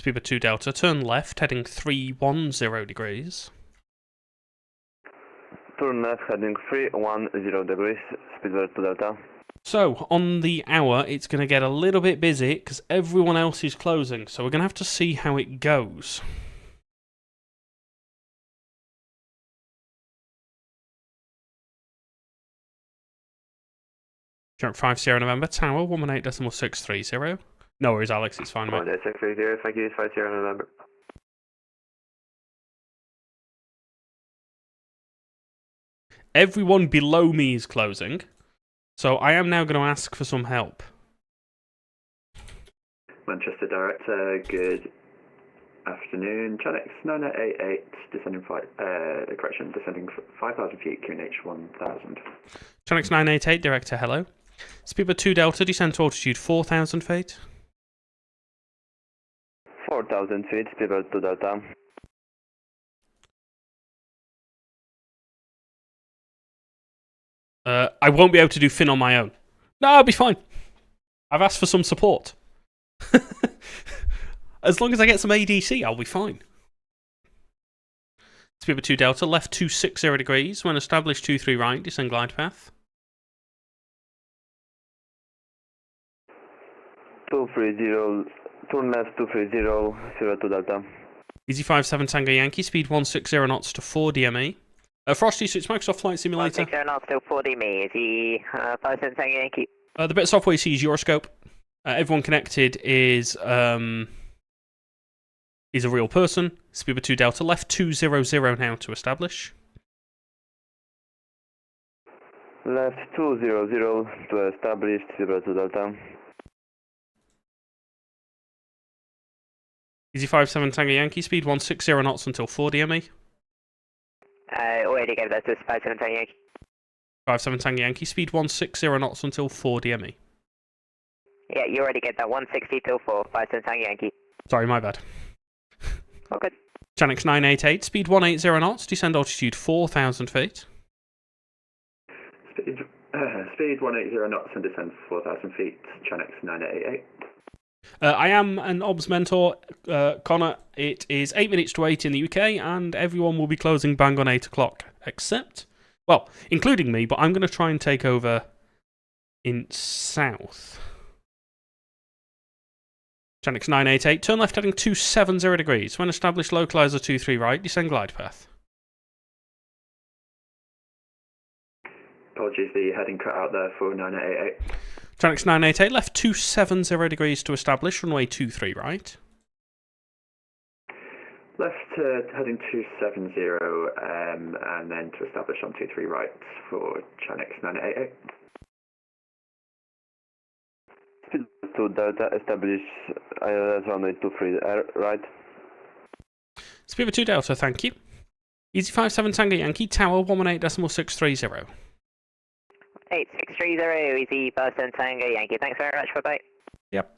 Speedbird 2 Delta, turn left, heading 310 degrees. Turn left, heading 310 degrees, Speedbird 2 Delta. So, on the hour, it's going to get a little bit busy because everyone else is closing, so we're going to have to see how it goes. Shark 5 Sierra November, Tower 118.630. No worries, Alex, it's fine, mate. 18630, thank you, 5 Sierra November. Everyone below me is closing, so I am now going to ask for some help. Manchester Director, good afternoon. Chanex 9888, descending descending 5,000 feet, QNH 1,000. Chanex 988, Director, hello. Speedbird 2 Delta, descent to altitude 4,000 feet. 4,000 feet, Speedbird 2 Delta. I won't be able to do fin on my own. No, I'll be fine. I've asked for some support. As long as I get some ADC, I'll be fine. Speedbird 2 Delta, left 260 degrees. When established 23 right, descend glide path. 230, turn left 230, 02 Delta. Easy 57 Tango Yankee, speed 160 knots to 4 DME. Frosty, so it's Microsoft Flight Simulator. 160 knots till 4 DME, Easy 57 Tango Yankee. The bit of software you see is Euroscope. Everyone connected is a real person. Speedbird 2 Delta, left 200 now to establish. Left 200 to establish, Speedbird 2 Delta. Easy 57 Tango Yankee, speed 160 knots until 4 DME. Already gave that to 57 Tango Yankee. 57 Tango Yankee, speed 160 knots until 4 DME. Yeah, you already get that 160 till 4, 57 Tango Yankee. Sorry, my bad. Oh, good. Chanex 988, speed 180 knots, descend altitude 4,000 feet. Speed 180 knots and descend 4,000 feet, Chanex 9888. I am an OBS mentor, Connor. It is 8 minutes to 8 in the UK, and everyone will be closing bang on 8 o'clock, except, well, including me, but I'm going to try and take over in south. Chanex 988, turn left heading 270 degrees. When established, localizer 23 right, descend glide path. Apologies, the heading cut out there for 9888. Chanex 988, left 270 degrees to establish, runway 23 right. Left heading 270, and then to establish on 23 right for Chanex 988. Speedbird 2 Delta, establish ILS runway 23 right. Speedbird 2 Delta, thank you. Easy 57 Tango Yankee, tower 118.630. 8630, Easy 57 Tango Yankee. Thanks very much, bye-bye. Yep.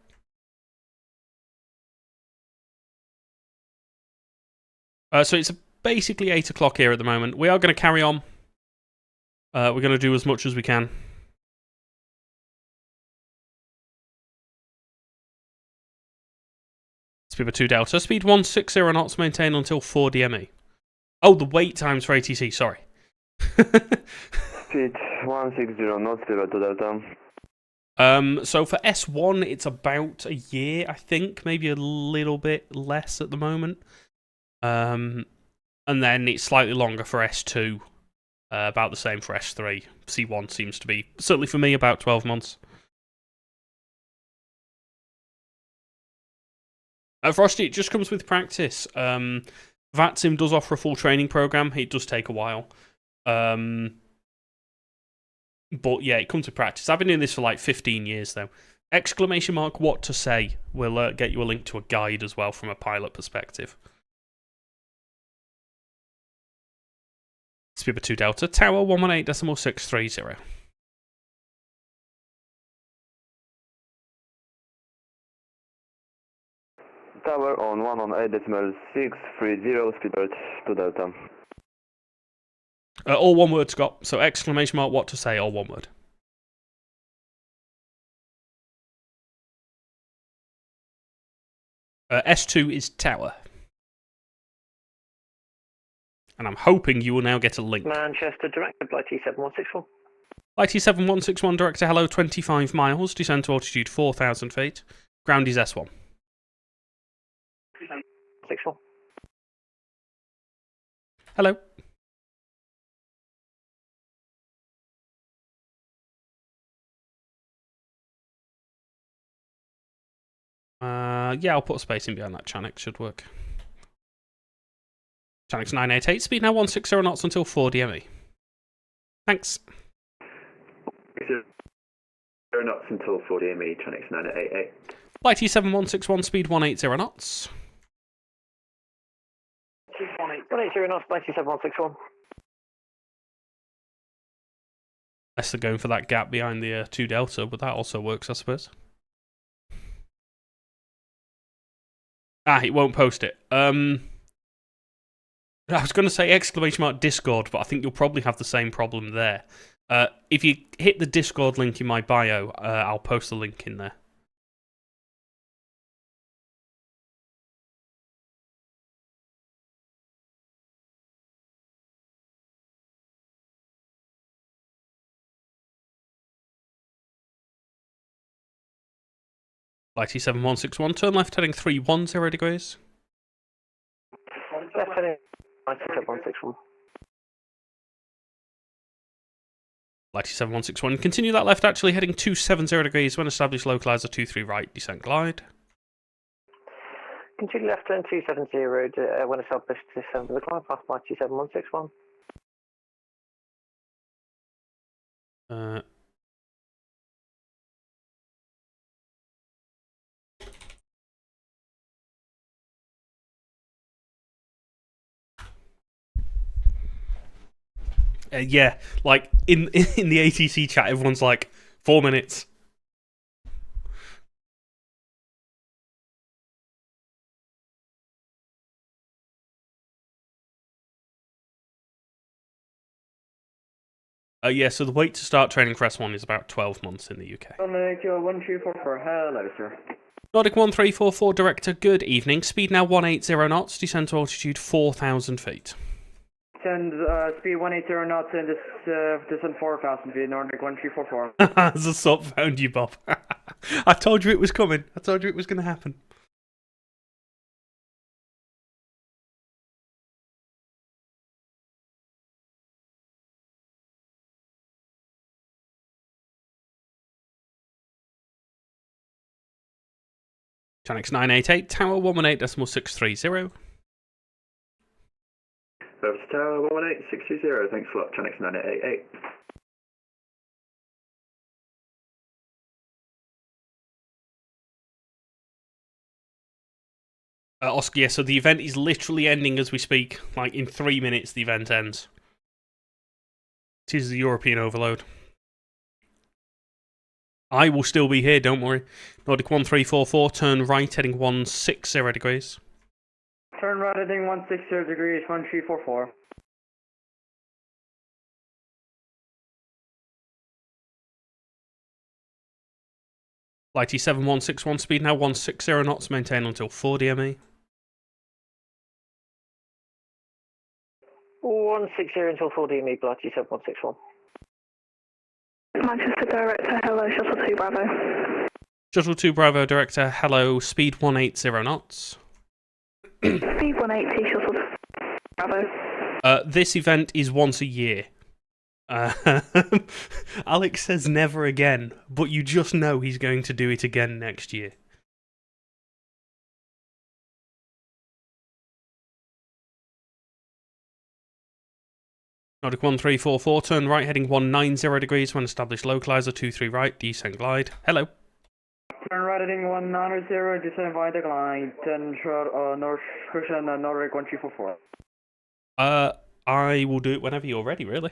So it's basically 8 o'clock here at the moment. We are going to carry on. We're going to do as much as we can. Speed 2 Delta. Speed 160 knots, maintain until 4 DME. Oh, the wait times for ATC, sorry. Speed 160 knots, speed 2 Delta. So for S1, it's about a year, I think. Maybe a little bit less at the moment. And then it's slightly longer for S2. About the same for S3. C1 seems to be, certainly for me, about 12 months. Frosty, it just comes with practice. VATSIM does offer a full training program. It does take a while. But yeah, it comes with practice. I've been doing this for like 15 years, though. ! What to say will get you a link to a guide as well from a pilot perspective. Speed 2 Delta, Tower 118.630. Tower on 118.630, speed 2 Delta. All one word, Scott. So ! What to say, all one word. S2 is Tower. And I'm hoping you will now get a link. Manchester, directed by T7161. By T7161, director, hello, 25 miles, descend to altitude 4,000 feet. Ground is S1. 61. Hello. Yeah, I'll put a space in behind that. Chanix should work. Chanix 988, speed now 160 knots until 4 DME. Thanks. 0 knots until 4 DME, Chanix 988. Flight T7161, speed 180 knots. 180 knots, Flight T7161. Unless they're going for that gap behind the 2 Delta, but that also works, I suppose. It won't post it. I was going to say ! Discord, but I think you'll probably have the same problem there. If you hit the Discord link in my bio, I'll post the link in there. Flight T7161, turn left heading 310 degrees. Left heading 161. Flight T7161, continue that left, actually heading 270 degrees. When established, localizer 23 right, descent glide. Continue left turn 270, when established, descend to the glide path by T7161. Yeah, like in the ATC chat, everyone's like 4 minutes. Yeah, so the wait to start training for S1 is about 12 months in the UK. Nordic 1344, hello sir. Nordic 1344, director, good evening. Speed now 180 knots, descend to altitude 4,000 feet. Send speed 180 knots and descend 4,000 feet, Nordic 1344. As a sub found you, Bob. I told you it was coming. I told you it was going to happen. Chanix 988, Tower 118.630. Over to Tower 118.620, thanks a lot, Chanix 988. Oscar, yeah, so the event is literally ending as we speak. Like, in 3 minutes, the event ends. It is the European overload. I will still be here, don't worry. Nordic 1344, turn right, heading 160 degrees. Turn right heading 160 degrees, 1344. Blighty 7161, speed now 160 knots, maintain until 4 DME. 160 until 4 DME, Blighty 7161. Manchester Director, hello, Shuttle 2 Bravo. Shuttle 2 Bravo, Director, hello, speed 180 knots. Speed 180, Shuttle 2 Bravo. This event is once a year. Alex says never again, but you just know he's going to do it again next year. Nordic 1344, turn right heading 190 degrees when established localizer 23 right, descend glide. Hello. Turn right heading 190, descend via the glide, 10 short, north cushion, Nordic 1344. I will do it whenever you're ready, really.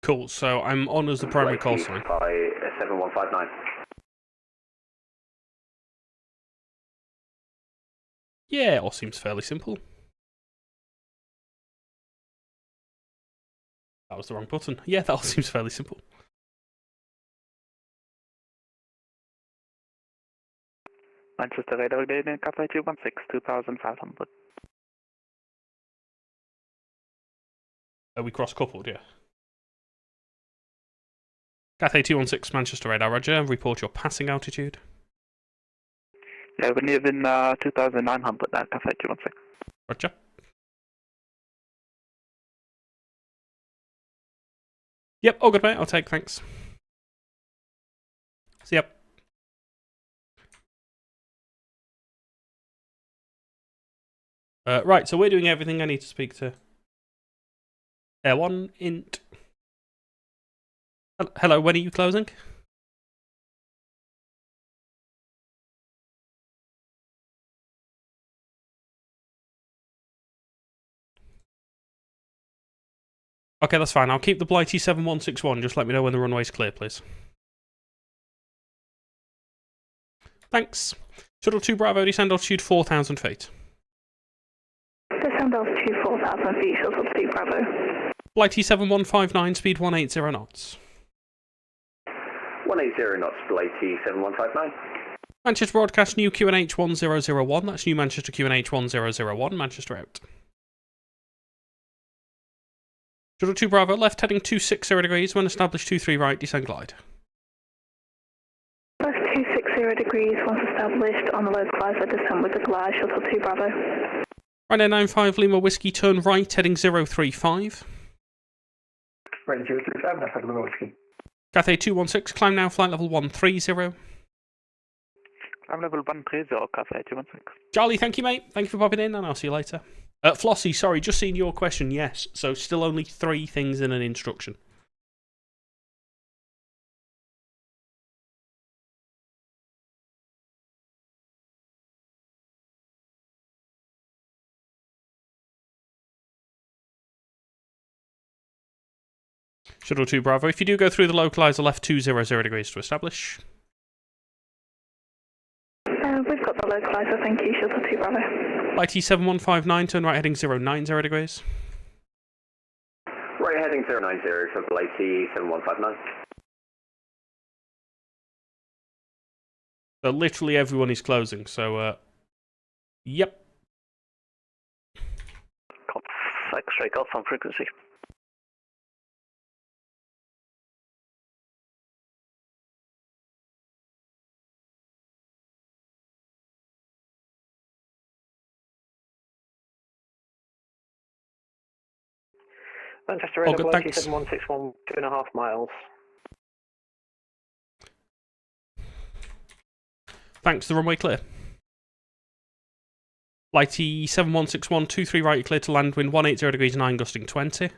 Cool, so I'm on as the primary call sign. 7159. Yeah, it all seems fairly simple. That was the wrong button. Yeah, that all seems fairly simple. Manchester radar gradient, Cathay 216, 2500. Are we cross-coupled, yeah? Cathay 216, Manchester radar, roger. Report your passing altitude. Yeah, we're near in 2900 now, Cathay 216. Roger. Yep, all good, mate. I'll take, thanks. See ya. Right, so we're doing everything. I need to speak to Air 1 int. Hello, when are you closing? Okay, that's fine. I'll keep the Blighty 7161. Just let me know when the runway's clear, please. Thanks. Shuttle 2 Bravo, descend altitude 4,000 feet. Descend altitude 4,000 feet, Shuttle 2 Bravo. Blighty 7159, speed 180 knots. 180 knots, Blighty 7159. Manchester broadcast new QNH 1001. That's new Manchester QNH 1001. Manchester out. Shuttle 2 Bravo, left heading 260 degrees. When established 23 right, descend glide. Left 260 degrees, once established on the localizer, descend with the glide, Shuttle 2 Bravo. Ryanair 95 Lima Whiskey, turn right heading 035. Right 035, that's Lima Whiskey. Cathay 216, climb now, flight level 130. I'm level 130, Cathay 216. Charlie, thank you, mate. Thank you for popping in, and I'll see you later. Flossie, sorry, just seeing your question, yes. So still only 3 things in an instruction. Shuttle 2 Bravo, if you do go through the localizer, left 200 degrees to establish. We've got the localizer, thank you, Shuttle 2 Bravo. Blighty 7159, turn right heading 090 degrees. Right heading 090 for Blighty 7159. So literally everyone is closing, so, yep. X-ray Golf on frequency. Manchester radar, good, Blighty thanks. 7161, 2.5 miles. Thanks, the runway clear. Blighty 7161, 23 right, clear to land, wind 180 degrees 9, gusting 20.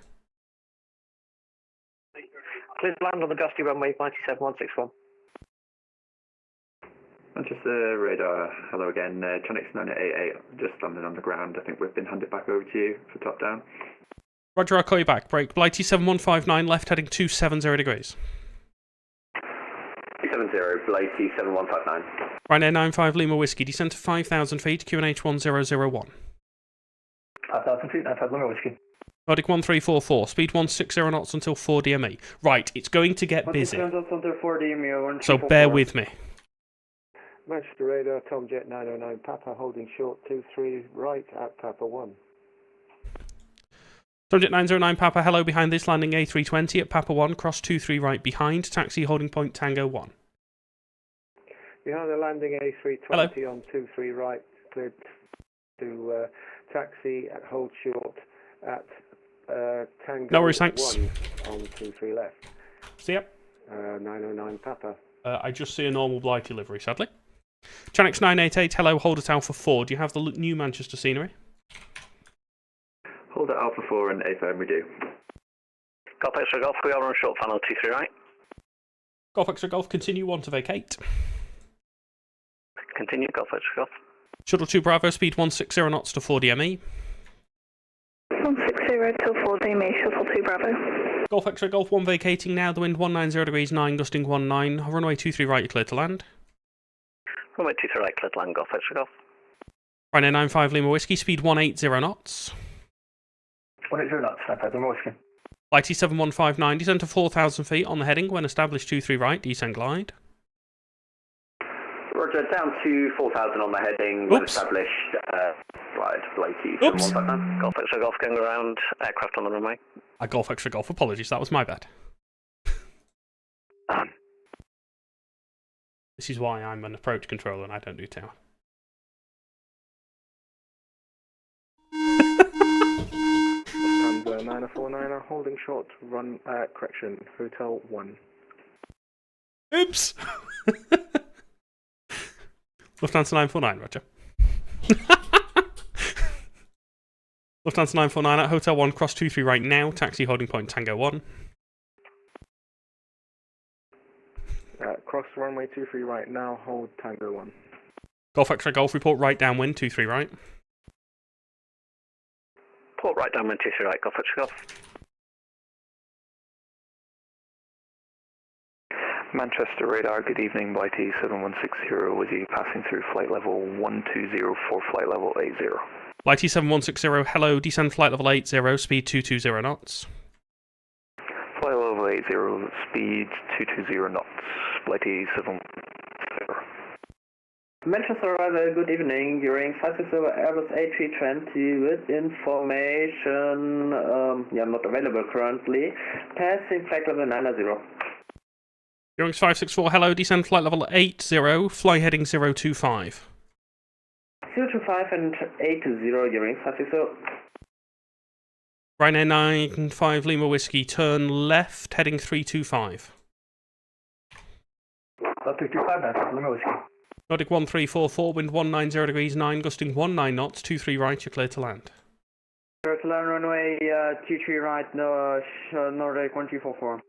Clear to land on the gusty runway, 97161. Manchester radar, hello again. Channix 988, just landing on the ground. I think we've been handed back over to you for top down. Roger, I'll call you back. Break. Blighty 7159, left heading 270 degrees. 270, Blighty 7159. Ryanair 95 Lima Whiskey, descend to 5,000 feet, QNH 1001. 5,000 feet, 95 Lima Whiskey. Nordic 1344, speed 160 knots until 4 DME. Right, it's going to get busy. So bear with me. Manchester radar, Tomjet 909 Papa, holding short 23 right at Papa 1. Tomjet 909 Papa, hello, behind this landing A320 at Papa 1, cross 23 right behind, taxi holding point Tango 1. Behind the landing A320 hello. On 23 right, cleared to taxi at hold short at Tango no worries, thanks. 1 on 23 left. See ya. 909 Papa. I just see a normal Blighty livery, sadly. Channix 988, hello, hold at Alpha 4. Do you have the new Manchester scenery? Hold at Alpha 4 and A-firm, we do. Golf Extra Golf, we are on short final 23 right. Golf Extra Golf, continue 1 to vacate. Continue, Golf Extra Golf. Shuttle 2 Bravo, speed 160 knots to 4 DME. 160 till 4 DME, Shuttle 2 Bravo. Golf Extra Golf 1 vacating now, the wind 190 degrees 9, gusting 19, runway 23 right, you're clear to land. Runway 23 right, clear to land, Golf Extra Golf. Ryanair 95 Lima Whiskey, speed 180 knots. 180 knots, 95 Lima Whiskey. Blighty 7159, descend to 4,000 feet on the heading, when established 23 right, descend glide. Roger, down to 4,000 on the heading, when established, glide, Blighty 7159. Golf Extra Golf going around, aircraft on the runway. Golf Extra Golf, apologies, that was my bad. This is why I'm an approach controller and I don't do tower. Lufthansa 949, holding short, run, correction, Hotel 1. Oops! Lufthansa 949, Roger. Lufthansa 949 at Hotel 1, cross 23 right now, taxi holding point Tango 1. Cross runway 23 right now, hold Tango 1. Golf Extra Golf, report right downwind, 23 right. Port right downwind, 23 right, Golf Extra Golf. Manchester radar, good evening, Blighty 7160 with you passing through flight level 1204, flight level 80. Blighty 7160, hello, descend flight level 80, speed 220 knots. Flight level 80, speed 220 knots, Blighty 7160. Manchester radar, good evening, during 560 Airbus A320 with information, not available currently, passing flight level 90. Yoings 564, hello, descend flight level 80, fly heading 025. 025 and 80 during 560. Ryanair 95 Lima Whiskey, turn left, heading 325. 325, Lima Whiskey. Nordic 1344, wind 190 degrees 9, gusting 19 knots, 23 right, you're clear to land. Clear to land, runway 23 right, Nordic 1344.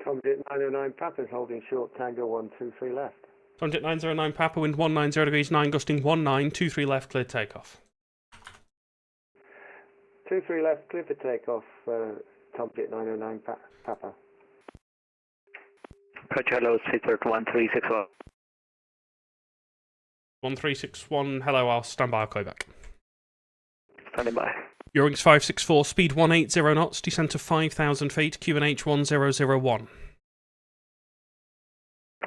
Tomjet 909 Papa's holding short, Tango 123 left. Tomjet 909 Papa, wind 190 degrees 9, gusting 19, 23 left, clear takeoff. 23 left, clear for takeoff, Tomjet 909 Papa. Roger, hello, Seatbelt 1361. 1361, hello, I'll stand by, I'll call you back. Standing by. Eurowings 564, speed 180 knots, descend to 5,000 feet, QNH 1001.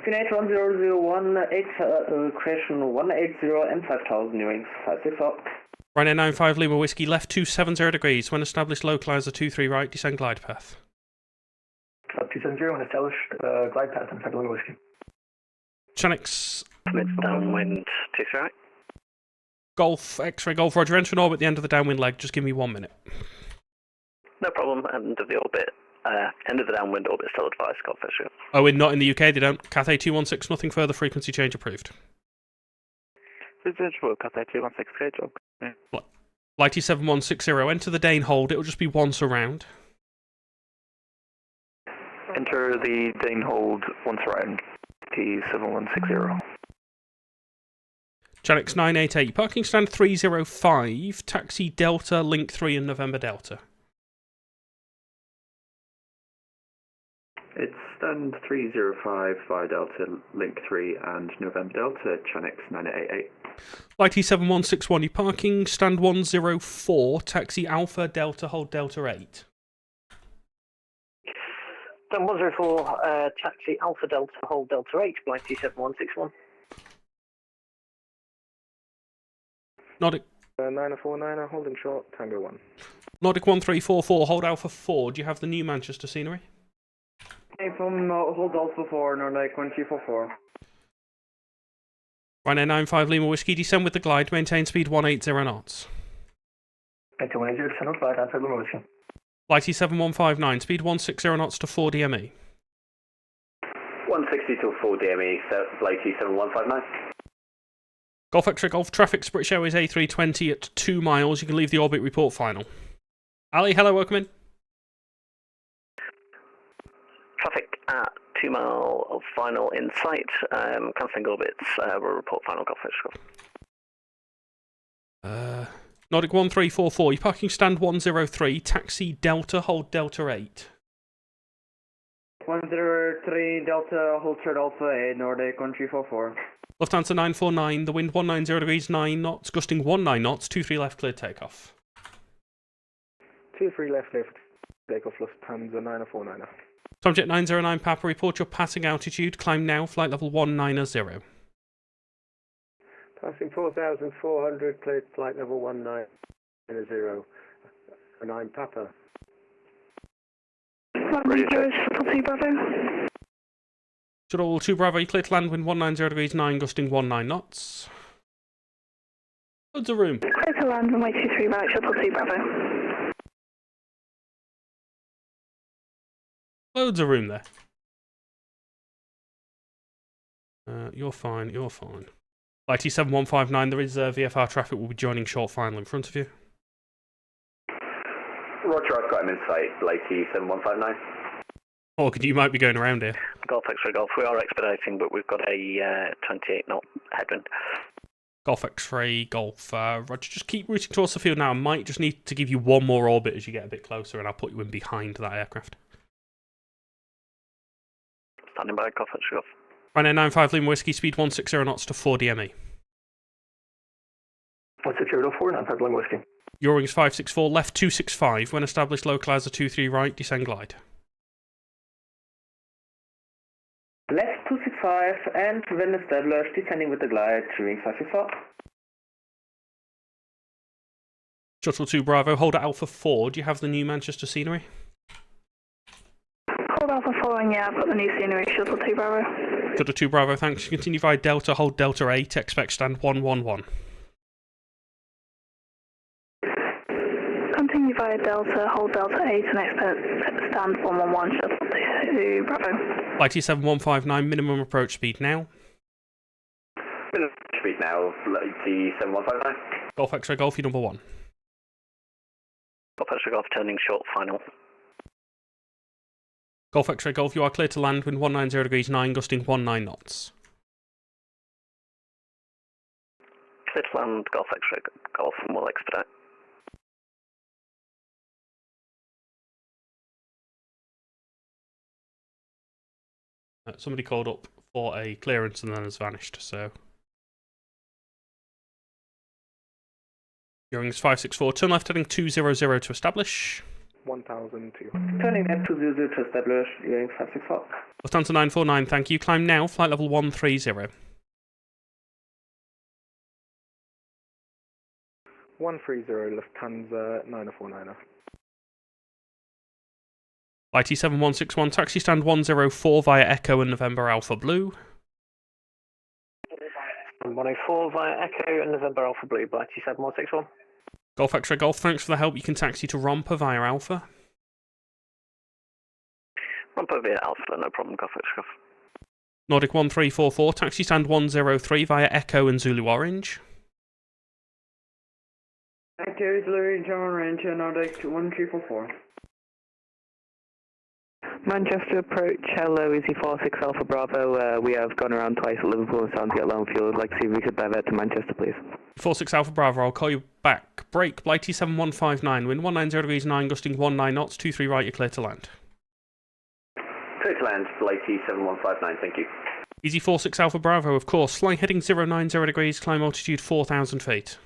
QNH 1001, question 180 and 5,000, Eurowings 564. Ryanair 95 Lima Whiskey, left 270 degrees, when established localizer 23 right, descend glide path. 270 when established glide path and Lima Whiskey. Channix. Mid downwind, 23 right. Golf, X-ray, Golf, Roger, enter an orbit at the end of the downwind leg, just give me 1 minute. No problem, end of the orbit. End of the downwind orbit still advised, Golf Extra. Oh, not in the UK, they don't. Cathay 216, nothing further, frequency change approved. Cathay 216, great job. Blighty 7160, enter the Dane hold, it'll just be once around. Enter the Dane hold once around T7160. Channel 988, parking stand 305, taxi Delta, Link 3 and November Delta. It's stand 305 via Delta, Link 3 and November Delta, Chanix 988. Flight T7161, you parking stand 104, taxi Alpha Delta, hold Delta 8. Stand 104, taxi Alpha Delta, hold Delta 8, flight T7161. Nordic 949, holding short, Tango 1. Nordic 1344, hold Alpha 4. Do you have the new Manchester scenery? Okay, from hold Alpha 4, Nordic 1344. Ryanair 95 Lima Whiskey, descend with the glide, maintain speed 180 knots. 180, descend with glide, outside Lima Whiskey. Flight E7159, speed 160 knots to 4 DME. 160 to 4 DME, flight E7159. Golf X-ray Golf, traffic British Airways A320 at 2 miles. You can leave the orbit report final. Ali, hello, welcome in. Traffic at 2 mile of final in sight, cancelling orbits, we'll report final Golf X-ray Golf. Nordic 1344, you're parking stand 103, taxi Delta, hold Delta 8. 103 Delta, hold short Alpha 8, Nordic 1344. Lufthansa 949, the wind 190 degrees 9 knots, gusting 19 knots, 23 left, cleared takeoff. 23 left lift, takeoff Lufthansa 949. Tomjet 909 Papa, report your passing altitude, climb now, flight level 190. Passing 4,400, cleared flight level 190, 9 Papa. Bravo. Shuttle 2 Bravo, you clear to land, wind 190 degrees 9, gusting 19 knots. Loads of room. Clear to land, runway 23 right, shuttle 2 Bravo. Loads of room there. You're fine, you're fine. Flight T7159, there is VFR traffic, will be joining short final in front of you. Roger, I've got him in sight, flight T7159. Oh, you might be going around here. Golf X-ray Golf, we are expediting, but we've got a 28 knot headwind. Golf X-ray Golf, Roger, just keep routing towards the field now. I might just need to give you one more orbit as you get a bit closer, and I'll put you in behind that aircraft. Standing by, Golf X-ray Golf. Ryanair 95 Lima Whiskey, speed 160 knots to 4 DME. 16004, 95 Lima Whiskey. Eurowings 564, left 265, when established localizer 23 right, descend glide. Left 265 and when established, descending with the glide, Eurowings 564. Shuttle 2 Bravo, hold at Alpha 4, do you have the new Manchester scenery? Hold Alpha 4, and yeah, I've got the new scenery, shuttle 2 Bravo. Shuttle 2 Bravo, thanks. Continue via Delta, hold Delta 8, expect stand 111. Continue via Delta, hold Delta 8 and expect stand 111, shuttle 2 Bravo. Flight T7159, minimum approach speed now. Minimum speed now, flight T7159. Golf X-ray Golf, you number 1. Golf X-ray Golf, turning short final. Golf X-ray Golf, you are clear to land, wind 190 degrees 9, gusting 19 knots. Clear to land, Golf X-ray Golf, and we'll expedite. Somebody called up for a clearance and then has vanished, so. Eurowings 564, turn left heading 200 to establish. 1,200. Turning left 200 to establish, Eurowings 564. Lufthansa 949, thank you. Climb now, flight level 130. 130, Lufthansa 949. Flight T7161, taxi stand 104 via Echo and November Alpha Blue. 104 via Echo and November Alpha Blue, by T7161. Golf X-ray Golf, thanks for the help. You can taxi to Romper via Alpha. Romper via Alpha, no problem, Golf X-ray Golf. Nordic 1344, taxi stand 103 via Echo and Zulu Orange. Echo, Zulu Orange, Nordic 1344. Manchester approach, hello, Easy 46 Alpha Bravo. We have gone around twice at Liverpool and starting to get low on fuel. I'd like to see if we could divert to Manchester, please. 46 Alpha Bravo, I'll call you back. Break, Blighty 7159, wind 190 degrees 9, gusting 19 knots, 23 right, you're clear to land. Clear to land, Blighty 7159, thank you. Easy 46 Alpha Bravo, of course, fly heading 090 degrees, climb altitude 4,000 feet.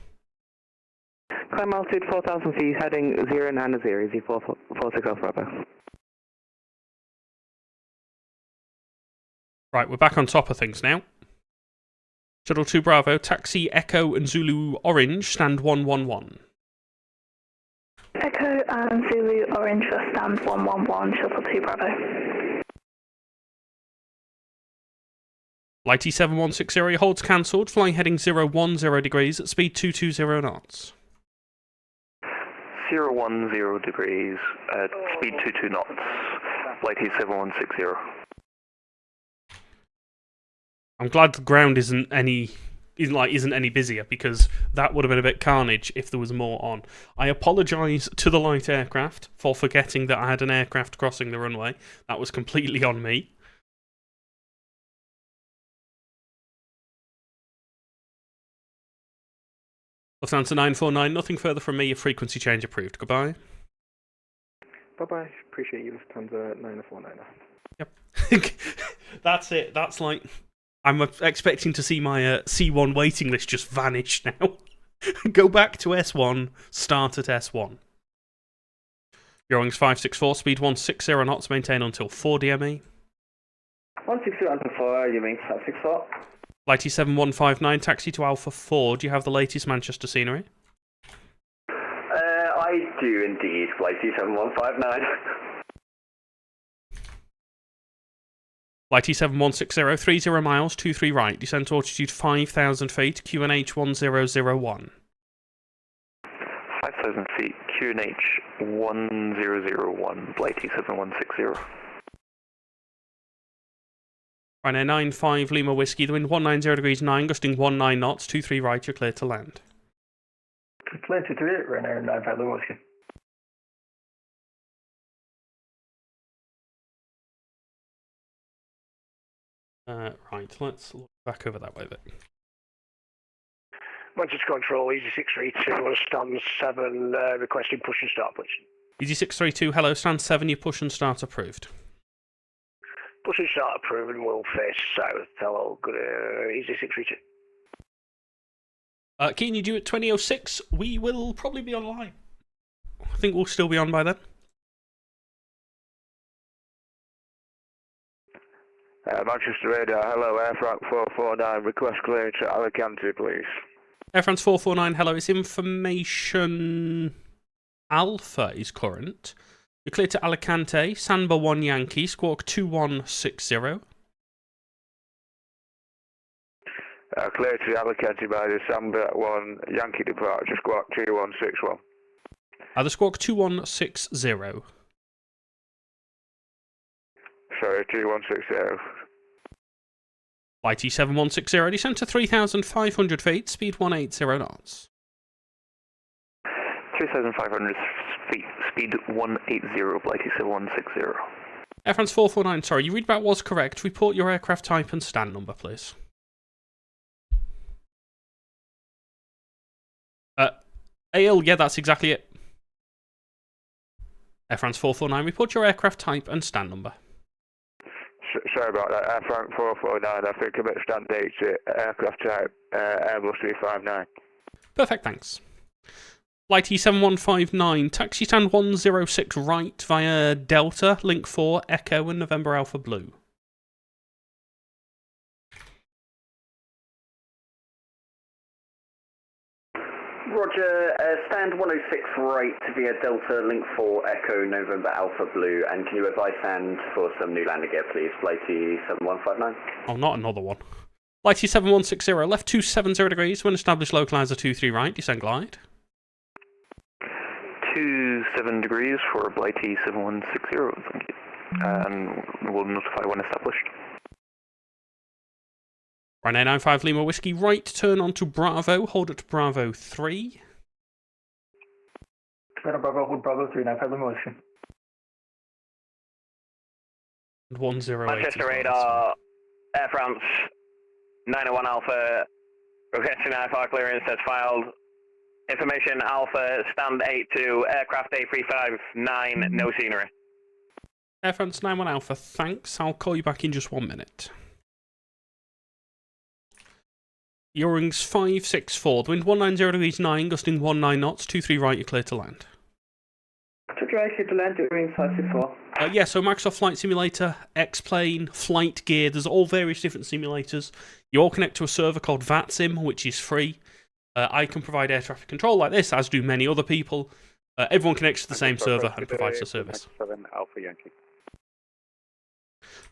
Climb altitude 4,000 feet, heading 090, Easy 46 Alpha Bravo. Right, we're back on top of things now. Shuttle 2 Bravo, taxi Echo and Zulu Orange, stand 111. Echo and Zulu Orange for stand 111, Shuttle 2 Bravo. Lighty 7160, holds cancelled, flying heading 010 degrees at speed 220 knots. 010 degrees at speed 22 knots, Lighty 7160. I'm glad the ground isn't any busier, because that would have been a bit carnage if there was more on. I apologise to the light aircraft for forgetting that I had an aircraft crossing the runway. That was completely on me. Lufthansa 949, nothing further from me, a frequency change approved. Goodbye. Bye-bye. Appreciate you, Lufthansa 949. Yep. That's it. That's like... I'm expecting to see my C1 waiting list just vanish now. Go back to S1, start at S1. Eurowings 564, speed 160 knots, maintain until 4 DME. 160 Alpha 4, Eurowings 564. Lighty 7159, taxi to Alpha 4. Do you have the latest Manchester scenery? I do indeed, Blighty 7159. Lighty 7160, 30 miles, 23 right, descent altitude 5,000 feet, QNH 1001. 5,000 feet, QNH 1001, Blighty 7160. Ryanair 95 Lima Whiskey, the wind 190 degrees 9, gusting 19 knots, 23 right, you're clear to land. Clear to 38, Ryanair 95 Lima Whiskey. Right, let's look back over that way a bit. Manchester Control, Easy 632 on stand 7, requesting push and start, please. Easy 632, hello, stand 7, your push and start approved. Push and start approved and we'll face south. Hello, good, Easy 632. Keen, you due at 2006? We will probably be online. I think we'll still be on by then. Manchester Radar, hello, Air France 449, request clearance at Alicante, please. Air France 449, hello, it's information Alpha is current. You're clear to Alicante, Samba 1 Yankee, squawk 2160. Clear to Alicante by the Samba 1 Yankee departure, squawk 2161. The squawk 2160. Sorry, 2160. Lighty 7160, descent to 3,500 feet, speed 180 knots. 3,500 feet, speed 180, Blighty 7160. Air France 449, sorry, your readback was correct. Report your aircraft type and stand number, please. AL, yeah, that's exactly it. Air France 449, report your aircraft type and stand number. Sorry about that, Air France 449, I think I'm at stand 8, aircraft type, Airbus 359. Perfect, thanks. Lighty 7159, taxi stand 106 right via Delta, Link 4, Echo and November Alpha Blue. Roger, stand 106 right via Delta, Link 4, Echo, November Alpha Blue, and can you advise stand for some new landing gear, please? Blighty 7159. Oh, not another one. Lighty 7160, left 270 degrees, when established localizer 23 right, descent glide. 27 degrees for Blighty 7160, thank you. And we'll notify when established. Ryanair 95 Lima Whiskey, right turn onto Bravo, hold at Bravo 3. Bravo, hold Bravo 3, 95 Lima Whiskey. And 108. Manchester radar, Air France 901 Alpha, requesting IFR clearance has filed. Information Alpha, stand 82, aircraft A359, no scenery. Air France 91 Alpha, thanks. I'll call you back in just 1 minute. Eurings 564, the wind 190 degrees 9, gusting 19 knots, 23 right, you're clear to land. To try to land Eurings 564. Yeah, so Microsoft Flight Simulator, X-Plane, Flight Gear, there's all various different simulators. You all connect to a server called VATSIM, which is free. I can provide air traffic control like this, as do many other people. Everyone connects to the same server and provides the service. 7 Alpha Yankee.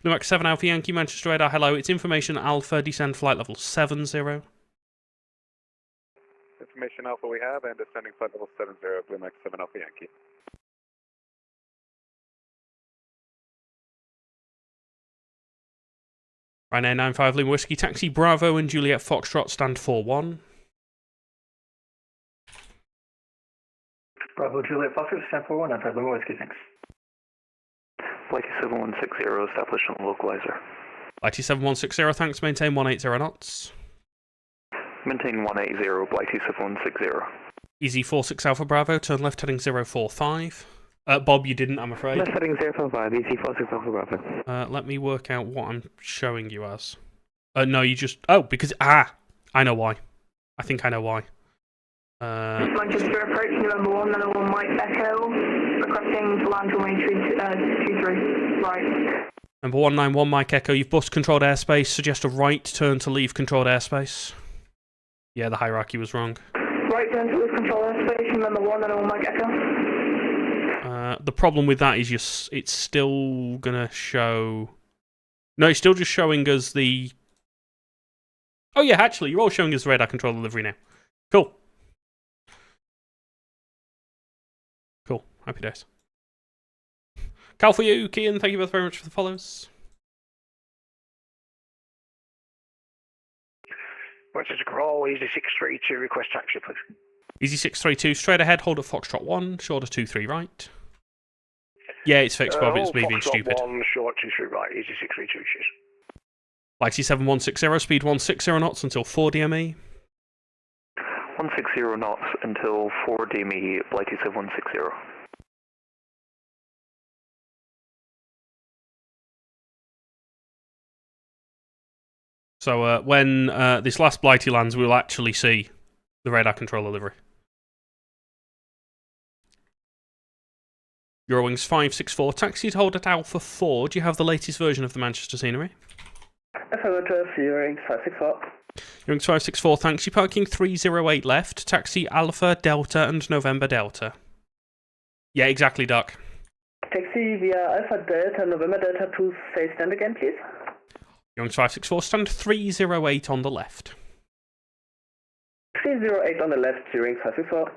Blue Max 7 Alpha Yankee, Manchester radar, hello. It's information Alpha, descend flight level 70. Information Alpha we have, and descending flight level 70, Blue Max 7 Alpha Yankee. Ryanair 95 Lima Whiskey, taxi Bravo and Juliet Foxtrot, stand 41. Bravo Juliet Foxtrot, stand 41, 95 Lima Whiskey, thanks. Flight 7160, established on localizer. Flight 7160, thanks, maintain 180 knots. Maintain 180, Flight 7160. Easy 46 Alpha Bravo, turn left heading 045. Bob, you didn't, I'm afraid. Left heading 045, easy 46 Alpha Bravo. Let me work out what I'm showing you as. No, you just... Oh, because... I know why. I think I know why. Manchester approach, November 1, then 1 Mike Echo, requesting to land runway 23, right. Number 191 Mike Echo, you've bus controlled airspace, suggest a right turn to leave controlled airspace. Yeah, the hierarchy was wrong. Right turn to leave controlled airspace, November 1, then 1 Mike Echo. The problem with that is it's still gonna show... No, it's still just showing us the... Oh yeah, actually, you're all showing us the radar control delivery now. Cool. Cool. Happy days. Cal for you, Kian, thank you both very much for the follows. Manchester Crawl, easy 632, request taxi, please. Easy 632, straight ahead, hold at Foxtrot 1, short of 23 right. Yeah, it's fixed, Bob, it's me being stupid. Foxtrot 1, short 23 right, easy 632, cheers. Lighty 7160, speed 160 knots until 4 DME. 160 knots until 4 DME, Blighty 7160. So when this last Blighty lands, we'll actually see the radar control delivery. Eurowings 564, taxi to hold at Alpha 4. Do you have the latest version of the Manchester scenery? Affirmative, Eurowings 564. Eurowings 564, thanks. You're parking 308 left. Taxi Alpha, Delta, and November Delta. Yeah, exactly, Doc. Taxi via Alpha Delta, November Delta to say stand again, please. Eurowings 564, stand 308 on the left. 308 on the left, Eurowings 564.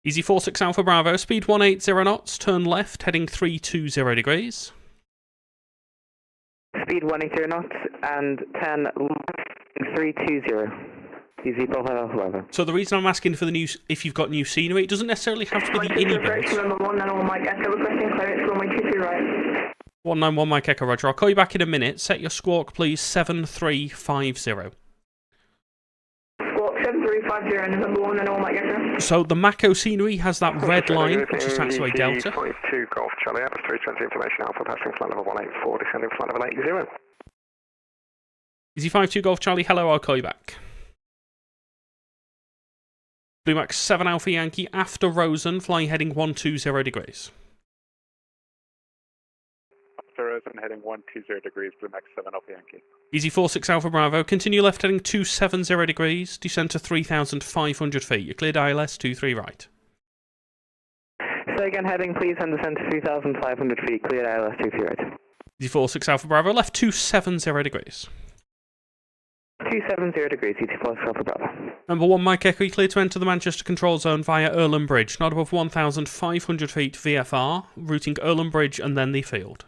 Easy 46 Alpha Bravo, speed 180 knots, turn left, heading 320 degrees. Speed 180 knots and 10 left, 320. Easy profile Alpha Bravo. So the reason I'm asking for the new, if you've got new scenery, it doesn't necessarily have to be the INI bit. Number 191 Mike Echo, requesting clearance runway 23 right. 191 Mike Echo, roger. I'll call you back in a minute. Set your squawk, please, 7350. 7350, November 1 and all Mike Echo. So the Mako scenery has that red line, which is taxiway Delta. 52 Golf Charlie, Atlas 320 information Alpha, passing flight level 184, descending flight level 80. Easy 52 Golf Charlie, hello, I'll call you back. Blue Max 7 Alpha Yankee, after Rosen, flying heading 120 degrees. After Rosen, heading 120 degrees, Blue Max 7 Alpha Yankee. Easy 46 Alpha Bravo, continue left heading 270 degrees, descend to 3,500 feet. You're cleared ILS 23 right. Say again, heading please, and descend to 3,500 feet, cleared ILS 23 right. Easy 46 Alpha Bravo, left 270 degrees. 270 degrees, Easy 46 Alpha Bravo. Number 1 Mike Echo, clear to enter the Manchester control zone via Earlham Bridge, not above 1,500 feet VFR, routing Earlham Bridge and then the field.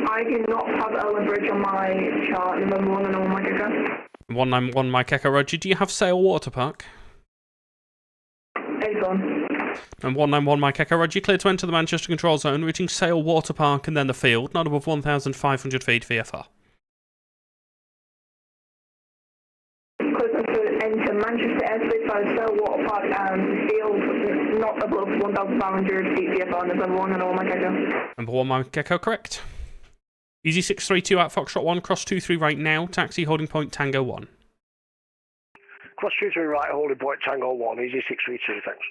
I do not have Earlham Bridge on my chart, November 1 and all Mike Echo. 191 Mike Echo, roger. Do you have Sale Water Park? It's on. And 191 Mike Echo, Roger, clear to enter the Manchester control zone, reaching Sale Water Park and then the field, not above 1,500 feet VFR. Closest to enter Manchester airspace by Sale Water Park and field, not above 1,500 feet VFR, number 1 and all Mike Echo. Number 1 Mike Echo, correct. Easy 632 at Foxtrot 1, cross 23 right now, taxi holding point Tango 1. Cross 23 right, holding point Tango 1, easy 632, thanks.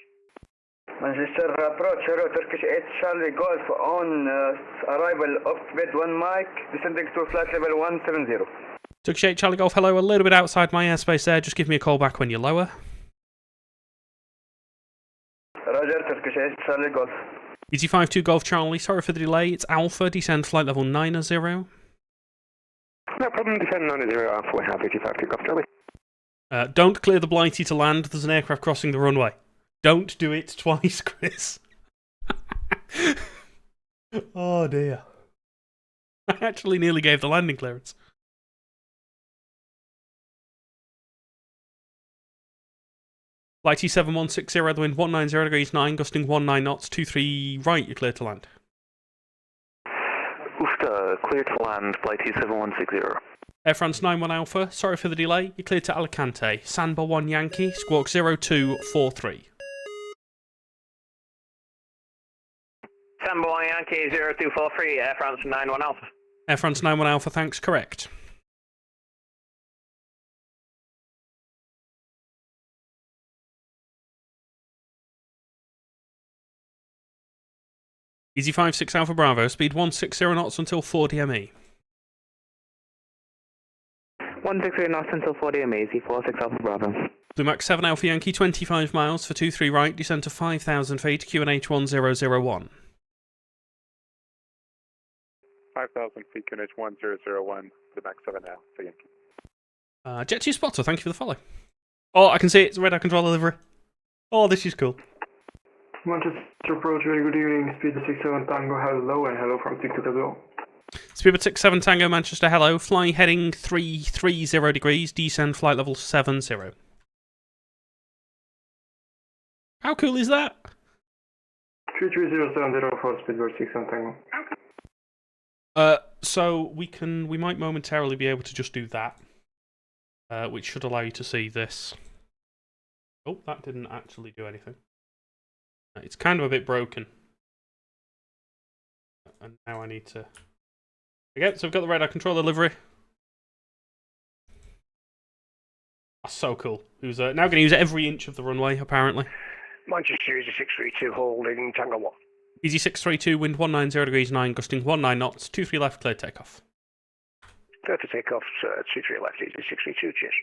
Manchester approach, Hero Turkish 8 Charlie Golf on arrival of bed 1 Mike, descending to flight level 170. Turkish 8 Charlie Golf, hello, a little bit outside my airspace there, just give me a call back when you're lower. Roger, Turkish 8 Charlie Golf. Easy 52 Golf Charlie, sorry for the delay, it's Alpha, descend flight level 90. No problem, descend 90 Alpha, we have 85 Golf Charlie. Don't clear the Blighty to land, there's an aircraft crossing the runway. Don't do it twice, Chris. Oh dear. I actually nearly gave the landing clearance. Blighty 7160, the wind 190 degrees 9, gusting 19 knots, 23 right, you're clear to land. Ufta, clear to land, Blighty 7160. Air France 91 Alpha, sorry for the delay, you're clear to Alicante. Sandbar 1 Yankee, squawk 0243. Sandbar 1 Yankee 0243, Air France 91 Alpha. Air France 91 Alpha, thanks, correct. Easy 56 Alpha Bravo, speed 160 knots until 40 ME. 160 knots until 40 ME, easy 46 Alpha Bravo. Blue Max 7 Alpha Yankee, 25 miles for 23 right, descend to 5,000 feet, QNH 1001. 5,000 feet, QNH 1001, Blue Max 7 Alpha Yankee. Jet 2 Spotter, thank you for the follow. Oh, I can see it, it's a radar controller livery. Oh, this is cool. Manchester approach, very good evening, speed 67 Tango, hello, and hello from TikTok as well. Speedbird 67 Tango, Manchester, hello, fly heading 330 degrees, descend flight level 70. How cool is that? 33070 for Speedbird 67 Tango. So we might momentarily be able to just do that, which should allow you to see this. Oh, that didn't actually do anything. It's kind of a bit broken. And now I need to... Okay, so I've got the radar controller livery. That's so cool. Who's now going to use every inch of the runway, apparently. Manchester Easy 632 holding Tango 1. Easy 632, wind 190 degrees 9, gusting 19 knots, 23 left, clear takeoff. Clear to take off, 23 left, Easy 632, cheers.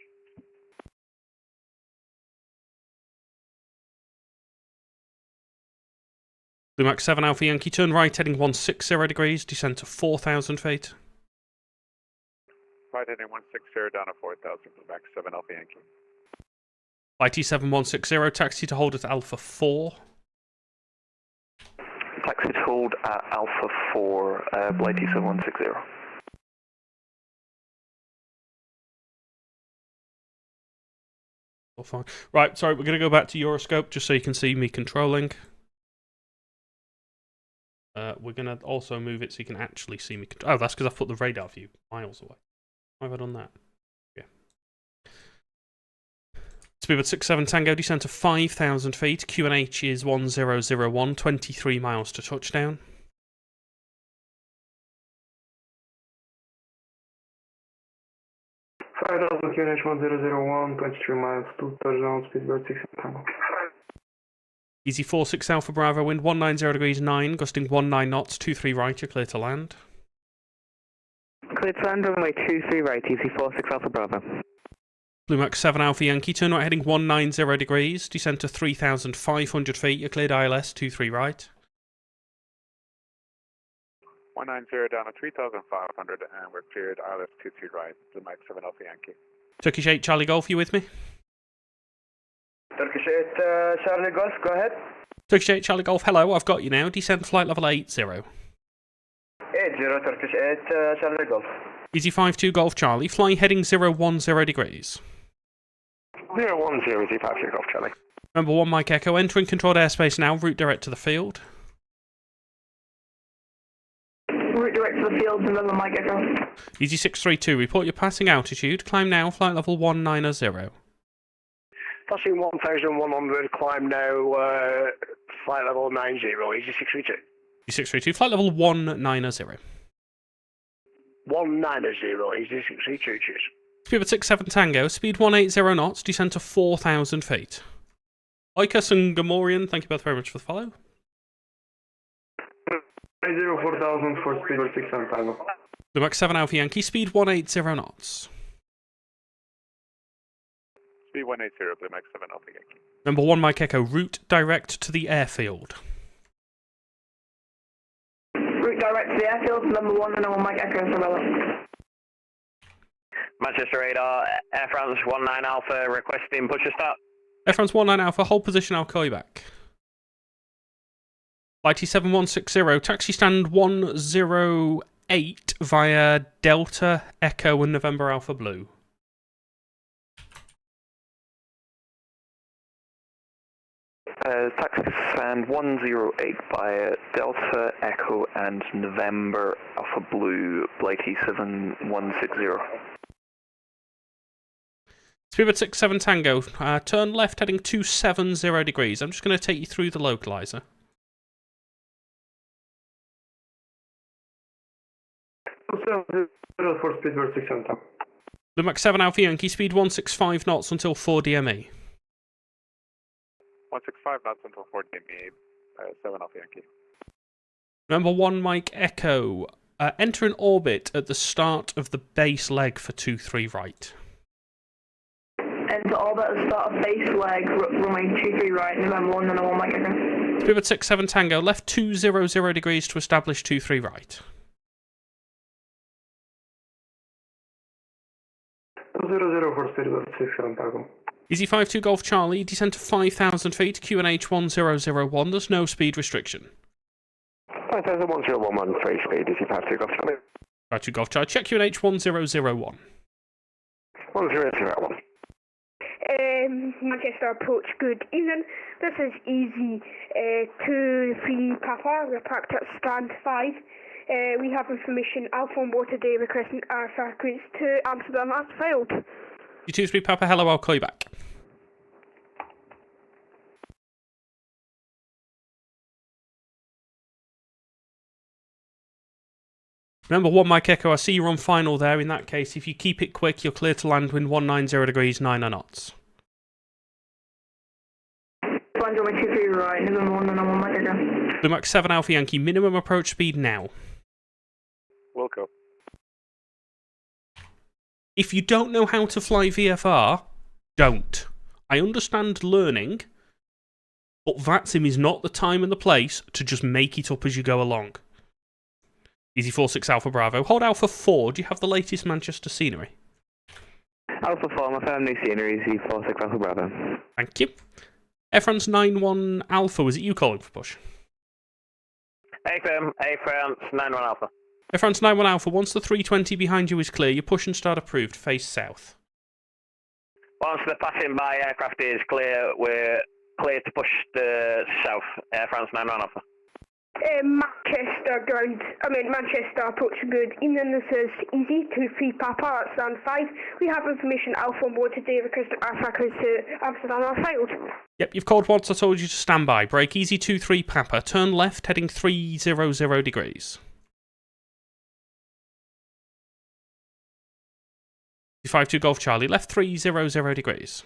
Blue Max 7 Alpha Yankee, turn right heading 160 degrees, descend to 4,000 feet. Right heading 160 down to 4,000, Blue Max 7 Alpha Yankee. IT 7160, taxi to hold at Alpha 4. Taxi to hold at Alpha 4, Blighty 7160. All fine. Right, sorry, we're going to go back to Euroscope just so you can see me controlling. We're going to also move it so you can actually see me. Oh, that's because I've put the radar view miles away. Why have I done that? Yeah. Speedbird 67 Tango, descend to 5,000 feet. QNH is 1001, 23 miles to touchdown. QNH 1001, 23 miles to touchdown, Speedbird 67 Tango. Easy 46 Alpha Bravo, wind 190 degrees 9, gusting 19 knots, 23 right, you're clear to land. Clear to land, runway 23 right, easy 46 Alpha Bravo. Blue Max 7 Alpha Yankee, turn right heading 190 degrees, descend to 3,500 feet, you're cleared ILS 23 right. 190 down to 3,500 and we're cleared ILS 23 right, Blue Max 7 Alpha Yankee. Turkish 8 Charlie Golf, you with me? Turkish 8 Charlie Golf, go ahead. Turkish 8 Charlie Golf, hello, I've got you now, descend flight level 80. 80, Turkish 8 Charlie Golf. Easy 52 Golf Charlie, fly heading 010 degrees. 010, Easy 52 Golf Charlie. Number 1 Mike Echo, entering controlled airspace now, route direct to the field. Route direct to the field, November Mike Echo. Easy 632, report your passing altitude, climb now, flight level 190. Passing 1,100, climb now, flight level 90, easy 632. Easy 632, flight level 190. 190, easy 632, cheers. Speed 67 Tango, speed 180 knots, descend to 4,000 feet. Oikus and Gamorrean, thank you both very much for the follow. 4,000 for speed 67 Tango. The Mach 7 Alpha Yankee, speed 180 knots. Speed 180, Blue Mike 7 Alpha Yankee. Number 1 Mike Echo, route direct to the airfield. Route direct to the airfield, number 1 and 1 Mike Echo, November. Manchester Radar, Air France 19 Alpha requesting push to start. Air France 19 Alpha, hold position, I'll call you back. Flight 7160, taxi stand 108 via Delta, Echo and November Alpha Blue. Taxi stand 108 via Delta, Echo and November Alpha Blue, Blighty 7160. Speedbird 67 Tango, turn left heading 270 degrees. I'm just going to take you through the localizer. For Speedbird 67 Tango. The Mach 7 Alpha Yankee, speed 165 knots until 4 DME. 165 knots until 4 DME, 7 Alpha Yankee. Number 1 Mike Echo, enter an orbit at the start of the base leg for 23 right. Enter orbit at the start of base leg, runway 23 right, November 1 and 1 Mike Echo. Speedbird 67 Tango, left 200 degrees to establish 23 right. 200 for Speedbird 67 Tango. Easy 52 Golf Charlie, descend to 5,000 feet, QNH 1001, there's no speed restriction. 5,1011, free speed, Easy 52 Golf Charlie. 52 Golf Charlie, check QNH 1001. 1001. Manchester approach, good evening. This is Easy 23 Papa. We're parked at stand 5. We have information Alpha on board today requesting Alpha cruise to Amsterdam as filed. U23 Papa, hello, I'll call you back. Remember 1 Mike Echo, I see you're on final there. In that case, if you keep it quick, you're clear to land wind 190 degrees, 9 knots. Land runway 23 right, November 1 and 1 Mike Echo. The Mach 7 Alpha Yankee, minimum approach speed now. Wilco. If you don't know how to fly VFR, don't. I understand learning, but VATSIM is not the time and the place to just make it up as you go along. Easy 46 Alpha Bravo. Hold Alpha 4. Do you have the latest Manchester scenery? Alpha 4, my family scenery, Easy 46 Alpha Bravo. Thank you. Air France 91 Alpha, was it you calling for push? Air France 91 Alpha. Air France 91 Alpha, once the 320 behind you is clear, your push and start approved. Face south. Once the passing by aircraft is clear, we're clear to push the south. Air France 91 Alpha. Manchester approach, good evening. This is Easy 23 Papa at stand 5. We have information Alpha on board today requesting Alpha cruise to Amsterdam as filed. Yep, you've called once I told you to stand by. Break Easy 23 Papa, turn left heading 300 degrees. 52 Golf Charlie, left 300 degrees.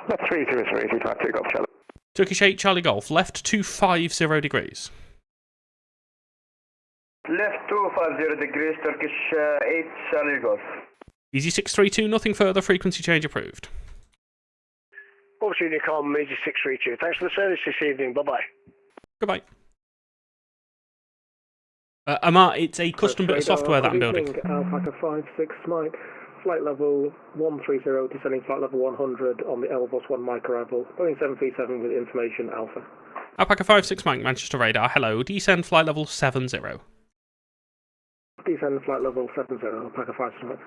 Left 300, 52 Golf Charlie. Turkish 8 Charlie Golf, left 250 degrees. Left 250 degrees, Turkish 8 Charlie Golf. Easy 632, nothing further, frequency change approved. Obviously, Unicom, Easy 632. Thanks for the service this evening. Bye-bye. Goodbye. Amar, it's a custom bit of software that I'm building. Alpaca 56 Mike, flight level 130, descending flight level 100 on the Elbos 1 Mike arrival, Boeing 737 with information Alpha. Alpaca 56 Mike, Manchester Radar, hello, descend flight level 70. Descend flight level 70, Alpaca 56 Mike.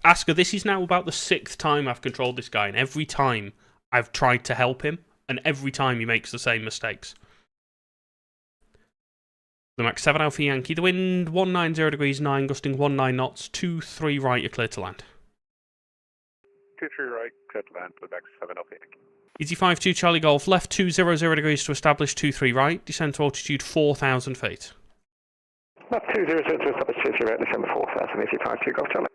Asker, this is now about the 6th time I've controlled this guy, and every time I've tried to help him, and every time he makes the same mistakes. The Max 7 Alpha Yankee, the wind 190 degrees 9, gusting 19 knots, 23 right, you're clear to land. 23 right, clear to land, with Max 7 Alpha Yankee. Easy 52 Charlie Golf, left 200 degrees to establish 23 right, descend to altitude 4,000 feet. Left 200 to establish 23 right, descend 4,000, easy 52 Golf Charlie.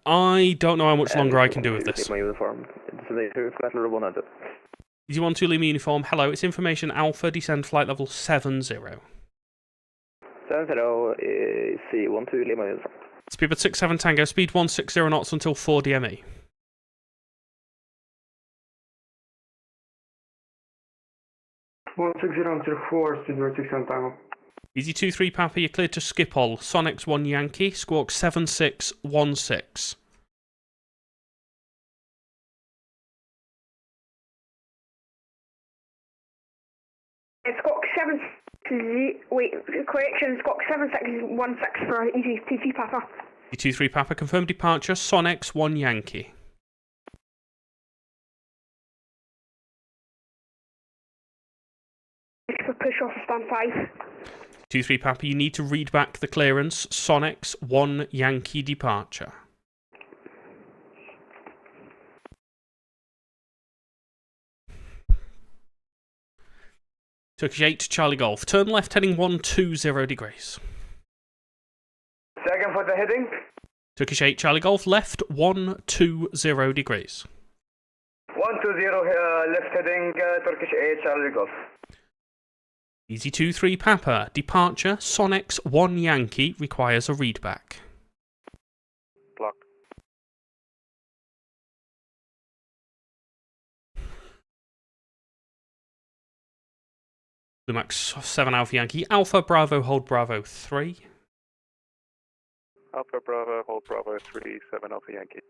I don't know how much longer I can do with this. My uniform. Flight level 100. Easy 12 Lima uniform, hello, it's information Alpha, descend flight level 70. 70, C12 Lima uniform. Speed 67 Tango, speed 160 knots until 4 DME. One 6004, speed 67 Tango. Easy 23 Papa, you're cleared to Schiphol. Sonics 1 Yankee, squawk 7616. Squawk 7, wait, correction, squawk 7616 for easy 23 Papa. Easy 23 Papa, confirmed departure, Sonics 1 Yankee. For push off stand 5. 23 Papa, you need to read back the clearance. Sonics 1 Yankee departure. Turkish 8 Charlie Golf. Turn left heading 120 degrees. Second for the heading. Turkish 8 Charlie Golf. Left 120 degrees. 120 left heading Turkish 8 Charlie Golf. Easy 23 Papa. Departure Sonics 1 Yankee requires a readback. Block. The Max 7 Alpha Yankee. Alpha Bravo hold Bravo 3. Alpha Bravo, hold Bravo 3, 7 Alpha Yankee.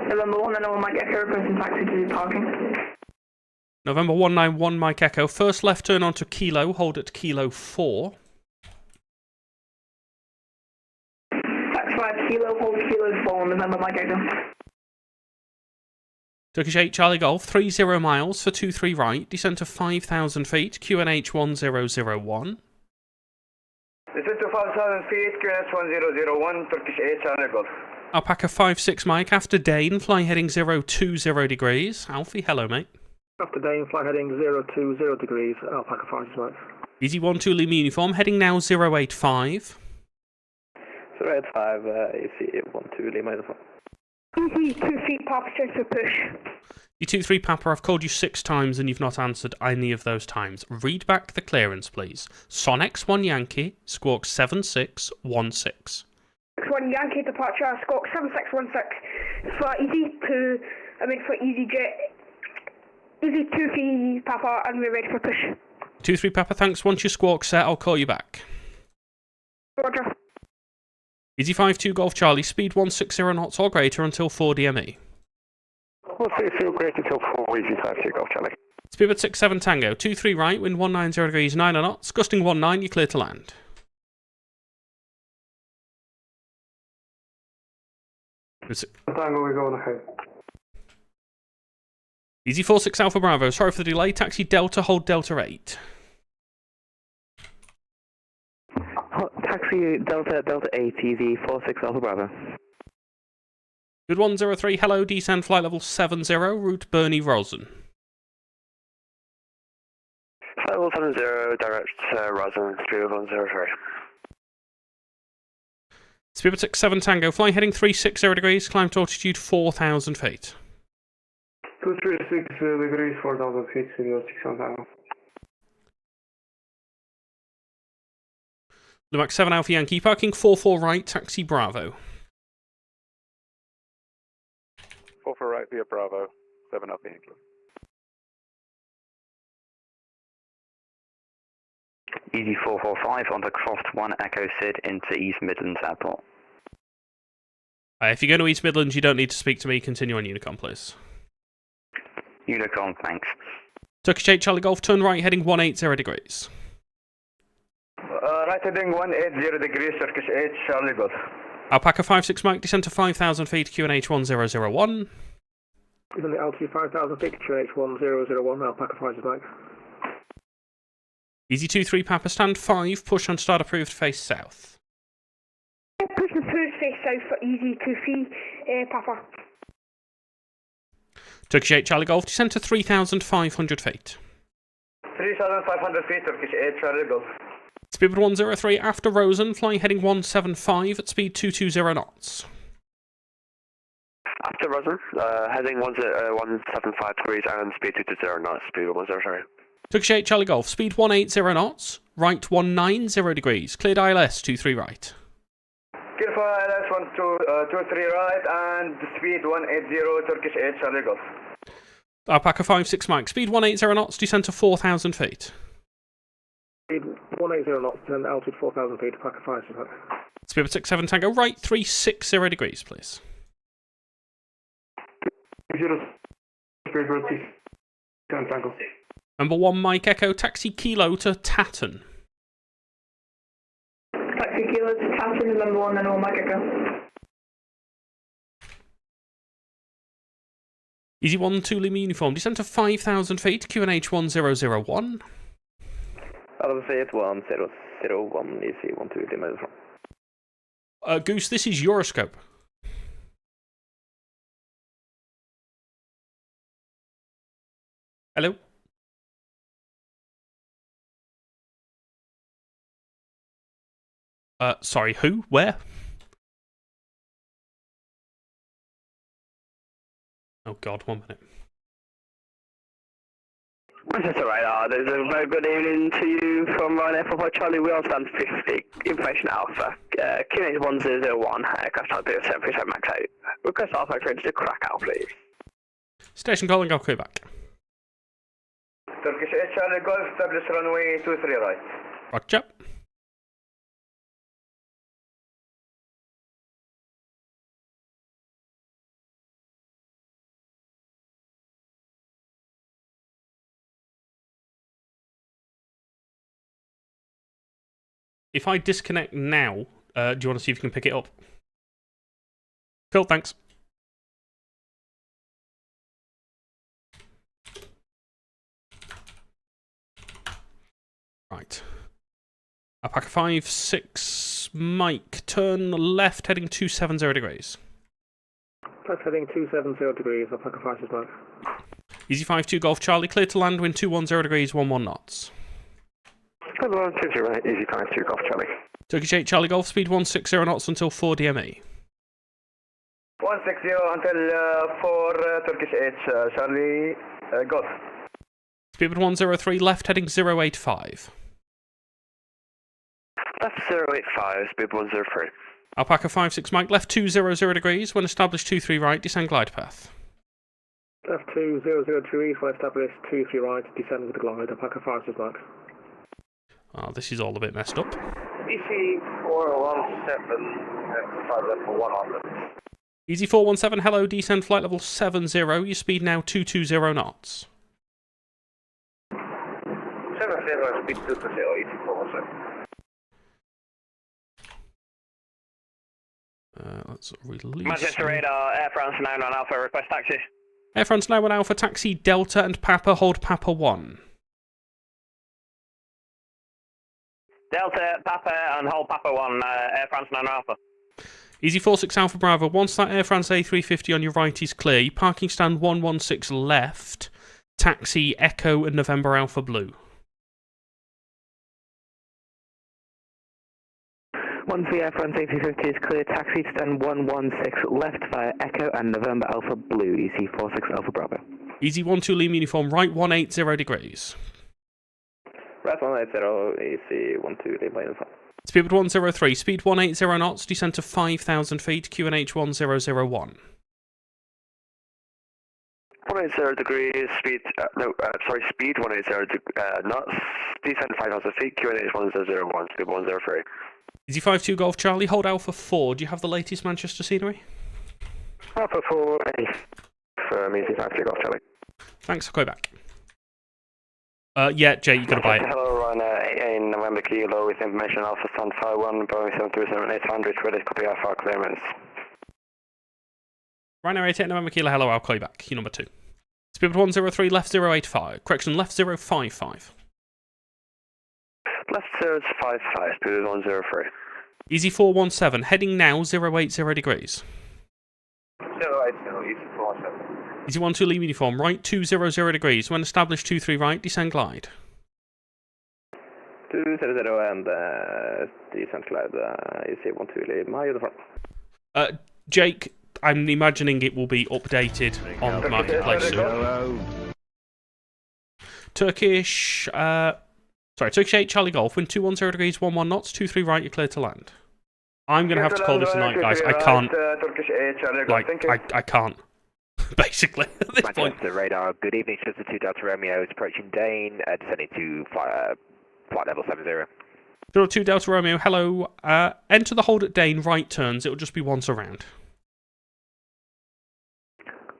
November 1 and all Mike Echo, requesting taxi to parking. November 191 Mike Echo. First left turn onto Kilo, hold at Kilo 4. Tax 5 Kilo, hold Kilo 4, November Mike Echo. Turkish 8 Charlie Golf, 30 miles for 23 right, descent to 5,000 feet, QNH 1001. Descent to 5,000 feet, QNH 1001, Turkish 8 Charlie Golf. Alpaca 56 Mike, after Dane, fly heading 020 degrees. Alfie, hello mate. After Dane, flight heading 020 degrees, Alpaca 56 Mike. Easy 12 Lima uniform, heading now 085. 085, AC 12 Lima uniform. Easy 2 feet Papa, straight for push. You 23 Papa, I've called you 6 times and you've not answered any of those times. Read back the clearance, please. Sonics 1 Yankee, squawk 7616. 1 Yankee departure, squawk 7616. For easy 2, for easy jet. Easy 2 feet Papa, and we're ready for push. 23 Papa, thanks. Once your squawk's set, I'll call you back. Roger. Easy 52 Golf Charlie, speed 160 knots or greater until 4 DME. 160 greater until 4, easy 52 Golf Charlie. Speed at 67 Tango, 23 right, wind 190 degrees 9 knots, gusting 19, you're clear to land. Tango, we're going ahead. Easy 46 Alpha Bravo, sorry for the delay, taxi Delta, hold Delta 8. Taxi Delta 8, easy 46 Alpha Bravo. Good 103, hello, descend flight level 70, route Bernie Rosen. Flight level 70, direct Rosen, 3103. Speed 67 Tango, fly heading 360 degrees, climb to altitude 4,000 feet. 236 degrees, 4,000 feet, 061 Tango. The Max 7 Alpha Yankee, parking 44 right, taxi Bravo. 44 right via Bravo, 7 Alpha Yankee. Easy 445 onto Croft 1 Echo Sid into East Midlands Airport. If you go to East Midlands, you don't need to speak to me. Continue on Unicom, please. Unicom, thanks. Turkish 8 Charlie Golf, turn right heading 180 degrees. Right heading 180 degrees, Turkish 8, Charlie Golf. Alpaca 56 Mike, descend to 5,000 feet, QNH 1001. Isn't it altitude 5,000 feet, QNH 1001, Alpaca 56 Mike. Easy 23 Papa, stand 5, push on start approved, face south. Push the first face south for easy 23 Papa. Turkish 8 Charlie Golf, descend to 3,500 feet. 3,500 feet, Turkish 8, Charlie Golf. Speed 103 after Rosen, flying heading 175 at speed 220 knots. After Rosen, heading 175 degrees and speed 220 knots, speed 103. Turkish 8 Charlie Golf, speed 180 knots, right 190 degrees, cleared ILS 23 right. Clear for ILS 23 right and speed 180, Turkish 8, Charlie Golf. Alpaca 56 Mike, speed 180 knots, descend to 4,000 feet. Speed 180 knots, and altitude 4,000 feet, Alpaca 56 Mike. Speed 67 Tango, right 360 degrees, please. 0 Spirit Bird 67 Tango. Number 1 Mike Echo, taxi Kilo to Tatton. Taxi Kilo to Tatton, number 1 and all Mike Echo. Easy 1 2 Lima uniform, descend to 5,000 feet, QNH 1001. Elevate 1001, easy 1 2 Lima uniform. Goose, this is Euroscope. Hello? Sorry, who? Where? Oh God, 1 minute. Manchester Radar, there's a very good evening to you from Ryanair for Charlie Wheel Stand 50, Information Alpha, QNH 1001, aircraft type 737 MAX 8. Request Alpha trains to crack out, please. Station calling, I'll clear back. Turkish 8 Charlie Golf, establish runway 23 right. Roger. If I disconnect now, do you want to see if you can pick it up? Cool, thanks. Right. Alpaca 56 Mike, turn left heading 270 degrees. Left heading 270 degrees, Alpaca 56 Mike. Easy 52 Golf Charlie, clear to land, wind 210 degrees, 11 knots. Hello, 20 right, easy 52 Golf Charlie. Turkish 8 Charlie Golf, speed 160 knots until 4 DME. 160 until 4 Turkish 8 Charlie Golf. Speed 103, left heading 085. Left 085, speed 103. Alpaca 56 Mike, left 200 degrees, when established 23 right, descend glide path. Left 200 degrees, when established 23 right, descend with the glide, Alpaca 56 Mike. Oh, this is all a bit messed up. BC 417, flight level 100. Easy 417, hello, descend flight level 70, your speed now 220 knots. 70, speed 220, easy 417. Let's release. Manchester Radar, Air France 91 Alpha, request taxi. Air France 91 Alpha, taxi Delta and Papa, hold Papa 1. Delta, Papa, and hold Papa 1, Air France 91 Alpha. Easy 46 Alpha Bravo, once that Air France A350 on your right is clear, parking stand 116 left, taxi Echo and November Alpha Blue. 13 Air France A350 is clear, taxi stand 116 left via Echo and November Alpha Blue, EC 46 Alpha Bravo. Easy 12 Lima uniform, right 180 degrees. Right 180, EC 12 Lima uniform. Speed 103, speed 180 knots, descend to 5,000 feet, QNH 1001. 180 degrees, speed, speed 180 knots, descend 5,000 feet, QNH 1001, speed 103. Easy 52 Golf Charlie, hold Alpha 4. Do you have the latest Manchester scenery? Alpha 4, firm, easy 52 Golf Charlie. Thanks, I'll go back. Yeah, Jay, you gotta buy it. Hello, run Dane, November Kilo with information Alpha Stand 51, Boeing 737-800, ready to copy Alpha clearance. Ryanair 88 November Kilo, hello, I'll call you back. You're number 2. Speedbird 103, left 085. Correction, left 055. Left 055, Speedbird 103. Easy 417, heading now 080 degrees. 080, Easy 417. Easy 12 Lima uniform, right 200 degrees. When established 23 right, descend glide. 200 and descent glide, Easy 12 Lima uniform. Jake, I'm imagining it will be updated on the marketplace soon. Turkish 8 Charlie Golf, wind 210 degrees, 11 knots, 23 right, you're clear to land. I'm going to have to call this tonight, guys. I can't. Turkish 8 Charlie Golf, I can't. Basically, at this point. Manchester radar, good evening, Chester 2 Delta Romeo is approaching Dane, descending to flight level 70. 02 Delta Romeo, hello. Enter the hold at Dane, right turns, it'll just be once around.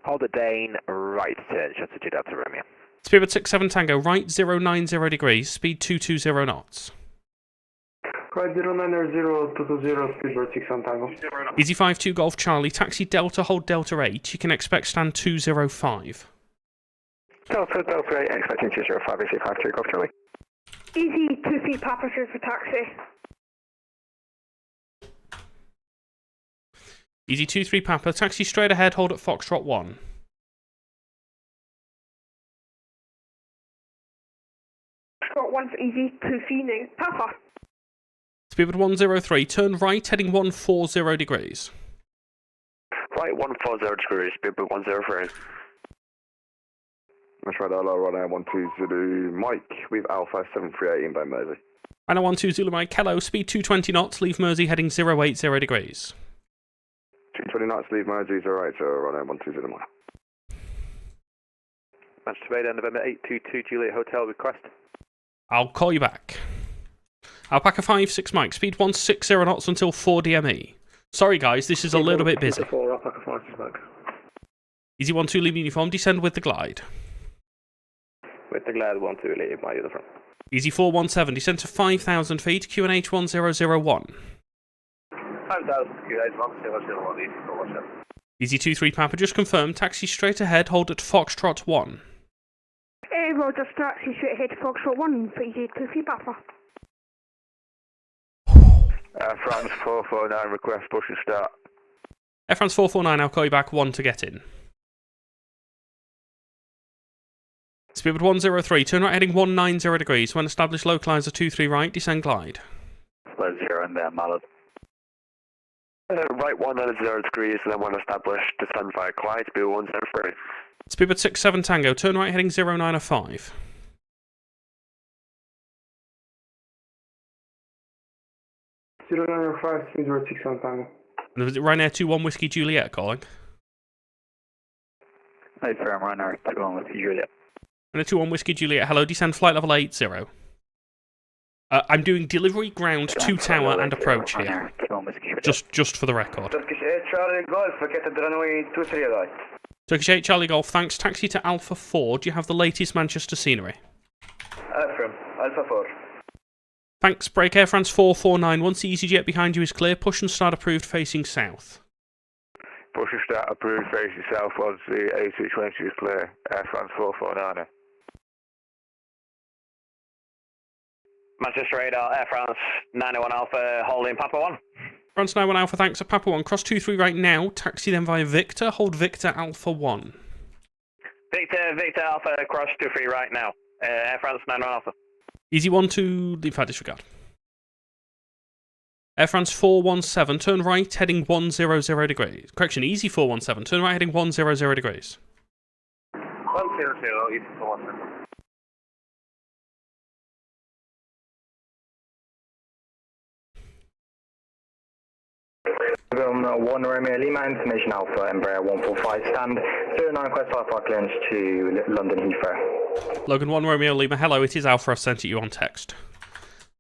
Hold at Dane, right turn, Chester 2 Delta Romeo. Speedbird 67 Tango, right 090 degrees, speed 220 knots. Right 090, 220, Speedbird 67 Tango. Easy 52 Golf Charlie, taxi Delta, hold Delta 8, you can expect stand 205. Delta 8, expecting 205, Easy 52 Golf Charlie. Easy 23 Papa for taxi. Easy 23 Papa, taxi straight ahead, hold at Foxtrot 1. Foxtrot 1 for easy 23 Papa. Speedbird 103, turn right, heading 140 degrees. Right 140 degrees, Speedbird 103. That's right, hello, Ryanair 120 Mike with Alpha 738 inbound Mersey. Ryanair 12 Zulu Mike, hello, speed 220 knots, leave Mersey heading 080 degrees. 220 knots, leave Mersey 080, Ryanair 120 Mike. Manchester Bay, November 822 Juliet Hotel request. I'll call you back. Alpaca 56 Mike, speed 160 knots until 4 DME. Sorry guys, this is a little bit busy. Alpaca 56 Mike. Easy 12 Lima uniform, descend with the glide. With the glide 12 Lima uniform. Easy 417, descend to 5,000 feet, QNH 1001. 5,000 QNH 1001, Easy 417. Easy 23 Papa, just confirmed, taxi straight ahead, hold at Foxtrot 1. Roger, taxi straight ahead to Foxtrot 1 for easy 23 Papa. France 449, request push and start. Air France 449, I'll call you back 1 to get in. Speedbird 103, turn right heading 190 degrees. When established, localizer 23 right, descend glide. Left 0 and Mallet. Right 190 degrees, and then when established, descend via glide, Speedbird 103. Speedbird 67 Tango, turn right heading 095. (095) Speedbird 67 Tango. And was it Ryanair 21 Whiskey Juliet calling? Hi, firm Ryanair 21 Whiskey Juliet. Ryanair 21 Whiskey Juliet, hello, descend flight level 80. I'm doing delivery ground to tower and approach here. Just for the record. Turkish 8 Charlie Golf, get the runway 23 right. Turkish 8 Charlie Golf, thanks. Taxi to Alpha 4. Do you have the latest Manchester scenery? Affirm, Alpha 4. Thanks. Break Air France 449. Once the EasyJet behind you is clear, push and start approved facing south. Push and start approved facing south once the A220 is clear. Air France 449. Manchester radar, Air France 901 Alpha, holding Papa 1. France 91 Alpha, thanks. At Papa 1, cross 23 right now. Taxi then via Victor. Hold Victor Alpha 1. Victor Alpha, cross 23 right now. Air France 91 Alpha. Easy 12, in fact, disregard. Air France 417, turn right, heading 100 degrees. Correction, easy 417, turn right, heading 100 degrees. 100, easy 417. One Romeo Lima, information Alpha, Embraer 145, stand 09 Quest Alpha clearance to London Heathrow. Logan 1 Romeo Lima, hello, it is Alpha, I've sent it you on text.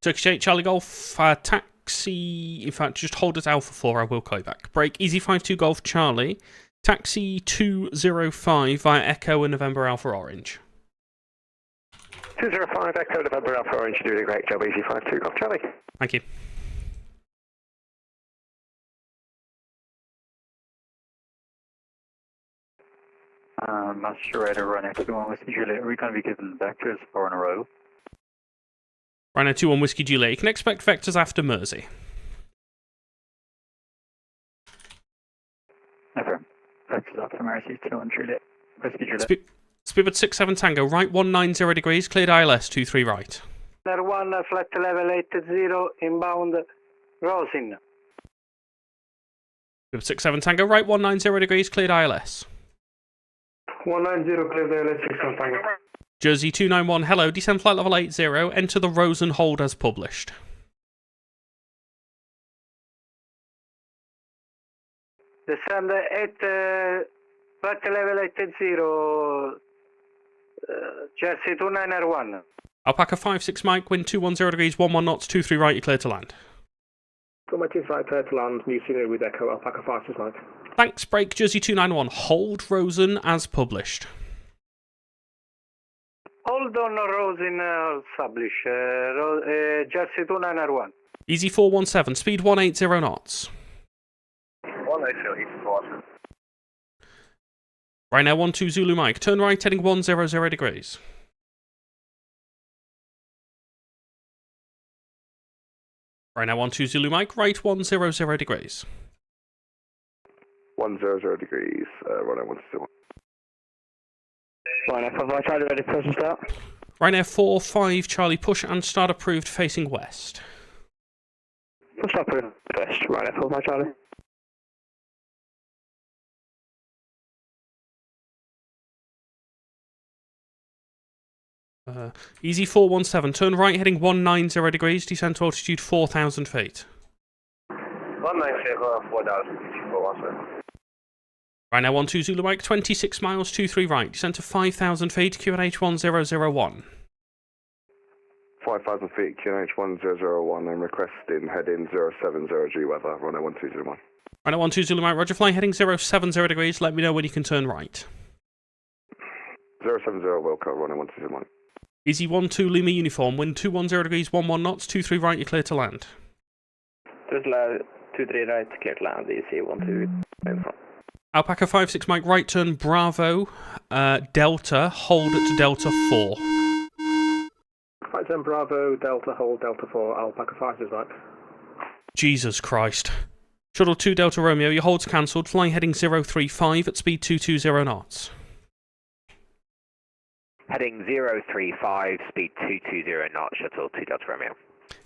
Turkish 8 Charlie Golf, taxi, in fact, just hold at Alpha 4, I will call you back. Break, easy 52 Golf Charlie, taxi 205 via Echo and November Alpha Orange. 205 Echo, November Alpha Orange, you're doing a great job, easy 52, Golf Charlie. Thank you. Master Radar Rhino 21 Whiskey Juliet, are we going to be given vectors 4 in a row? Rhino 21 Whiskey Juliet, you can expect vectors after Mersey. Okay. Vectors after Mersey, 21 Juliet. Whiskey Juliet. Speedbird 67 Tango, right 190 degrees, cleared ILS 23 right. Air 1, flight level 80, inbound, Rosin. Speedbird 67 Tango, right 190 degrees, cleared ILS. 190, clear the ILS 67 Tango. Jersey 291, hello, descend flight level 80, enter the Rosen hold as published. Descend 8, flight level 80, Jersey 291. Alpaca 56 Mike, wind 210 degrees, 11 knots, 23 right, you're clear to land. Got my 2 right, clear to land, new scenery with Echo, Alpaca 56 Mike. Thanks, break, Jersey 291, hold Rosen as published. Hold on Rosin established, Jersey 291. Easy 417, speed 180 knots. 180, easy 417. Right now 12 Zulu Mike, turn right heading 100 degrees. Right now 12 Zulu Mike, right 100 degrees. 100 degrees, runway 121. Right now 5 Charlie, ready push and start. Right now 45 Charlie, push and start approved facing west. Push start approved west, right now 5 Charlie. Easy 417, turn right heading 190 degrees, descent to altitude 4,000 feet. 190, 4,000, easy 417. Right now 12 Zulu Mike, 26 miles, 23 right, descent to 5,000 feet, QNH 1001. 5,000 feet, QNH 1001, I'm requesting heading 070G weather, runway 1201. Right now 12 Zulu Mike, roger, fly heading 070 degrees, let me know when you can turn right. 070 Wilco, runway 1201. Easy 12 Lima uniform, wind 210 degrees, 11 knots, 23 right, you're clear to land. 23 right, clear to land, easy 12 in front. Alpaca 56 Mike, right turn, Bravo, Delta, hold at Delta 4. Right turn Bravo, Delta, hold Delta 4, Alpaca 56 Mike. Jesus Christ. Shuttle 2 Delta Romeo, your hold's cancelled, flying heading 035 at speed 220 knots. Heading 035, speed 220 knots, shuttle 2 Delta Romeo.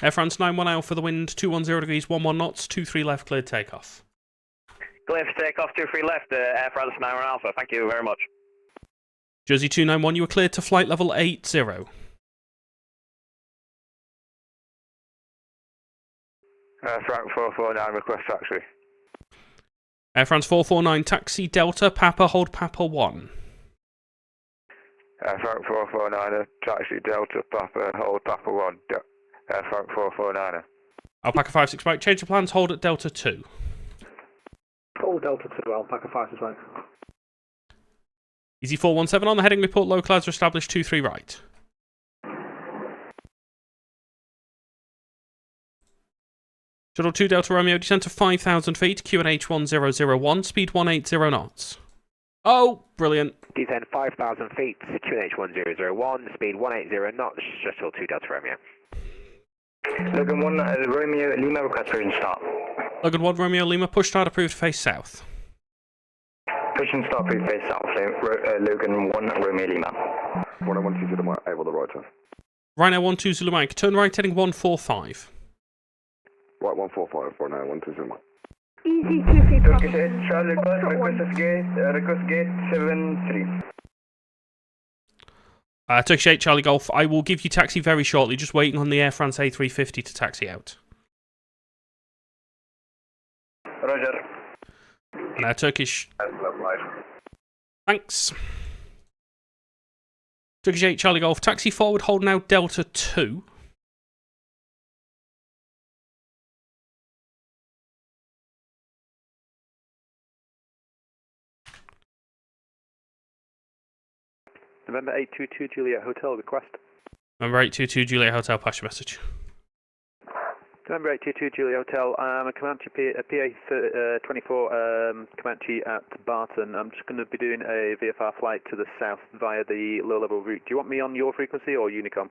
Air France 91 Alpha, the wind 210 degrees, 11 knots, 23 left, cleared takeoff. Clear for takeoff, 23 left, Air France 91 Alpha, thank you very much. Jersey 291, you are cleared to flight level 80. Frank 449, request taxi. Air France 449, taxi Delta, Papa, hold Papa 1. Frank 449, taxi Delta, Papa, hold Papa 1. Frank 449. Alpaca 56 Mike, change of plans, hold at Delta 2. Hold Delta 2, Alpaca 56 Mike. Easy 417 on the heading report, low clouds are established 23 right. Shuttle 2 Delta Romeo, descent to 5,000 feet, QNH 1001, speed 180 knots. Oh, brilliant. Descend 5,000 feet, QNH 1001, speed 180 knots, shuttle 2 Delta Romeo. Logan 1 Romeo Lima, request push and start. Logan 1 Romeo Lima, push start approved, face south. Push and start approved, face south. Logan 1 Romeo Lima. 112 Zulu Mike, able the right turn. Right now 12 Zulu Mike, turn right heading 145. Right 145, right now 12 Zulu Mike. Easy 2 Turkish 8 Charlie Golf, request gate 73. Turkish 8 Charlie Golf, I will give you taxi very shortly, just waiting on the Air France A350 to taxi out. Roger. And Turkish... Thanks. Turkish 8 Charlie Golf, taxi forward, hold now Delta 2. November 822 Juliet Hotel, request. Number 822 Juliet Hotel, pass your message. November 822 Juliet Hotel, I'm a Comanche PA24 Comanche at Barton. I'm just going to be doing a VFR flight to the south via the low-level route. Do you want me on your frequency or Unicom?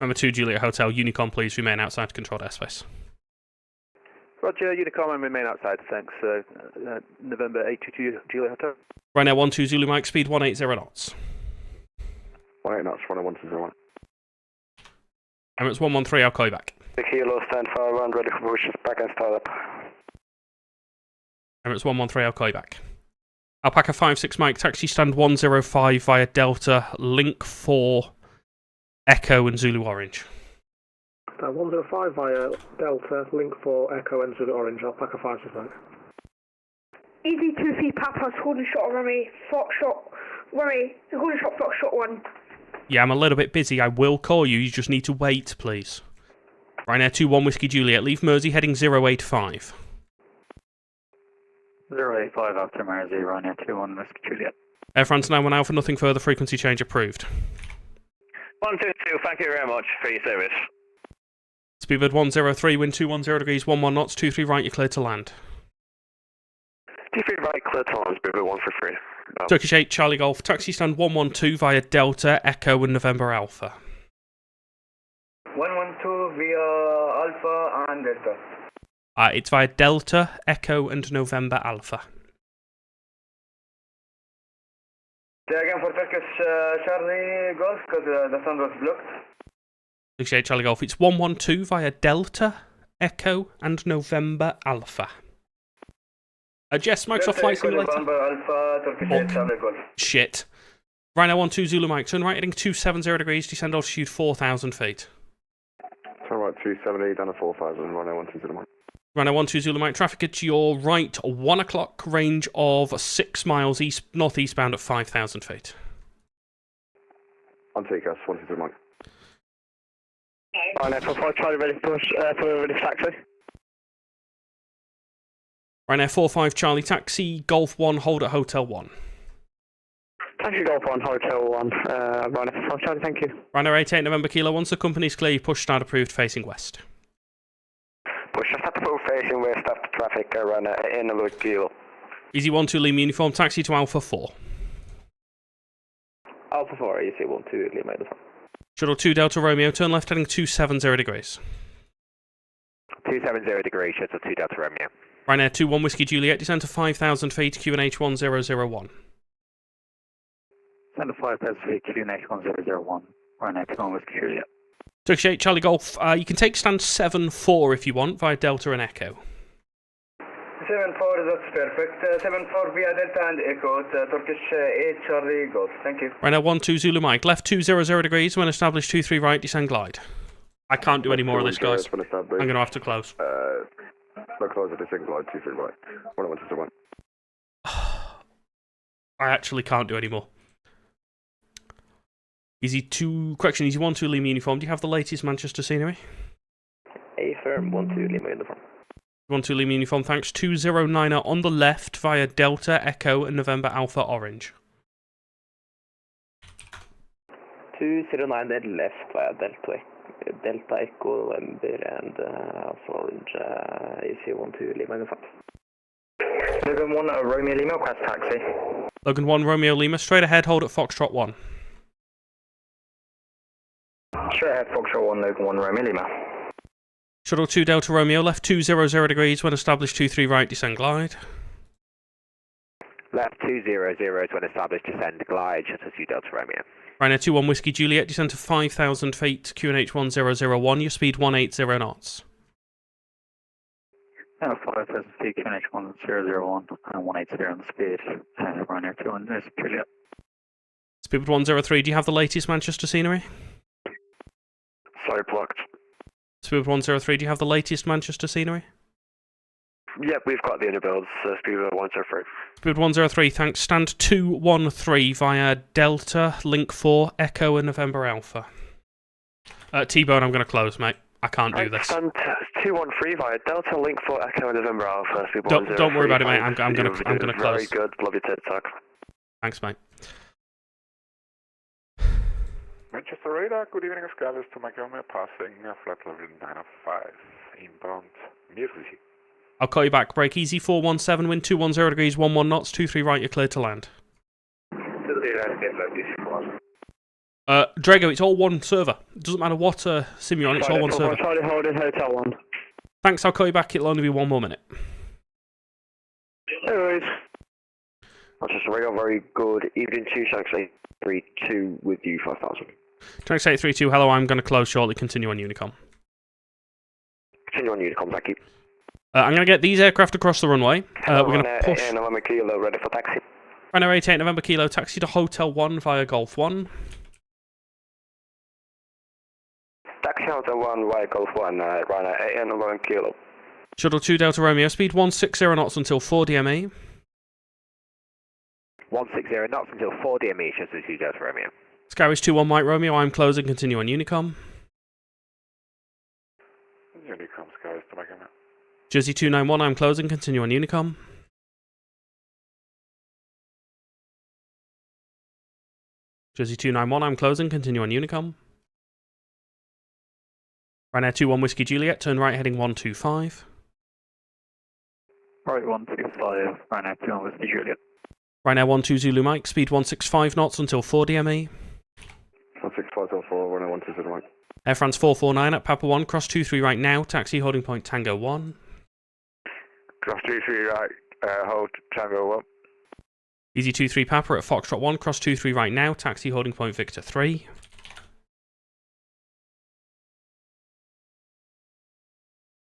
Number 2 Juliet Hotel, Unicom, please remain outside controlled airspace. Roger, Unicom, and remain outside, thanks. November 822 Juliet Hotel. Right now, 12 Zulu Mike, speed 180 knots. 18 knots, 11201. Emirates 113, I'll call you back. The Kilo, stand fire around, ready for positions, back and start up. Emirates 113, I'll call you back. Alpaca 56 Mike, taxi stand 105 via Delta, link 4, Echo and Zulu Orange. 105 via Delta, link 4, Echo and Zulu Orange, Alpaca 56 Mike. Easy 2-3 Papa's holding shot runway, holding shot Foxtrot 1. Yeah, I'm a little bit busy. I will call you. You just need to wait, please. Ryanair 21 Whiskey Juliet. Leave Mersey heading 085. 085 after Mersey, Ryanair 21 Whiskey Juliet. Air France 91 Alpha, nothing further. Frequency change approved. 122, thank you very much for your service. Speedbird 103, wind 210 degrees, 11 knots, 23 right, you're cleared to land. 23 right, clear to land, Speedbird 133. Turkish 8, Charlie Golf, taxi stand 112 via Delta, Echo and November Alpha. 112 via Alpha and Delta. It's via Delta, Echo and November Alpha. Say again for Turkish Charlie Golf, because the sound was blocked. Turkish 8, Charlie Golf, it's 112 via Delta, Echo and November Alpha. Jess, Microsoft Flight Simulator. Alpha, Turkish 8, Charlie Golf. Shit. Ryanair 12 Zulu Mike, turn right heading 270 degrees, descend altitude 4,000 feet. Turn right 270, down to 4,000, Ryanair 12 Zulu Mike. Ryanair 12 Zulu Mike, traffic at your right, 1 o'clock, range of 6 miles east, northeastbound at 5,000 feet. On TCAS, 12 Zulu Mike. Ryanair 45, Charlie ready for taxi. Ryanair 45 Charlie taxi, Golf 1, hold at Hotel 1. Taxi Golf 1, Hotel 1, Ryanair 45 Charlie, thank you. Ryanair 88 November Kilo, once the company's clear, push start approved facing west. Push start approved facing west after traffic, Ryanair in November Kilo. Easy 12 Lima uniform, taxi to Alpha 4. Alpha 4, Easy 12 Lima uniform. Shuttle 2 Delta Romeo, turn left heading 270 degrees. 270 degrees, Shuttle 2 Delta Romeo. Ryanair 21 Whiskey Juliet, descend to 5,000 feet, QNH 1001. Descend to 5,000 feet, QNH 1001, Ryanair 21 Whiskey Juliet. Turkish 8 Charlie Golf, you can take stand 7-4 if you want, via Delta and Echo. 7-4, that's perfect. 7-4 via Delta and Echo, Turkish 8 Charlie Golf, thank you. Ryanair 12 Zulu Mike, left 200 degrees, when established 23 right, descend glide. I can't do any more of this, guys. I'm going to have to close. No close at the single glide, 23 right. 112 I actually can't do any more. Easy 12 Lima uniform, do you have the latest Manchester scenery? A firm 12 Lima uniform. 12 Lima uniform, thanks. 209er on the left via Delta, Echo and November Alpha Orange. 209 left via Delta Echo, November and Alpha Orange, AC 12 Lima uniform. Logan 1 Romeo Lima, request taxi. Logan 1 Romeo Lima, straight ahead, hold at Foxtrot 1. Straight ahead, Foxtrot 1, Logan 1 Romeo Lima. Shuttle 2 Delta Romeo, left 200 degrees, when established 23 right, descend glide. Left 200 when established, descend glide, Shuttle 2 Delta Romeo. Ryanair 21 Whiskey Juliet, descend to 5,000 feet, QNH 1001, your speed 180 knots. Now 5,000 feet, QNH 1001 and 180 on the speed, Ryanair 21 Whiskey Juliet. Speedbird 103, do you have the latest Manchester scenery? Sorry, blocked. Speedbird 103, do you have the latest Manchester scenery? Yep, we've got the underbuilds, Speedbird 103. Speedbird 103, thanks. Stand 213 via Delta, Link 4, Echo and November Alpha. T-Bone, I'm going to close, mate. I can't do this. Stand 213 via Delta, Link 4, Echo and November Alpha. Don't worry about it, mate. I'm going to close. Very good, love your TED talk. Thanks, mate. Manchester radar, good evening, Skylis to Montgomery, passing flight level 905, inbound Mersey. I'll call you back. Break easy, 417, wind 210 degrees, 11 knots, 23 right, you're cleared to land. Drago, it's all one server. It doesn't matter what sim you're on, it's all one server. Charlie holding Hotel 1. Thanks, I'll call you back. It'll only be 1 more minute. No worries. Manchester radar, very good evening to Shanks 832 with you 5000. Shanks 832, hello, I'm going to close shortly. Continue on Unicom. Continue on Unicom, thank you. I'm going to get these aircraft across the runway. We're going to push. November Kilo, ready for taxi. Runway 88 November Kilo, taxi to Hotel 1 via Golf 1. Taxi Hotel 1 via Golf 1, runway 88 November Kilo. Shuttle 2 Delta Romeo, speed 160 knots until 4 DME. 160 knots until 4 DME, Shuttle 2 Delta Romeo. Skywish 21 Mike Romeo, I'm closing, continue on Unicom. Unicom, Skylis to Montgomery. Jersey 291, I'm closing, continue on Unicom. Jersey 291, I'm closing, continue on Unicom. Ryanair 21 Whiskey Juliet, turn right heading 125. Right 125, Ryanair 21 Whiskey Juliet. Ryanair 12 Zulu Mike, speed 165 knots until 4 DME. 165 till 4, Ryanair 12 Zulu Mike. Air France 449 at Papa 1, cross 23 right now, taxi holding point Tango 1. Cross 23 right, hold Tango 1. Easy 23 Papa at Foxtrot 1, cross 23 right now, taxi holding point Victor 3.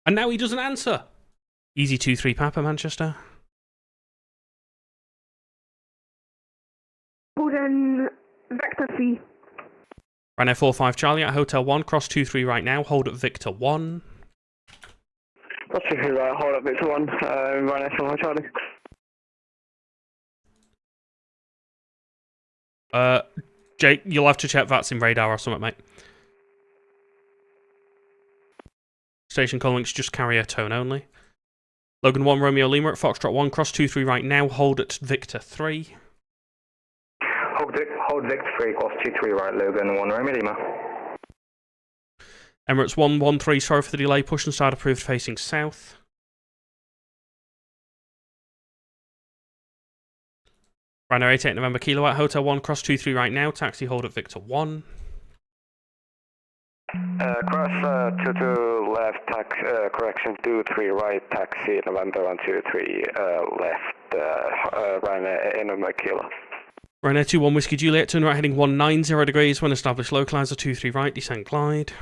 And now he doesn't answer. Easy 23 Papa Manchester. Borden Vector 3. Ryanair 45 Charlie at Hotel 1, cross 23 right now, hold at Victor 1. Cross 23 right, hold at Victor 1, Ryanair 45 Charlie. Jake, you'll have to check VATSIM radar or something, mate. Station call links just carrier tone only. Logan 1 Romeo Lima at Foxtrot 1, cross 23 right now, hold at Victor 3. Hold Victor 3, cross 23 right, Logan 1 Romeo Lima. Emirates 113, sorry for the delay, push and start approved facing south. Ryanair 88 November Kilo at Hotel 1, cross 23 right now, taxi hold at Victor 1. Cross 22 left, correction 23 right, taxi November 123 left, Ryanair November Kilo. Ryanair 21 Whiskey Juliet, turn right heading 190 degrees, when established localizer 23 right, descent glide.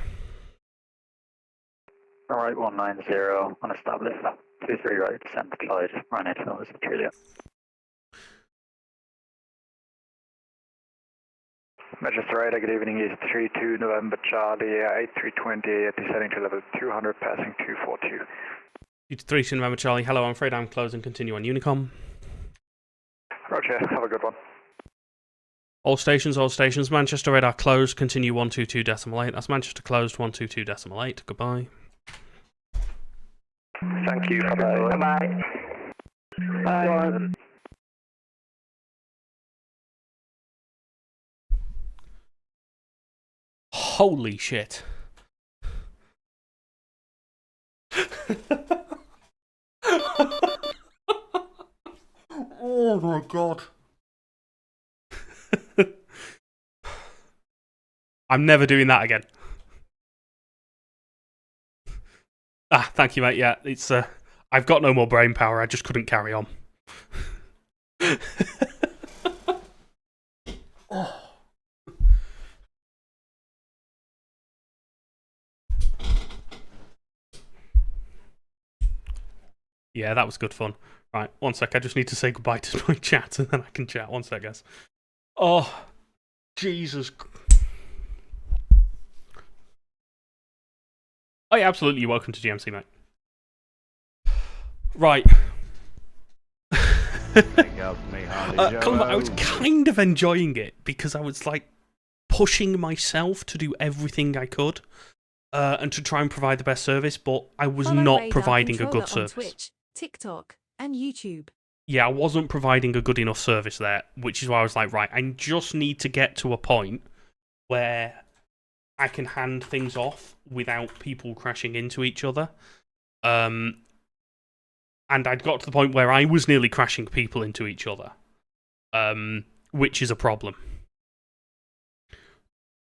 Alright, 190, unestablished, 23 right, descent glide, Ryanair 21 Whiskey Juliet. Manchester radar, good evening, is 32 November Charlie, 8320, descending to level 200, passing 242. 32 November Charlie, hello, I'm afraid I'm closing, continue on Unicom. Roger, have a good one. All stations, Manchester radar closed, continue 122.8, that's Manchester closed, 122.8, goodbye. Thank you, bye-bye. Bye-bye. Bye. Holy shit. Oh my god. I'm never doing that again. Ah, thank you, mate. Yeah, it's I've got no more brain power. I just couldn't carry on. Oh. Yeah, that was good fun. Right, one sec. I just need to say goodbye to my chat and then I can chat. One sec, guys. Oh, Jesus. Oh, yeah, absolutely. You're welcome to GMC, mate. Right. I was kind of enjoying it because I was like pushing myself to do everything I could and to try and provide the best service, but I was not providing a good service. Twitch, TikTok, and YouTube. Yeah, I wasn't providing a good enough service there, which is why I was like, right, I just need to get to a point where I can hand things off without people crashing into each other. And I'd got to the point where I was nearly crashing people into each other, which is a problem.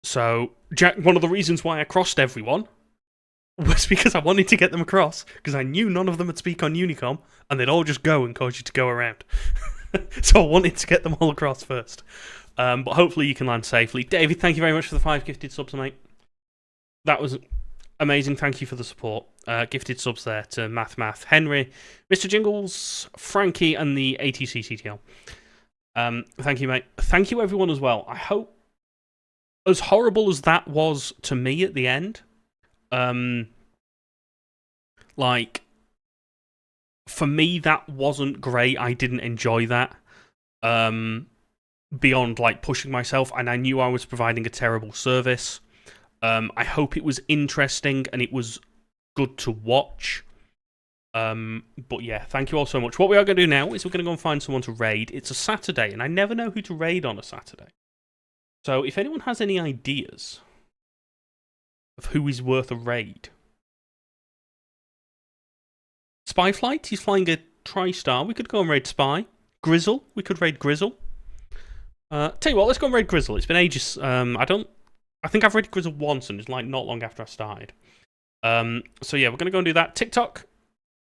So, one of the reasons why I crossed everyone was because I wanted to get them across, because I knew none of them would speak on Unicom, and they'd all just go and cause you to go around. So I wanted to get them all across first. But hopefully you can land safely. David, thank you very much for the 5 gifted subs, mate. That was amazing. Thank you for the support. Gifted subs there to Math, Henry, Mr. Jingles, Frankie, and the ATC CTL. Thank you, mate. Thank you, everyone, as well. I hope, as horrible as that was to me at the end, like, for me, that wasn't great. I didn't enjoy that. Beyond, like, pushing myself, and I knew I was providing a terrible service. I hope it was interesting and it was good to watch. But yeah, thank you all so much. What we are going to do now is we're going to go and find someone to raid. It's a Saturday, and I never know who to raid on a Saturday. So if anyone has any ideas of who is worth a raid. Spy Flight, he's flying a TriStar. We could go and raid Spy. Grizzle, we could raid Grizzle. Tell you what, let's go and raid Grizzle. It's been ages. I think I've raided Grizzle once, and it's like not long after I started. So yeah, we're going to go and do that. TikTok,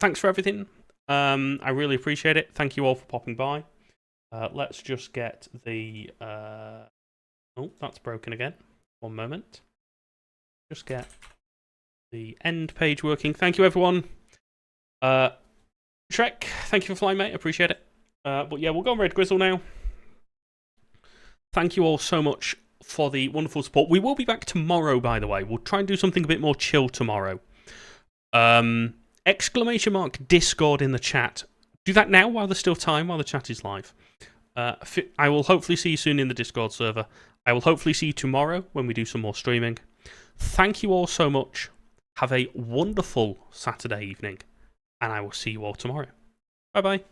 thanks for everything. I really appreciate it. Thank you all for popping by. Let's just get the... Oh, that's broken again. One moment. Just get the end page working. Thank you, everyone. Shrek, thank you for flying, mate. Appreciate it. But yeah, we'll go and raid Grizzle now. Thank you all so much for the wonderful support. We will be back tomorrow, by the way. We'll try and do something a bit more chill tomorrow. Exclamation mark Discord in the chat. Do that now while there's still time, while the chat is live. I will hopefully see you soon in the Discord server. I will hopefully see you tomorrow when we do some more streaming. Thank you all so much. Have a wonderful Saturday evening. And I will see you all tomorrow. Bye-bye.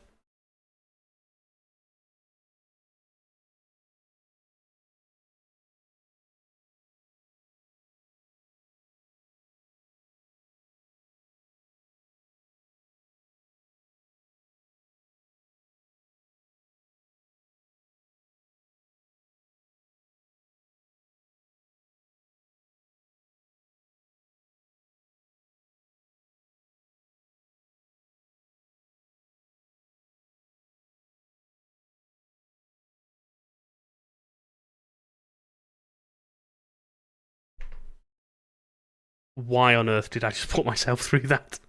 Why on earth did I just put myself through that?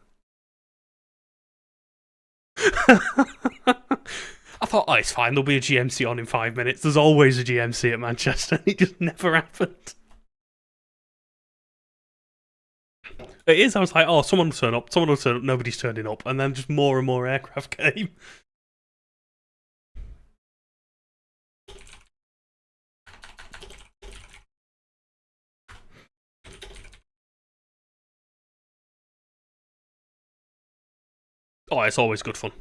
I thought, oh, it's fine, there'll be a GMC on in 5 minutes. There's always a GMC at Manchester. It just never happened. It is, I was like, oh, someone will turn up, nobody's turning up. And then just more and more aircraft came. Oh, it's always good fun.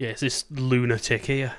Yeah, it's this lunatic here.